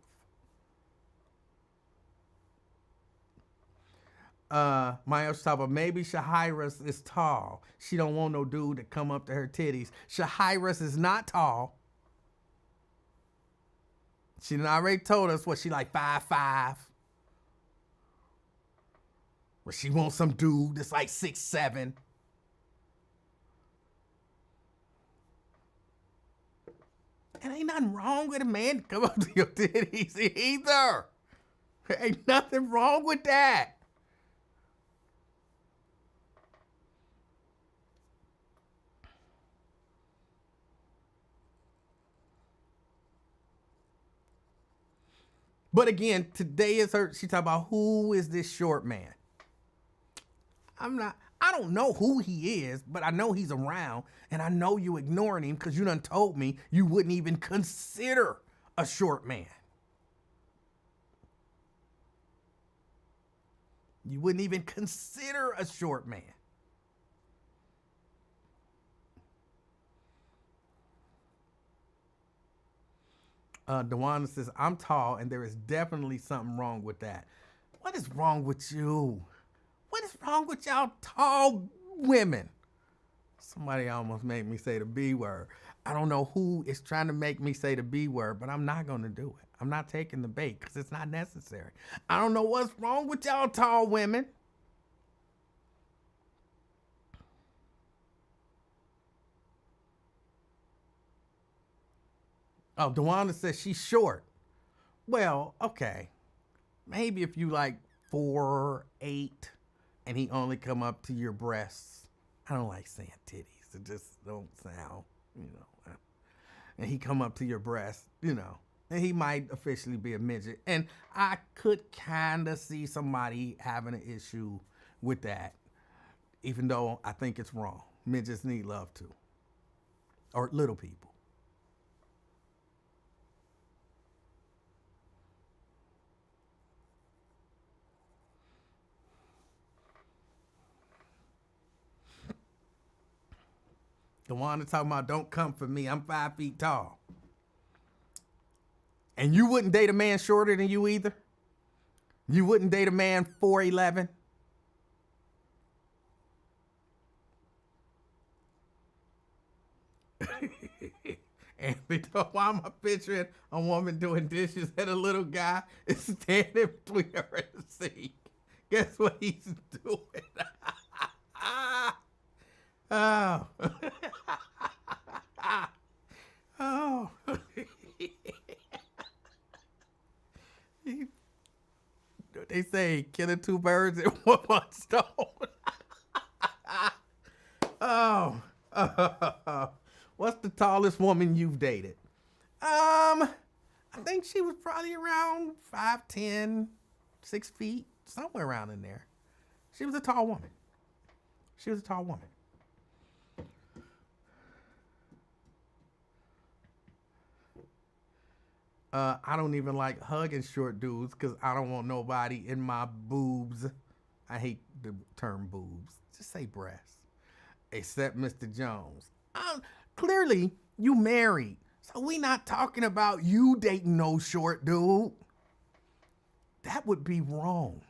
Myers talk about maybe Shahiras is tall. She don't want no dude to come up to her titties. Shahiras is not tall. She done already told us what she like 5'5". But she wants some dude that's like 6'7". And ain't nothing wrong with a man to come up to your titties either. There ain't nothing wrong with that. But again, today is her. She talking about who is this short man. I don't know who he is, but I know he's around, and I know you ignoring him because you done told me you wouldn't even consider a short man. You wouldn't even consider a short man. Dewana says, I'm tall, and there is definitely something wrong with that. What is wrong with you? What is wrong with y'all tall women? Somebody almost made me say the B word. I don't know who is trying to make me say the B word, but I'm not going to do it. I'm not taking the bait because it's not necessary. I don't know what's wrong with y'all tall women. Oh, Dewana says she's short. Well, okay. Maybe if you like 4'8" and he only come up to your breasts. I don't like saying titties. It just don't sound, And he come up to your breast, and he might officially be a midget. And I could kind of see somebody having an issue with that, even though I think it's wrong. Midgets need love too. Or little people. The one that's talking about don't come for me. I'm 5 feet tall. And you wouldn't date a man shorter than you either? You wouldn't date a man 4'11"? And why am I picturing a woman doing dishes and a little guy is standing between her and the sink? Guess what he's doing? Oh. Oh. They say killing two birds in one stone. Oh. What's the tallest woman you've dated? I think she was probably around 5'10", 6 feet, somewhere around in there. She was a tall woman. I don't even like hugging short dudes because I don't want nobody in my boobs. I hate the term boobs. Just say breasts. Except Mr. Jones. Clearly, you married. So we not talking about you dating no short dude. That would be wrong.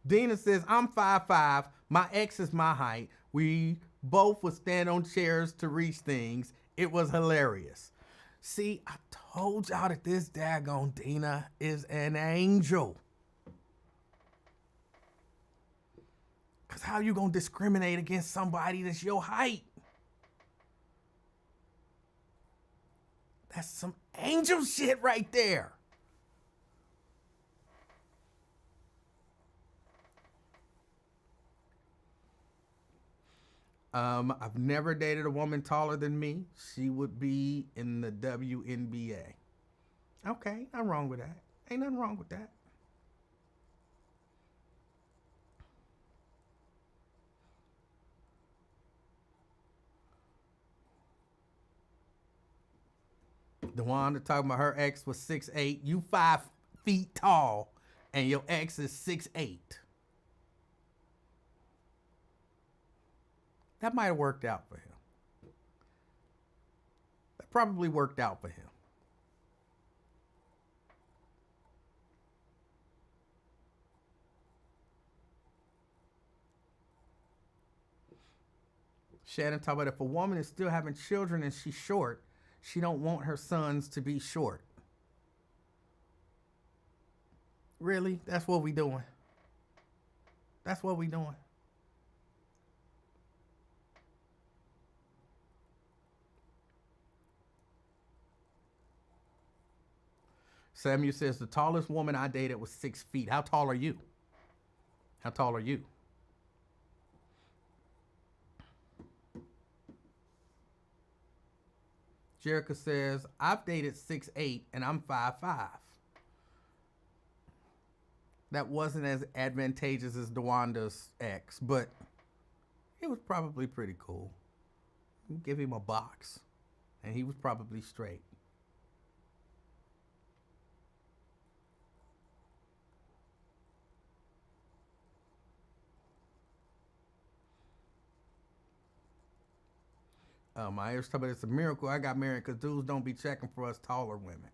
Dina says, I'm 5'5". My ex is my height. We both would stand on chairs to reach things. It was hilarious. See, I told y'all that this daggone Dina is an angel. Because how you going to discriminate against somebody that's your height? That's some angel shit right there. I've never dated a woman taller than me. She would be in the WNBA. Okay, nothing wrong with that. Ain't nothing wrong with that. The one that talking about her ex was 6'8". You 5 feet tall, and your ex is 6'8". That might have worked out for him. That probably worked out for him. Shannon talk about if a woman is still having children and she's short, she don't want her sons to be short. Really? That's what we doing? That's what we doing? Samuel says, the tallest woman I dated was 6 feet. How tall are you? How tall are you? Jerica says, I've dated 6'8" and I'm 5'5". That wasn't as advantageous as DeWanda's ex, but it was probably pretty cool. Give him a box, and he was probably straight. My ears talking about it's a miracle I got married because dudes don't be checking for us taller women.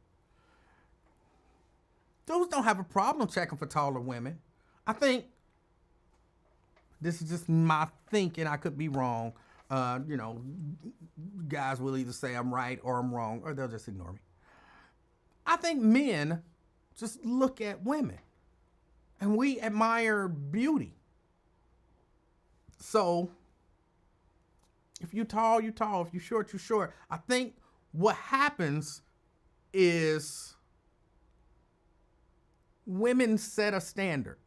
Dudes don't have a problem checking for taller women. I think this is just my thinking. I could be wrong. Guys will either say I'm right or I'm wrong, or they'll just ignore me. I think men just look at women, and we admire beauty. So if you tall, you tall. If you short, you short. I think what happens is women set a standard.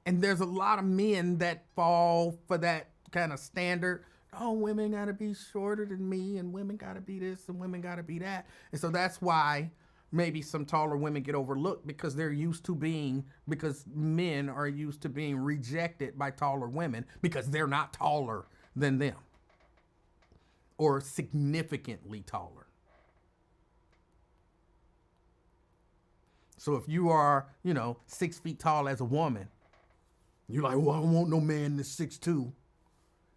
And there's a lot of men that fall for that kind of standard. Oh, women gotta be shorter than me, and women gotta be this, and women gotta be that. And so that's why maybe some taller women get overlooked, because because men are used to being rejected by taller women because they're not taller than them, or significantly taller. So if you are, 6 feet tall as a woman, you're like, well, I don't want no man that's 6'2".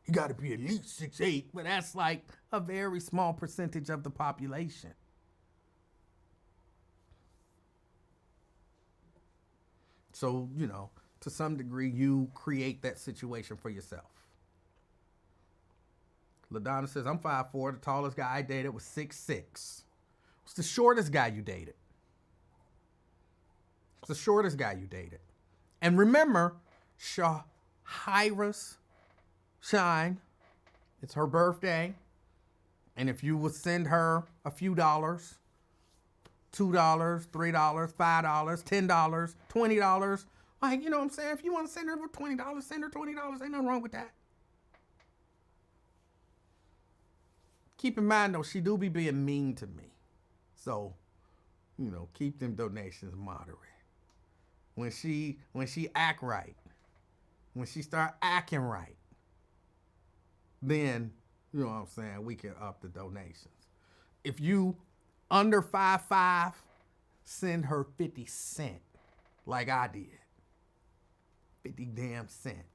He got to be at least 6'8". But that's like a very small percentage of the population. So, to some degree, you create that situation for yourself. LaDonna says, I'm 5'4". The tallest guy I dated was 6'6". What's the shortest guy you dated? What's the shortest guy you dated? And remember, Shahira's Shine, it's her birthday. And if you would send her a few dollars, $2, $3, $5, $10, $20, like, you know what I'm saying? If you want to send her for $20, send her $20. Ain't nothing wrong with that. Keep in mind, though, she do be being mean to me. So, keep them donations moderate. When she act right, when she start acting right, then, you know what I'm saying, we can up the donations. If you under 5'5", send her 50 cents like I did. 50 damn cent.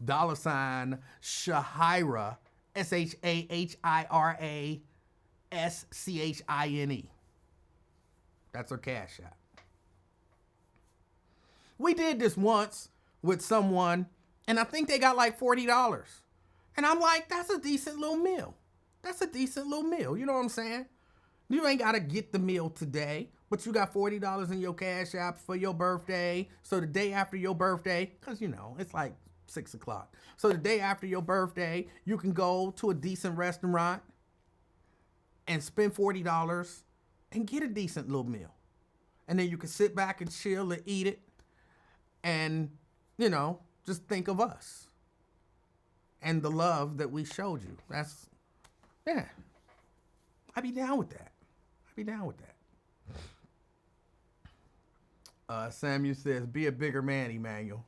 $ Shahira, SHAHIRA SCHINE. That's her cash app. We did this once with someone, and I think they got like $40. And I'm like, that's a decent little meal. That's a decent little meal. You know what I'm saying? You ain't got to get the meal today, but you got $40 in your cash app for your birthday. So the day after your birthday, because, it's like 6 o'clock. So the day after your birthday, you can go to a decent restaurant and spend $40 and get a decent little meal. And then you can sit back and chill and eat it and, just think of us and the love that we showed you. I'd be down with that. Samuel says, be a bigger man, Emanuel.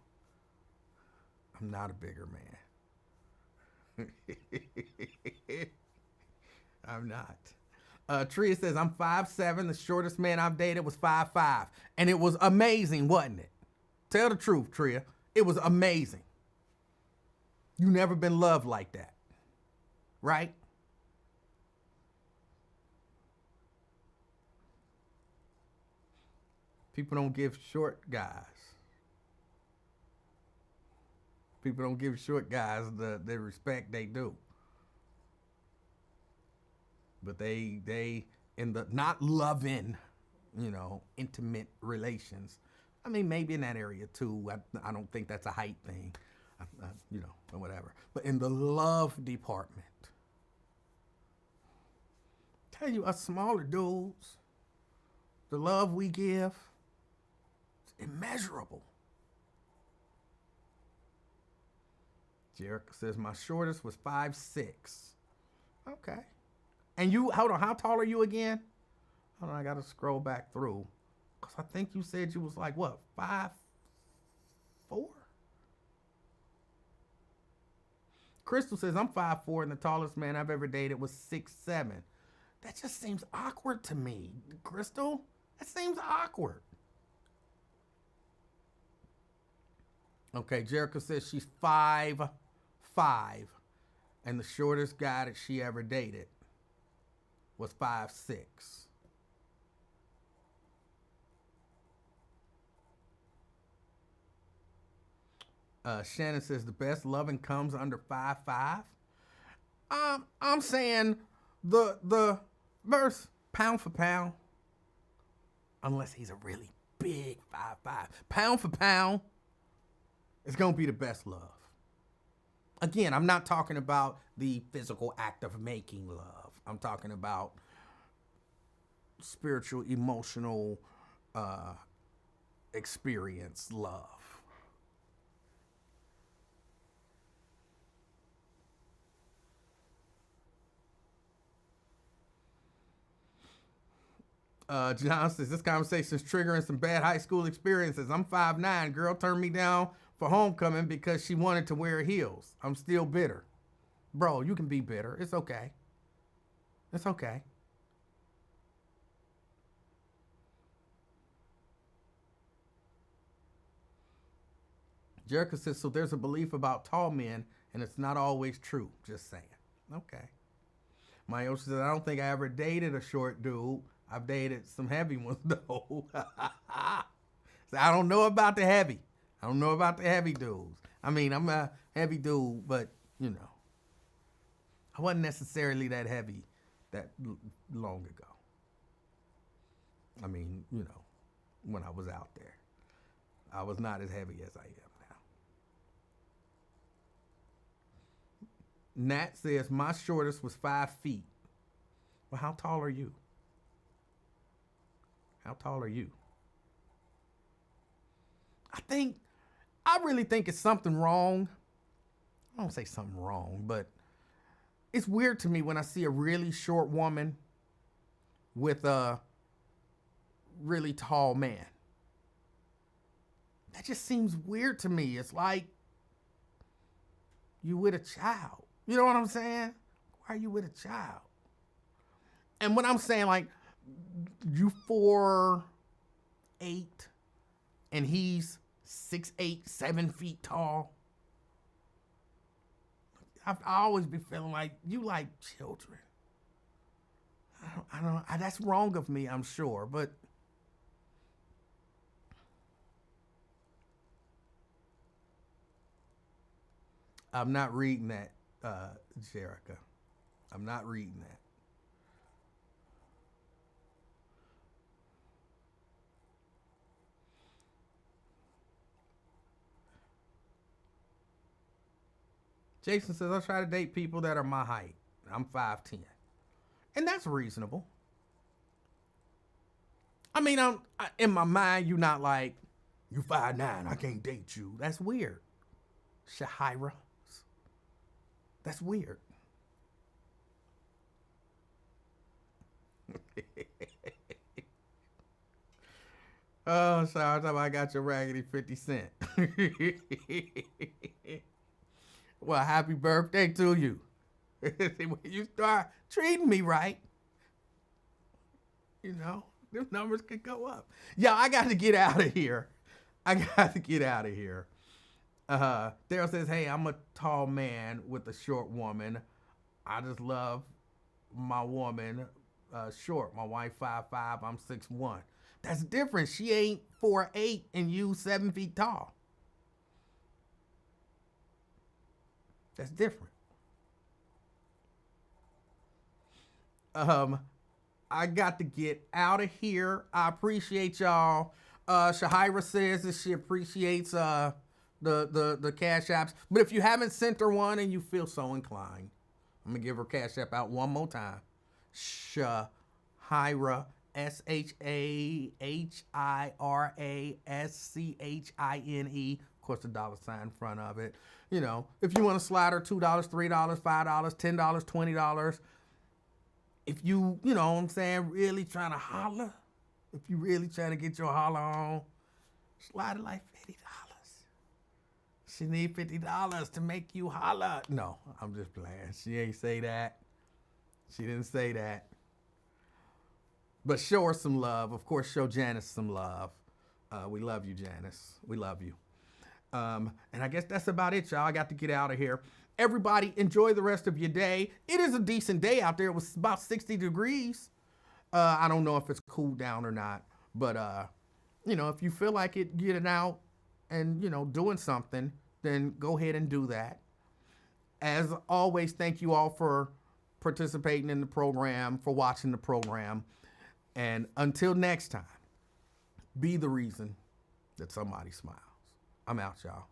I'm not a bigger man. I'm not. Tria says, I'm 5'7". The shortest man I've dated was 5'5". And it was amazing, wasn't it? Tell the truth, Tria. It was amazing. You never been loved like that. Right? People don't give short guys People don't give short guys the respect they do. But they in the not loving, intimate relations. I mean, maybe in that area too. I don't think that's a height thing, or whatever. But in the love department, tell you, us smaller dudes, the love we give, it's immeasurable. Jericho says my shortest was 5'6". Okay. And you, hold on, how tall are you again? Hold on, I gotta scroll back through. Cause I think you said you was like what, 5'4"? Crystal says I'm 5'4" and the tallest man I've ever dated was 6'7". That just seems awkward to me, Crystal. That seems awkward. Okay, Jericho says she's 5'5", and the shortest guy that she ever dated was 5'6". Shannon says the best loving comes under 5'5". I'm saying the verse pound for pound, unless he's a really big 5'5", pound for pound, it's gonna be the best love. Again, I'm not talking about the physical act of making love. I'm talking about spiritual, emotional experience love. John says, this conversation is triggering some bad high school experiences. I'm 5'9". Girl turned me down for homecoming because she wanted to wear heels. I'm still bitter. Bro, you can be bitter. It's okay. It's okay. Jericho says, so there's a belief about tall men, and it's not always true. Just saying. Okay. Mayo says, I don't think I ever dated a short dude. I've dated some heavy ones, though. So I don't know about the heavy. I don't know about the heavy dudes. I mean, I'm a heavy dude, but, I wasn't necessarily that heavy that long ago. I mean, when I was out there. I was not as heavy as I am now. Nat says, my shortest was 5 feet. Well, how tall are you? How tall are you? I really think it's something wrong. I don't say something wrong, but it's weird to me when I see a really short woman with a really tall man. That just seems weird to me. It's like you with a child. You know what I'm saying? Why are you with a child? And when I'm saying like you 4'8" and he's 6'8", 7 feet tall, I always be feeling like you like children. I don't. That's wrong of me, I'm sure, but I'm not reading that, Jerica. I'm not reading that. Jason says, I try to date people that are my height. I'm 5'10". And that's reasonable. I mean, in my mind, you're not like, you 5'9", I can't date you. That's weird. Shahira. That's weird. Oh, sorry, I got your raggedy 50 cent. Well, happy birthday to you. When you start treating me right, them numbers could go up. Yeah, I got to get out of here. Daryl says, hey, I'm a tall man with a short woman. I just love my woman short. My wife 5'5", I'm 6'1". That's different. She ain't 4'8" and you 7 feet tall. That's different. I got to get out of here. I appreciate y'all. Shahira says that she appreciates the Cash Apps. But if you haven't sent her one and you feel so inclined, I'm gonna give her Cash App out one more time. Shahira, SHAHIRASCHINE. Of course, the $ in front of it. You know, if you want to slide her $2, $3, $5, $10, $20. If you know what I'm saying, really trying to holler, if you really trying to get your holler on, slide it like $50. She need $50 to make you holler. No, I'm just playing. She ain't say that. She didn't say that. But show her some love. Of course, show Janice some love. We love you, Janice. We love you. And I guess that's about it, y'all. I got to get out of here. Everybody, enjoy the rest of your day. It is a decent day out there. It was about 60 degrees. I don't know if it's cooled down or not. But, if you feel like it, getting out and, doing something, then go ahead and do that. As always, thank you all for participating in the program, for watching the program. And until next time, be the reason that somebody smiles. I'm out, y'all.